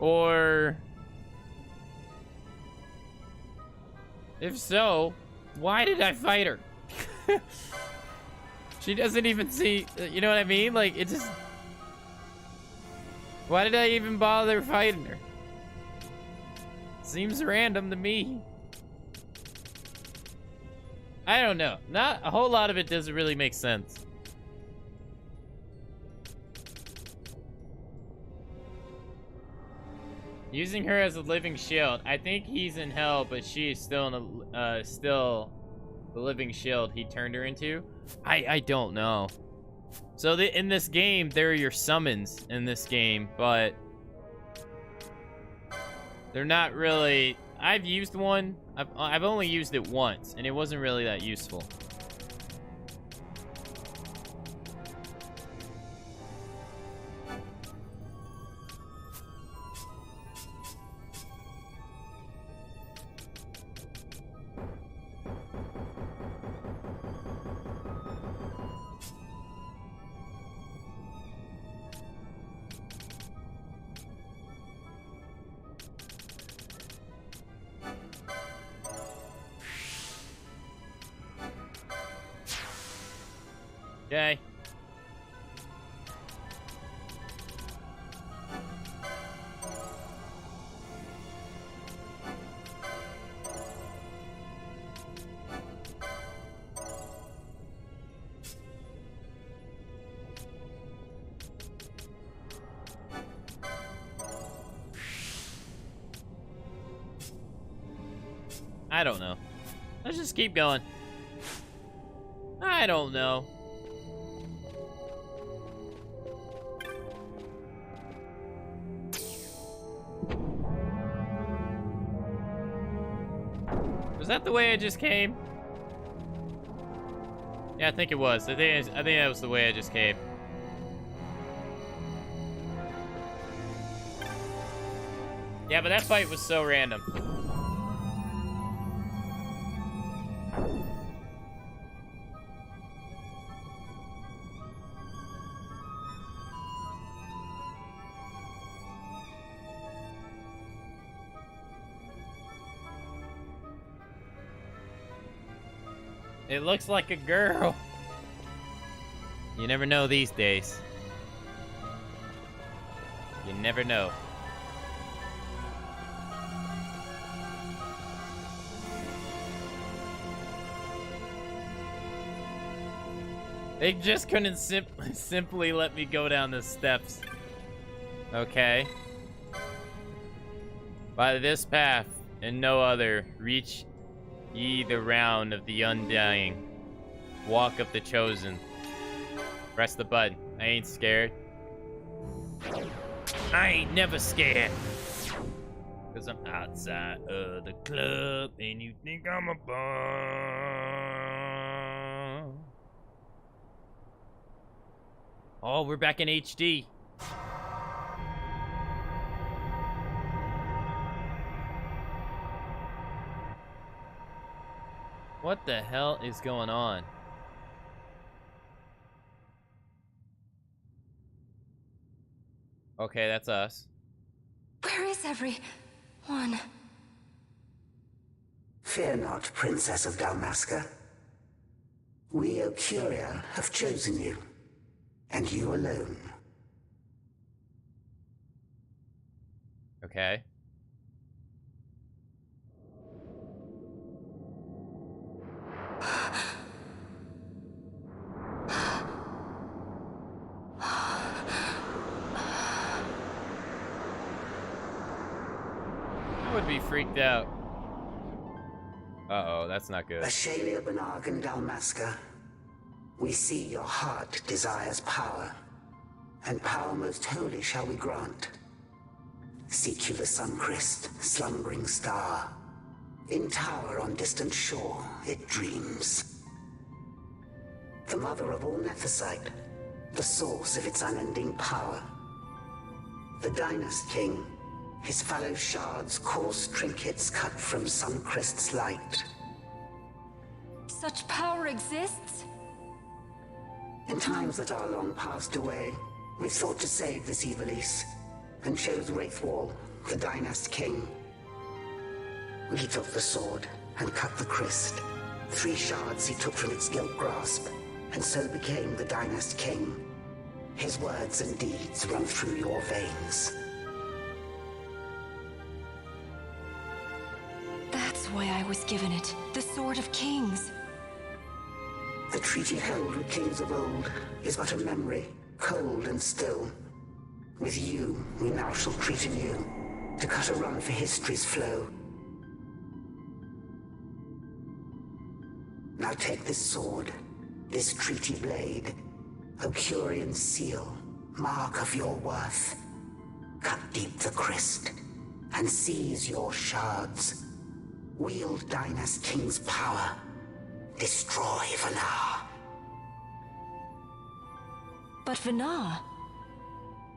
Or, if so, why did I fight her? She doesn't even see, you know what I mean? Like, it just... Why did I even bother fighting her? Seems random to me. I don't know. Not a whole lot of it doesn't really make sense. Using her as a living shield. I think he's in hell, but she is still in still the living shield he turned her into. I don't know. So in this game, there are your summons in this game, but they're not really... I've used one. I've only used it once, and it wasn't really that useful. Okay. I don't know. Let's just keep going. I don't know. Was that the way I just came? Yeah, I think it was. I think that was the way I just came. Yeah, but that fight was so random. It looks like a girl. You never know these days. You never know. They just couldn't simply let me go down the steps. Okay. By this path and no other, reach ye the round of the undying. Walk of the chosen. Press the button. I ain't scared. I ain't never scared. Cause I'm outside of the club and you think I'm a bum. Oh, we're back in HD. What the hell is going on? Okay, that's us. Where is everyone? Fear not, Princess of Dalmasca. We, Ocuria, have chosen you, and you alone. Okay. I would be freaked out. Uh-oh, that's not good. Ashalia Banag and Dalmasca, we see your heart desires power, and power most holy shall we grant. Seek you the Suncrist, slumbering star. In tower on distant shore, it dreams. The mother of all Nethicite, the source of its unending power. The Dynast King, his fallow shards coarse trinkets cut from Suncrist's light. Such power exists? In times that are long passed away, we sought to save this Ivalice, and chose Wraithwall, the Dynast King. He took the sword and cut the Christ. 3 shards he took from its gilt grasp, and so became the Dynast King. His words and deeds run through your veins. That's why I was given it. The Sword of Kings. The treaty held with kings of old is but a memory, cold and still. With you, we now shall treat anew, to cut a run for history's flow. Now take this sword, this treaty blade, Ocurian seal, mark of your worth. Cut deep the Christ, and seize your shards. Wield Dynast King's power. Destroy Vanar. But Vanar...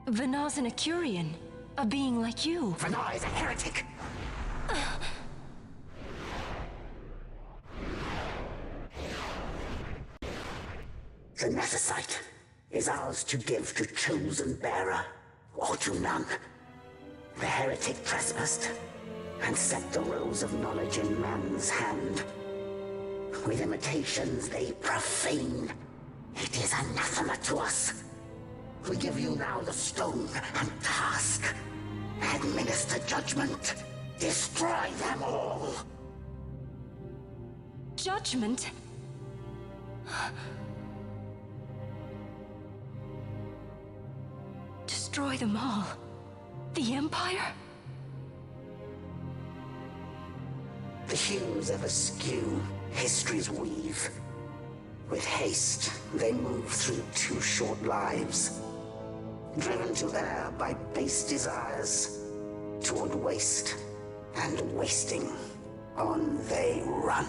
Vanar's an Acurian, a being like you. Vanar is a heretic! The Nethicite is ours to give to chosen bearer, or to none. The heretic trespassed, and set the rose of knowledge in man's hand. With imitations they profane. It is anathema to us. We give you now the stone and task. Administer judgment. Destroy them all. Judgment? Destroy them all? The Empire? The hues ever skew history's weave. With haste, they move through 2 short lives. Driven to err by base desires. Toward waste, and wasting, on they run.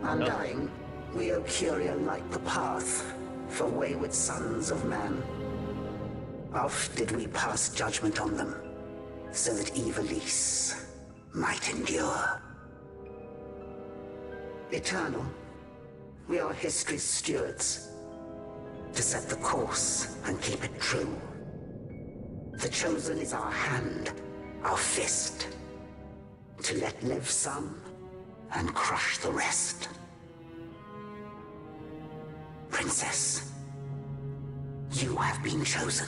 Undying, we Ocuria light the path for wayward sons of man. Oft did we pass judgment on them, so that Ivalice might endure. Eternal, we are history's stewards, to set the course and keep it true. The chosen is our hand, our fist, to let live some, and crush the rest. Princess, you have been chosen.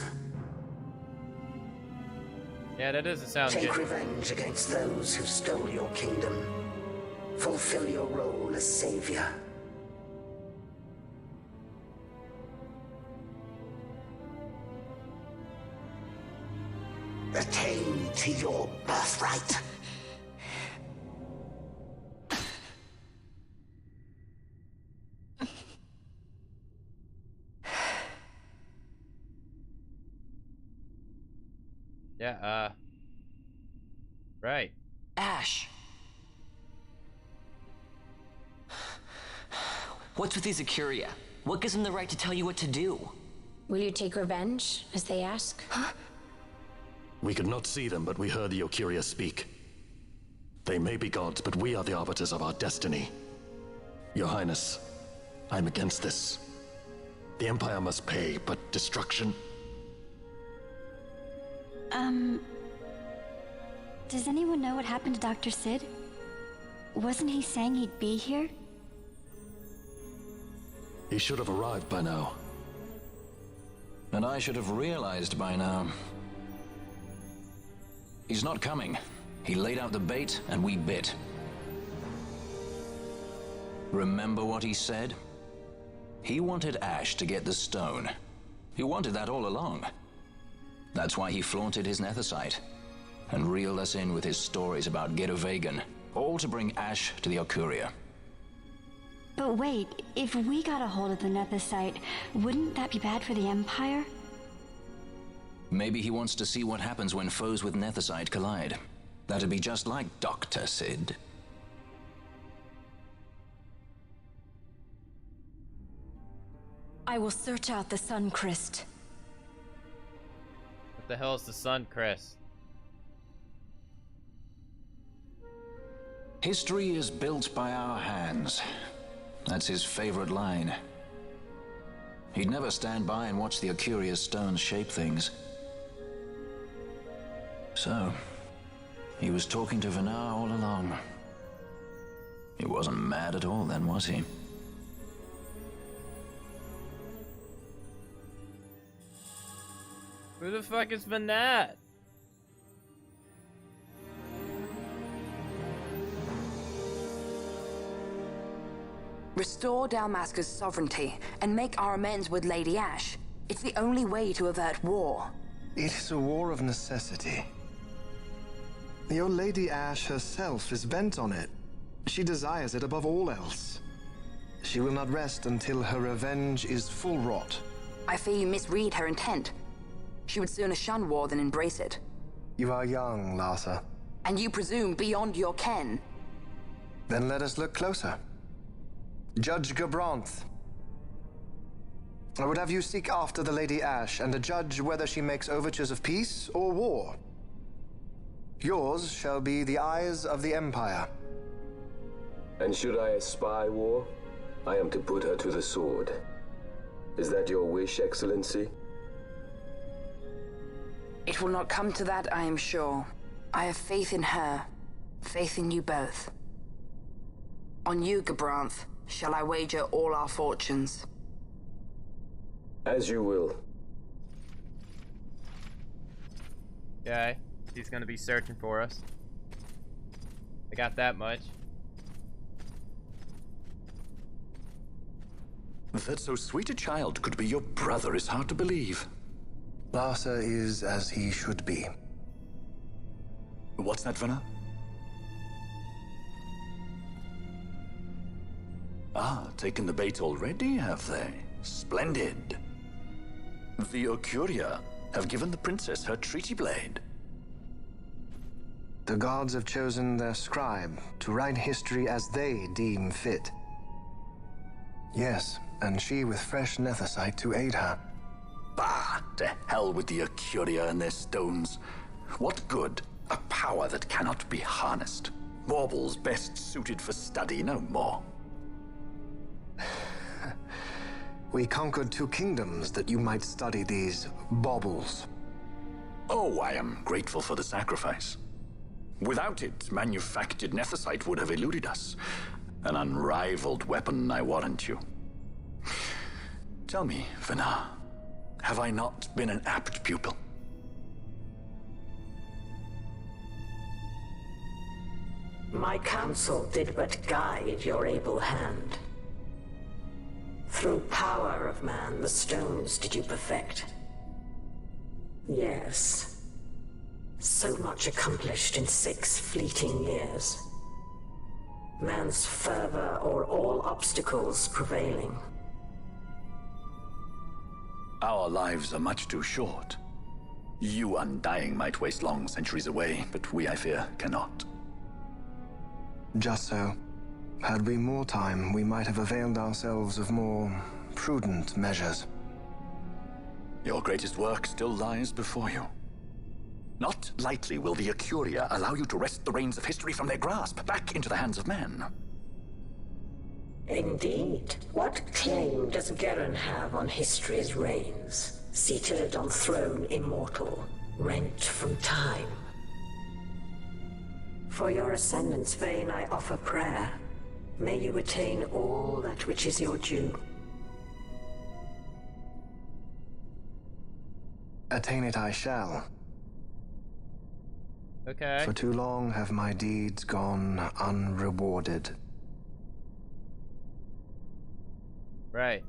Yeah, that doesn't sound Take good. revenge against those who stole your kingdom. Fulfill your role as savior. Attain to your birthright. Yeah, right. Ash! What's with these Acuria? What gives them the right to tell you what to do? Will you take revenge, as they ask? We could not see them, but we heard the Ocuria speak. They may be gods, but we are the arbiters of our destiny. Your Highness, I'm against this. The Empire must pay, but destruction? Does anyone know what happened to Dr. Sid? Wasn't he saying he'd be here? He should have arrived by now. And I should have realized by now. He's not coming. He laid out the bait, and we bit. Remember what he said? He wanted Ash to get the stone. He wanted that all along. That's why he flaunted his nethicite, and reeled us in with his stories about Vegan, all to bring Ash to the Ocuria. But wait, if we got a hold of the nethicite, wouldn't that be bad for the Empire? Maybe he wants to see what happens when foes with nethicite collide. That'd be just like Dr. Sid. I will search out the Sun Crest. What the hell is the Sun Crest? History is built by our hands. That's his favorite line. He'd never stand by and watch the Ocuria's stones shape things. So, he was talking to Vanar all along. He wasn't mad at all then, was he? Who the fuck has been that? Restore Dalmasca's sovereignty and make our amends with Lady Ash. It's the only way to avert war. It is a war of necessity. Your Lady Ash herself is bent on it. She desires it above all else. She will not rest until her revenge is full wrought. I fear you misread her intent. She would sooner shun war than embrace it. You are young, Larsa. And you presume beyond your ken. Then let us look closer. Judge Gabranth. I would have you seek after the Lady Ash and judge whether she makes overtures of peace or war. Yours shall be the eyes of the Empire. And should I espy war, I am to put her to the sword. Is that your wish, Excellency? It will not come to that, I am sure. I have faith in her, faith in you both. On you, Gabranth, shall I wager all our fortunes? As you will. Okay, he's gonna be searching for us. I got that much. That so sweet a child could be your brother is hard to believe. Larsa is as he should be. What's that, Vanar? Ah, taken the bait already, have they? Splendid. The Ocuria have given the princess her treaty blade. The gods have chosen their scribe to write history as they deem fit. Yes, and she with fresh nethicite to aid her. Bah, to hell with the Ocuria and their stones. What good? A power that cannot be harnessed. Baubles best suited for study, no more. We conquered 2 kingdoms that you might study these baubles. Oh, I am grateful for the sacrifice. Without it, manufactured nethicite would have eluded us. An unrivaled weapon, I warrant you. Tell me, Vana, have I not been an apt pupil? My counsel did but guide your able hand. Through power of man, the stones did you perfect. Yes. So much accomplished in 6 fleeting years. Man's fervor o'er all obstacles prevailing. Our lives are much too short. You undying might waste long centuries away, but we, I fear, cannot. Just so. Had we more time, we might have availed ourselves of more prudent measures. Your greatest work still lies before you. Not lightly will the Acuria allow you to wrest the reins of history from their grasp, back into the hands of men. Indeed. What claim does Garen have on history's reins? Seated on throne immortal, rent from time. For your ascendant's vein I offer prayer. May you attain all that which is your due. Attain it I shall. Okay. For too long have my deeds gone unrewarded. Right.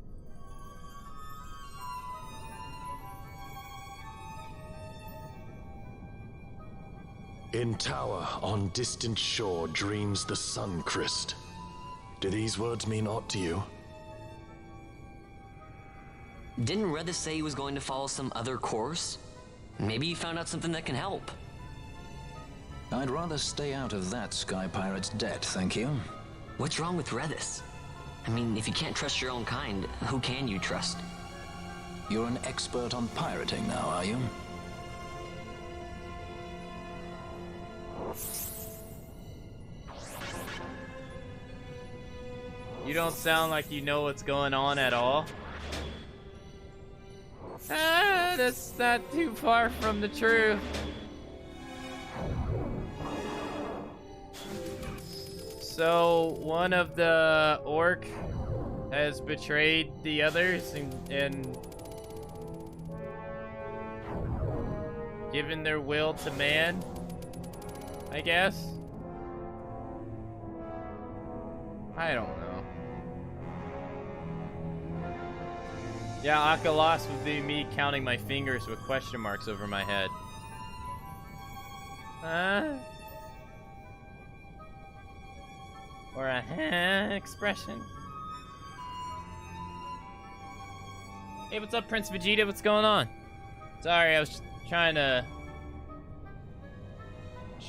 In tower on distant shore dreams the sun Christ. Do these words mean aught to you? Didn't Redis say he was going to follow some other course? Maybe he found out something that can help. I'd rather stay out of that Sky Pirate's debt, thank you. What's wrong with Redis? I mean, if you can't trust your own kind, who can you trust? You're an expert on pirating now, are you? You don't sound like you know what's going on at all. Ah, that's not too far from the truth. So, one of the orc has betrayed the others and given their will to man, I guess? I don't know. Yeah, Akalos would be me counting my fingers with question marks over my head. Or a expression. Hey, what's up, Prince Vegeta? What's going on? Sorry, I was just trying to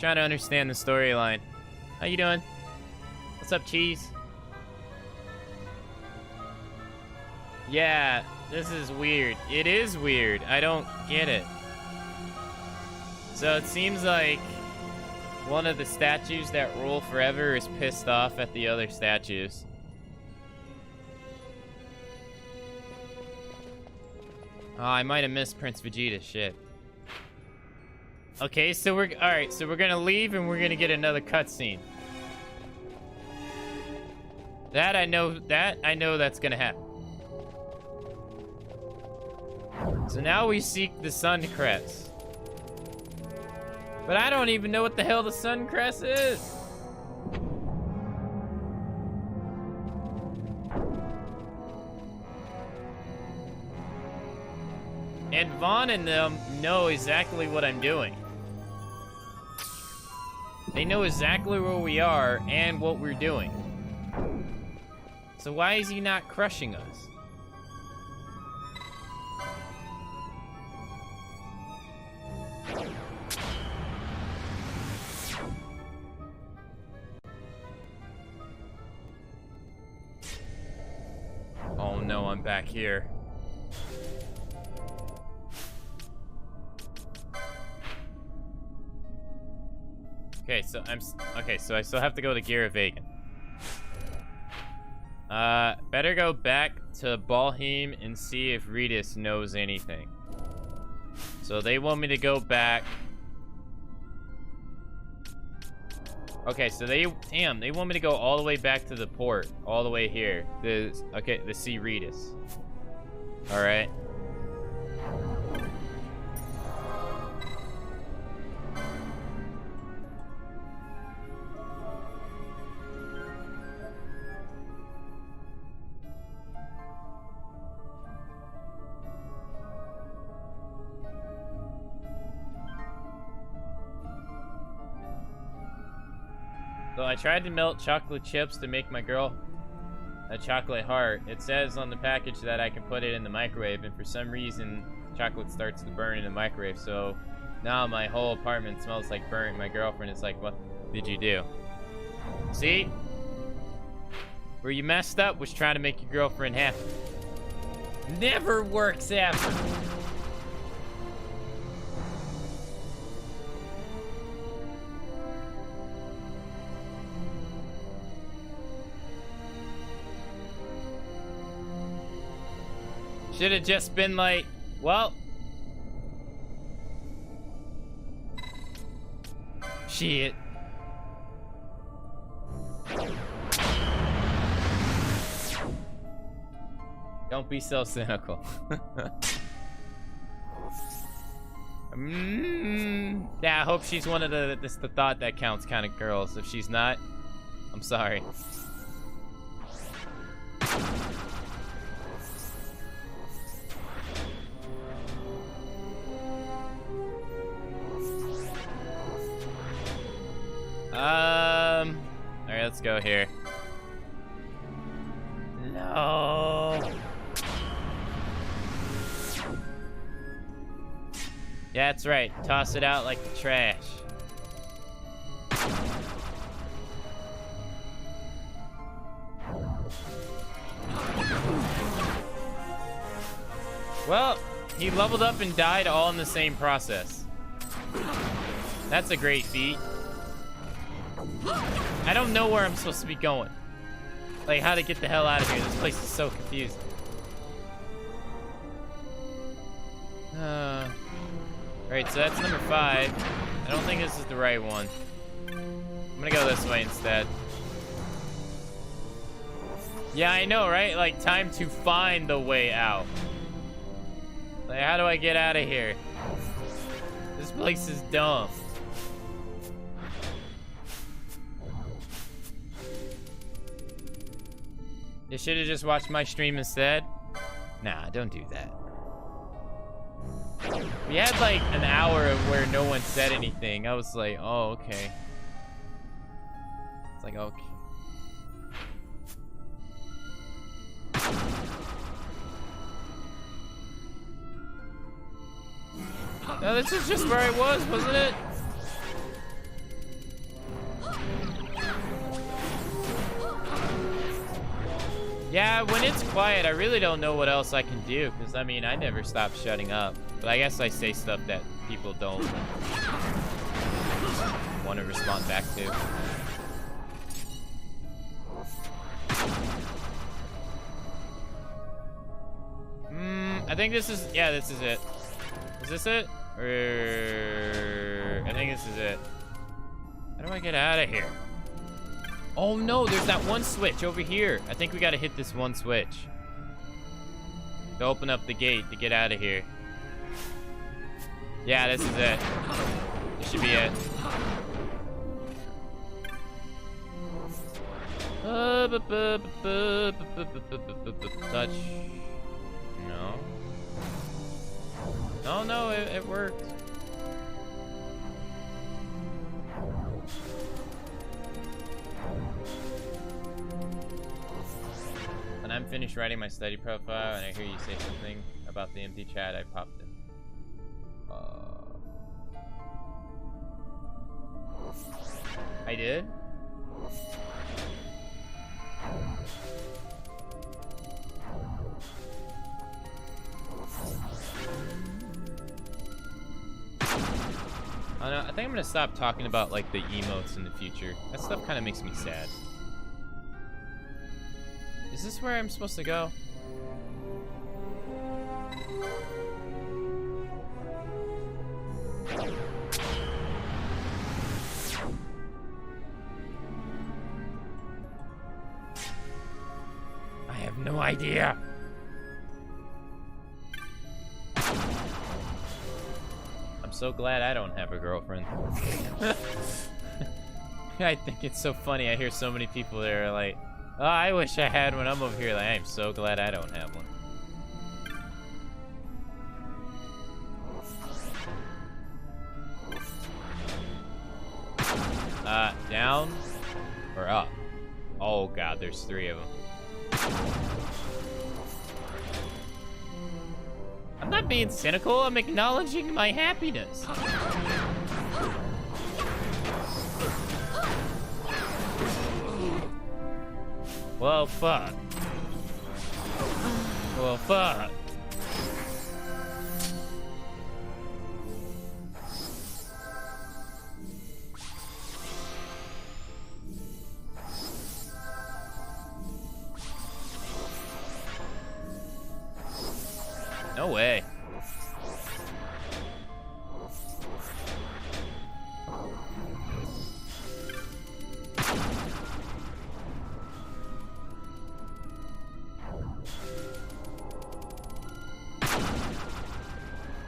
understand the storyline. How you doing? What's up, Cheese? Yeah, this is weird. It is weird. I don't get it. So it seems like one of the statues that rule forever is pissed off at the other statues. Oh, I might have missed Prince Vegeta. Shit. Okay, so we're alright, so we're gonna leave and we're gonna get another cutscene. That I know that's gonna happen. So now we seek the Sun Crest. But I don't even know what the hell the Sun Crest is. And Vaughn and them know exactly what I'm doing. They know exactly where we are and what we're doing. So why is he not crushing us? Oh no, I'm back here. Okay, so so I still have to go to Giravegan. Better go back to Balheim and see if Redis knows anything. So they want me to go back Okay, so they want me to go all the way back to the port, all the way here. The Sea Regis. All right. So I tried to melt chocolate chips to make my girl a chocolate heart. It says on the package that I can put it in the microwave, and for some reason, chocolate starts to burn in the microwave. So now my whole apartment smells like burnt. My girlfriend is like, what did you do? See? Where you messed up was trying to make your girlfriend happy. Never works out. Should have just been like, well, shit. Don't be so cynical. Yeah, I hope she's one of the thought that counts kind of girls. If she's not, I'm sorry. Alright, let's go here. No. Yeah, that's right. Toss it out like the trash. Well, he leveled up and died all in the same process. That's a great feat. I don't know where I'm supposed to be going. Like, how to get the hell out of here. This place is so confusing. Alright, so that's number 5. I don't think this is the right one. I'm gonna go this way instead. Yeah, I know, right? Like, time to find the way out. Like, how do I get out of here? This place is dumb. You should have just watched my stream instead. Nah, don't do that. We had like an hour of where no one said anything. I was like, oh, okay. It's like, okay. No, this is just where I was, wasn't it? Yeah, when it's quiet, I really don't know what else I can do, because, I mean, I never stop shutting up. But I guess I say stuff that people don't want to respond back to. I think this is, yeah, this is it. Is this it? I think this is it. How do I get out of here? Oh no, there's that one switch over here. I think we gotta hit this one switch to open up the gate to get out of here. Yeah, this is it. This should be it. Touch. No. Oh no, it worked. When I'm finished writing my study profile and I hear you say something about the empty chat, I popped it. I did? I don't know, I think I'm gonna stop talking about like the emotes in the future. That stuff kind of makes me sad. Is this where I'm supposed to go? idea. I'm so glad I don't have a girlfriend. I think it's so funny. I hear so many people that are like, oh, I wish I had one. I'm over here like, I'm so glad I don't have one. Down or up? Oh god, there's 3 of them. I'm not being cynical, I'm acknowledging my happiness. Well, fuck. Well, fuck. No way.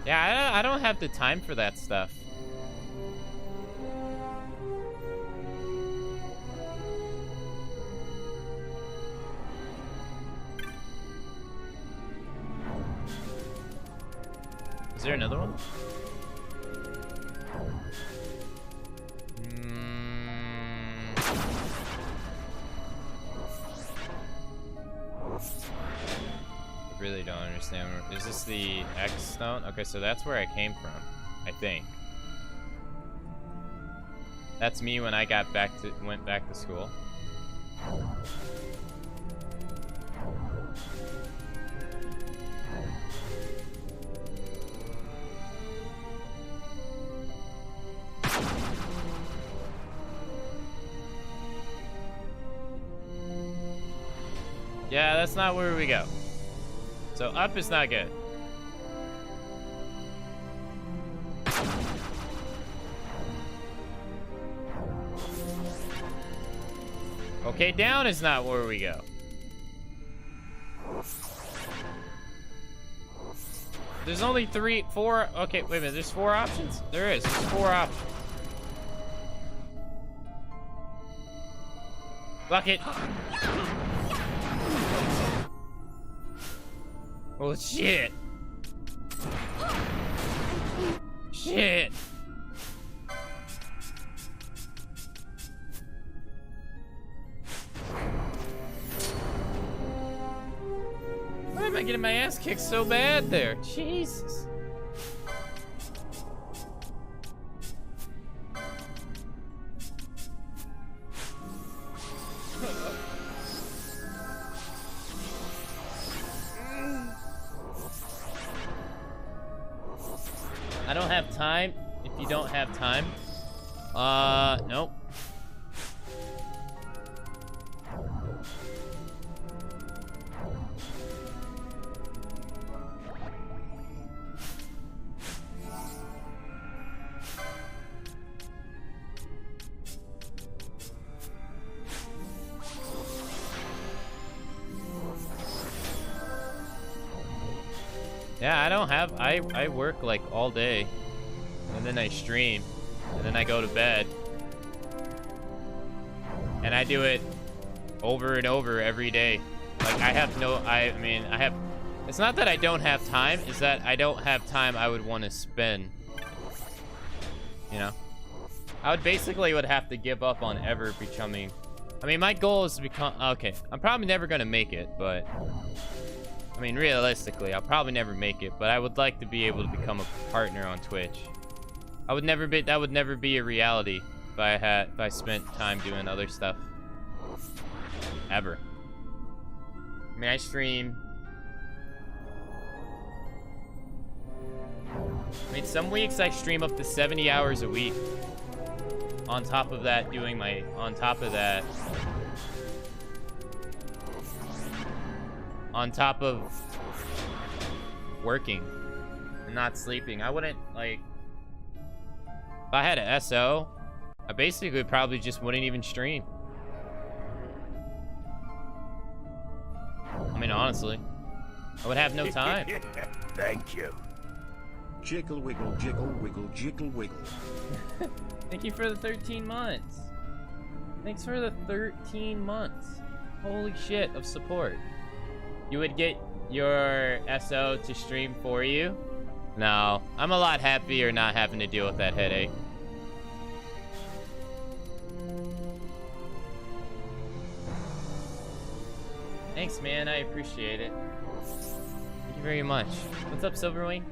Yeah, I don't have the time for that stuff. Is there another one? I really don't understand. Is this the X stone? Okay, so that's where I came from, I think. That's me when I went back to school. Yeah, that's not where we go. So up is not good. Okay, down is not where we go. There's only 4. Okay, wait a minute. There's 4 options? There is. There's 4 options. Bucket. Oh, shit. Shit. Why am I getting my ass kicked so bad there? Jesus. I don't have time. If you don't have time. Nope. Yeah, I don't have, I work like all day, and then I stream, and then I go to bed, and I do it over and over every day. Like I mean, it's not that I don't have time, it's that I don't have time I would want to spend, you know? I would have to give up on ever becoming, I mean, my goal is to become, okay, I'm probably never gonna make it, but I mean, realistically, I'll probably never make it, but I would like to be able to become a partner on Twitch. That would never be a reality if I spent time doing other stuff. Ever. I mean, I stream. I mean, some weeks I stream up to 70 hours a week. On top of that, on top of working and not sleeping. I wouldn't, like, if I had a SO, I basically probably just wouldn't even stream. I mean, honestly, I would have no time. Thank you. Jiggle wiggle jiggle wiggle jiggle wiggle. Thank you for the 13 months. Thanks for the 13 months. Holy shit of support. You would get your SO to stream for you? No, I'm a lot happier not having to deal with that headache. Thanks, man. I appreciate it. Thank you very much. What's up, Silverwing?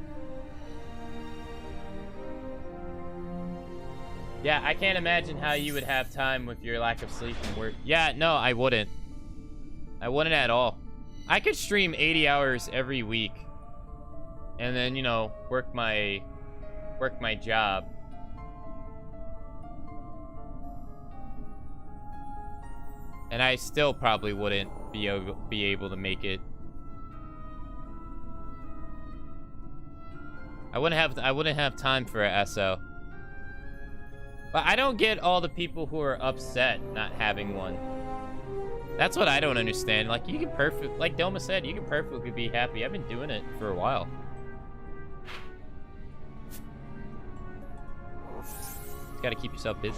Yeah, I can't imagine how you would have time with your lack of sleep and work. Yeah, no, I wouldn't. I wouldn't at all. I could stream 80 hours every week. And then, you know, work my job. And I still probably wouldn't be able to make it. I wouldn't have time for a SO. But I don't get all the people who are upset not having one. That's what I don't understand. Like, you can like Doma said, you can perfectly be happy. I've been doing it for a while. You gotta keep yourself busy.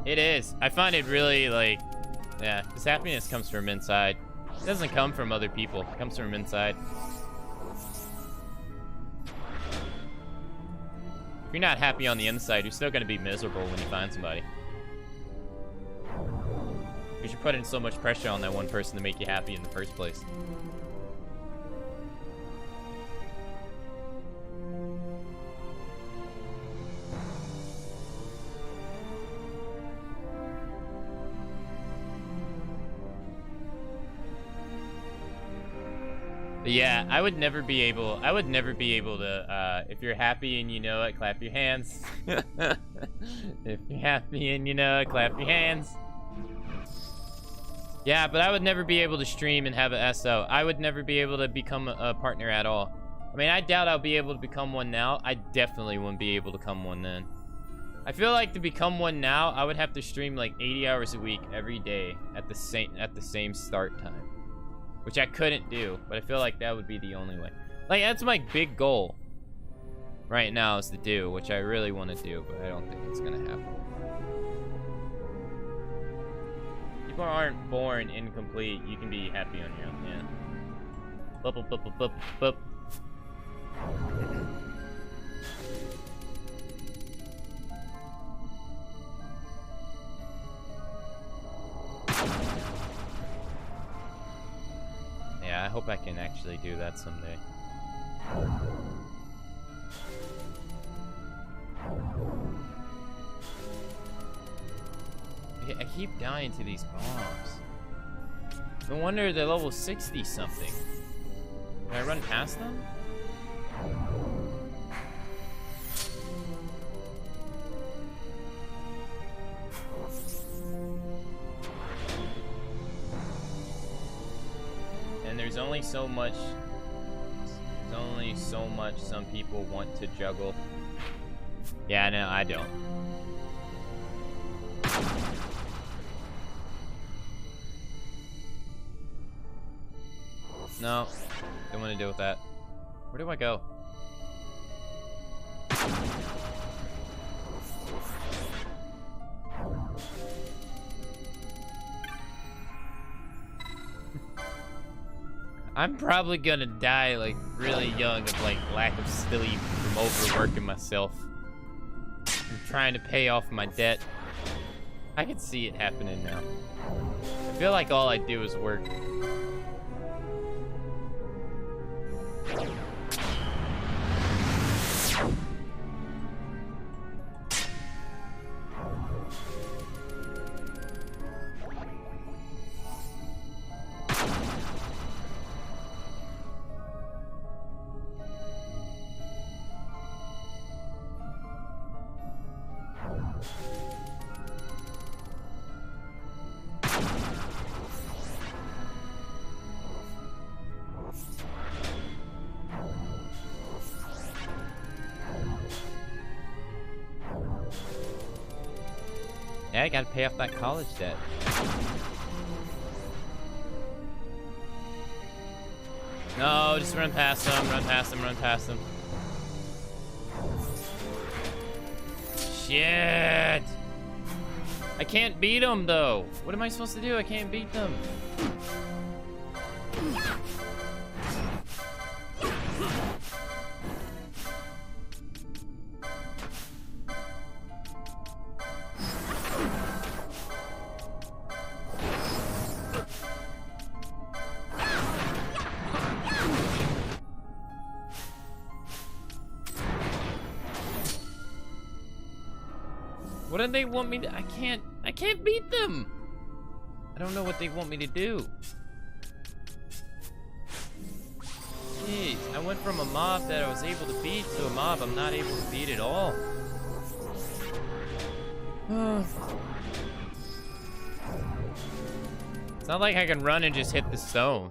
It is. I find it really, like, yeah, this happiness comes from inside. It doesn't come from other people. It comes from inside. If you're not happy on the inside, you're still gonna be miserable when you find somebody. Because you're putting so much pressure on that one person to make you happy in the first place. But yeah, I would never be able to, if you're happy and you know it, clap your hands. If you're happy and you know it, clap your hands. Yeah, but I would never be able to stream and have a SO. I would never be able to become a partner at all. I mean, I doubt I'll be able to become one now. I definitely wouldn't be able to become one then. I feel like to become one now, I would have to stream like 80 hours a week every day at the same start time. Which I couldn't do, but I feel like that would be the only way. Like, that's my big goal right now is to do, which I really want to do, but I don't think it's gonna happen. People aren't born incomplete. You can be happy on your own, yeah. Bup, bup, bup, bup, bup, bup. Yeah, I hope I can actually do that someday. I keep dying to these bombs. No wonder they're level 60 something. Can I run past them? And there's only so much some people want to juggle. Yeah, no, I don't. No, don't want to deal with that. Where do I go? I'm probably gonna die like really young of like lack of sleep from overworking myself. I'm trying to pay off my debt. I can see it happening now. I feel like all I do is work. Yeah, I gotta pay off that college debt. No, just run past them, run past them, run past them. Shit! I can't beat them, though. What am I supposed to do? I can't beat them. What do they want me to? I can't beat them. I don't know what they want me to do. Jeez, I went from a mob that I was able to beat to a mob I'm not able to beat at all. It's not like I can run and just hit the stone.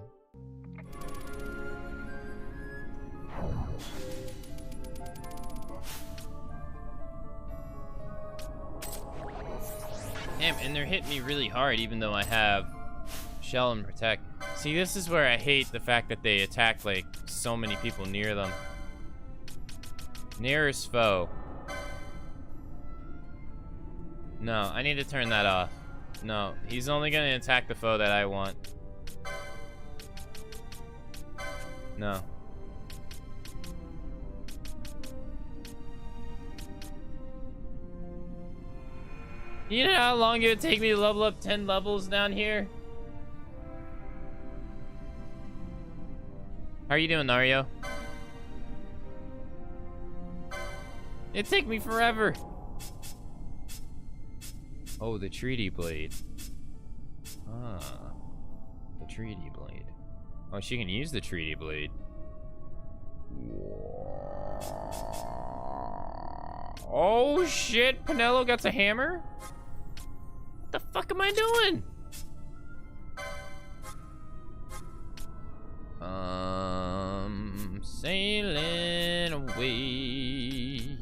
Damn, and they're hitting me really hard even though I have Shell and Protect. See, this is where I hate the fact that they attack like so many people near them. Nearest foe. No, I need to turn that off. No, he's only gonna attack the foe that I want. No. You know how long it would take me to level up 10 levels down here? How are you doing, Nario? It'd take me forever. Oh, the treaty blade. Ah, the treaty blade. Oh, she can use the treaty blade. Oh shit, Pinello got a hammer? What the fuck am I doing? Sailing away.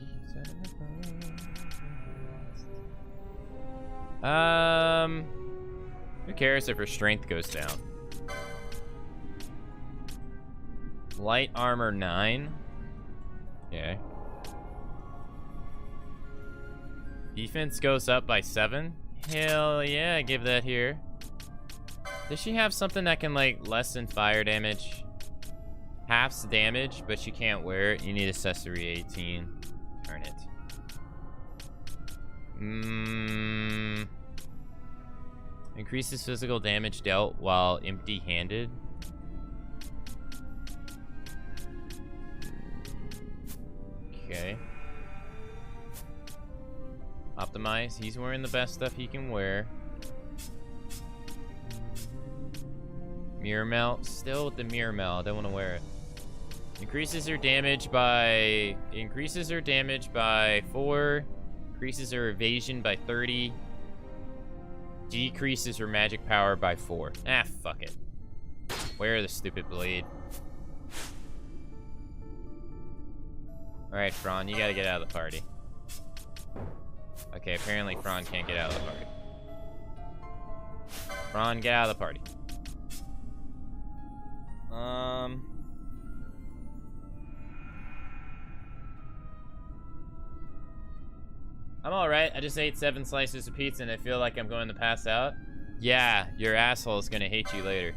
Who cares if her strength goes down? Light armor 9. Okay. Defense goes up by 7. Hell yeah, give that here. Does she have something that can like lessen fire damage? Half's damage, but she can't wear it. You need accessory 18. Darn it. Increases physical damage dealt while empty-handed. Okay. Optimize. He's wearing the best stuff he can wear. Mirror melt. Still with the mirror melt. I don't want to wear it. Increases her damage by 4. Increases her evasion by 30. Decreases her magic power by 4. Ah, fuck it. Wear the stupid blade. Alright, Fran, you gotta get out of the party. Okay, apparently Fran can't get out of the party. Fran, get out of the party. I'm alright. I just ate 7 slices of pizza and I feel like I'm going to pass out. Yeah, your asshole is gonna hate you later.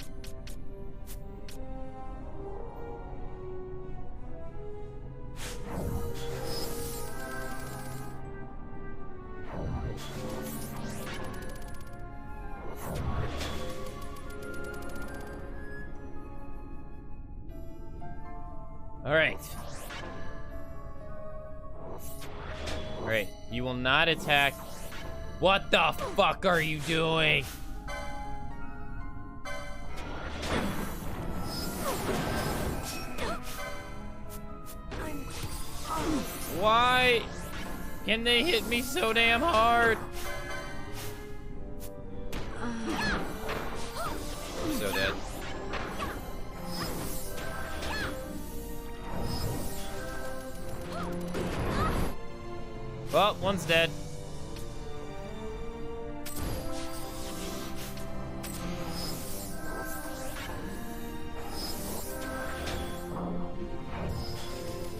Alright. Alright, you will not attack. What the fuck are you doing? Why can they hit me so damn hard? I'm so dead. Well, one's dead.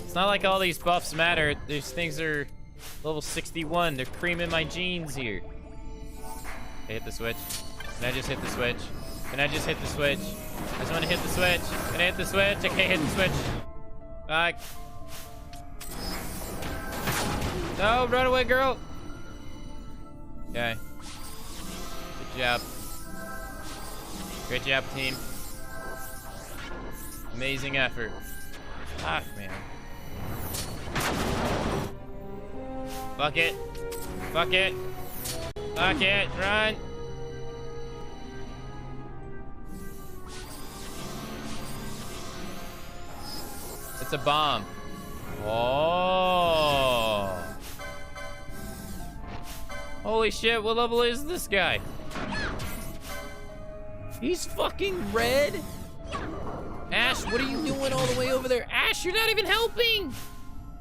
It's not like all these buffs matter. These things are level 61. They're creaming my jeans here. I hit the switch. Can I just hit the switch? Can I just hit the switch? I just want to hit the switch. Can I hit the switch? I can't hit the switch. Fuck. No, run away, girl. Okay. Good job. Great job, team. Amazing effort. Fuck, man. Fuck it. Fuck it. Fuck it. Run. It's a bomb. Oh. Holy shit, what level is this guy? He's fucking red? Ash, what are you doing all the way over there? Ash, you're not even helping!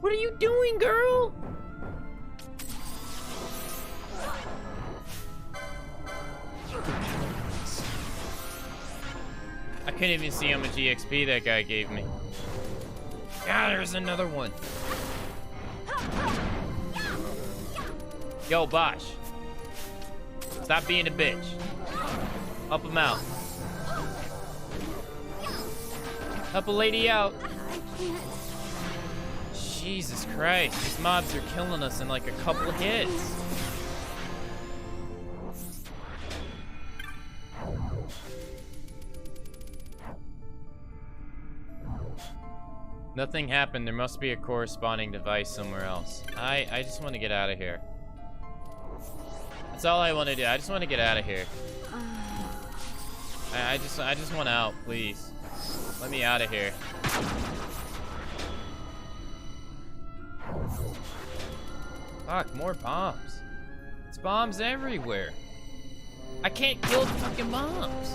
What are you doing, girl? I couldn't even see how much EXP that guy gave me. God, there's another one. Yo, Bosch. Stop being a bitch. Help him out. Help a lady out. Jesus Christ, these mobs are killing us in like a couple hits. Nothing happened. There must be a corresponding device somewhere else. I just want to get out of here. That's all I want to do. I just want to get out of here. I just want out, please. Let me out of here. Fuck, more bombs. It's bombs everywhere. I can't kill the fucking bombs.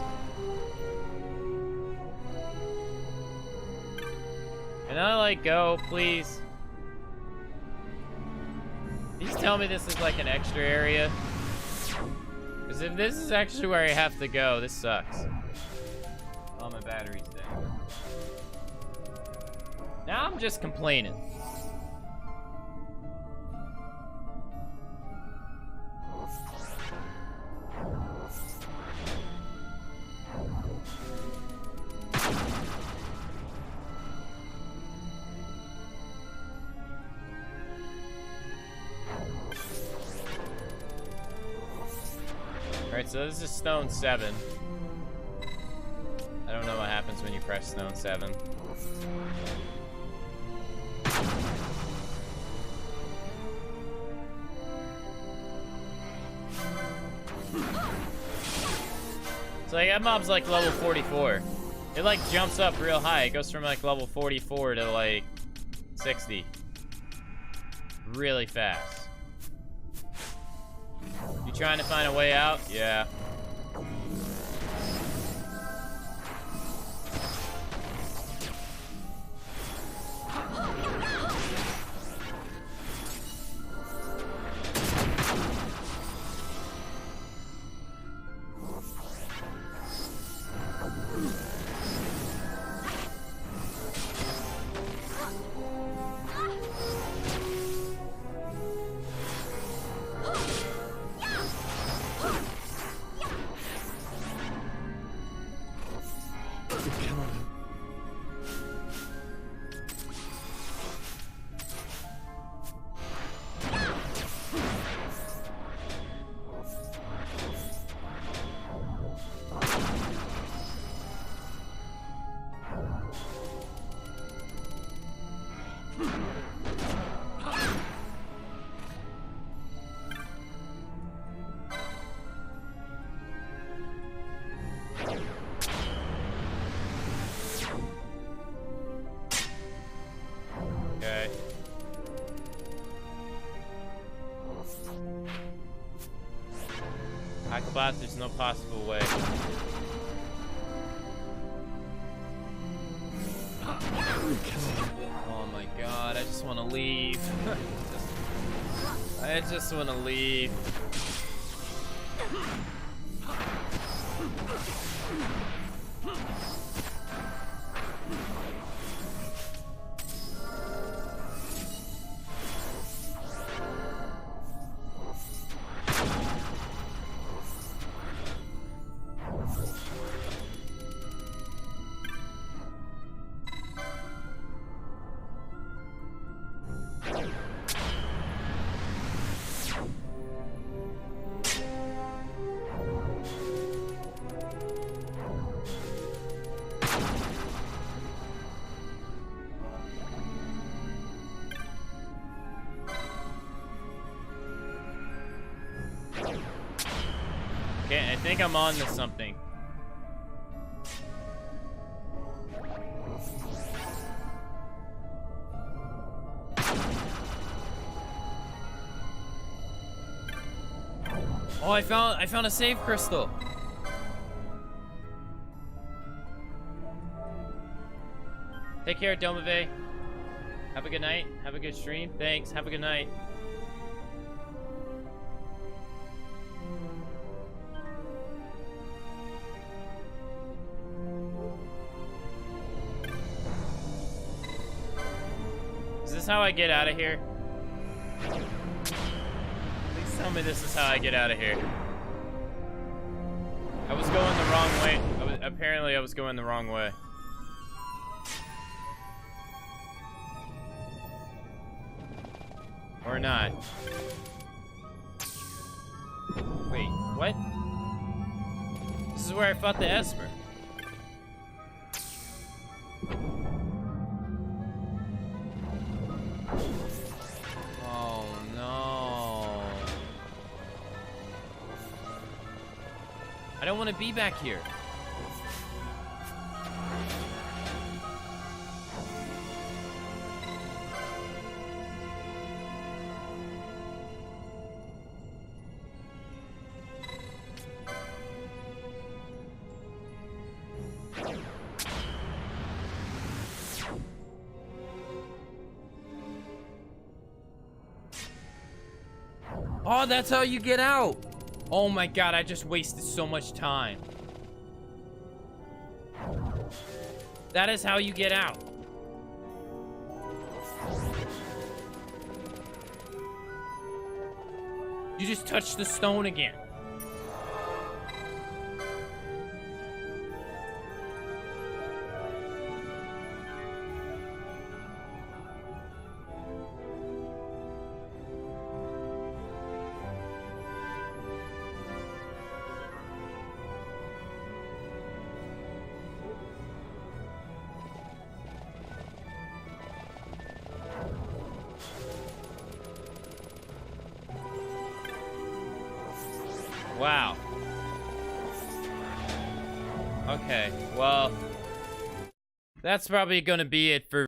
Can I, like, go, please? Please tell me this is, like, an extra area. Because if this is actually where I have to go, this sucks. Oh, my battery's dead. Now I'm just complaining. Alright, so this is stone 7. I don't know what happens when you press stone 7. So like, that mob's like level 44. It like jumps up real high. It goes from like level 44 to like 60. Really fast. You trying to find a way out? Yeah. Okay. Hackabot, there's no possible way. Oh my god, I just want to leave. I just want to leave. Okay, I think I'm on to something. Oh, I found a save crystal. Take care, Domave. Have a good night. Have a good stream. Thanks. Have a good night. Is this how I get out of here? Please tell me this is how I get out of here. I was going the wrong way. Apparently I was going the wrong way. Or not. Wait, what? This is where I fought the Esper. Oh no. I don't want to be back here. Oh, that's how you get out. Oh my god, I just wasted so much time. That is how you get out. You just touch the stone again. Wow. Okay, well, that's probably gonna be it for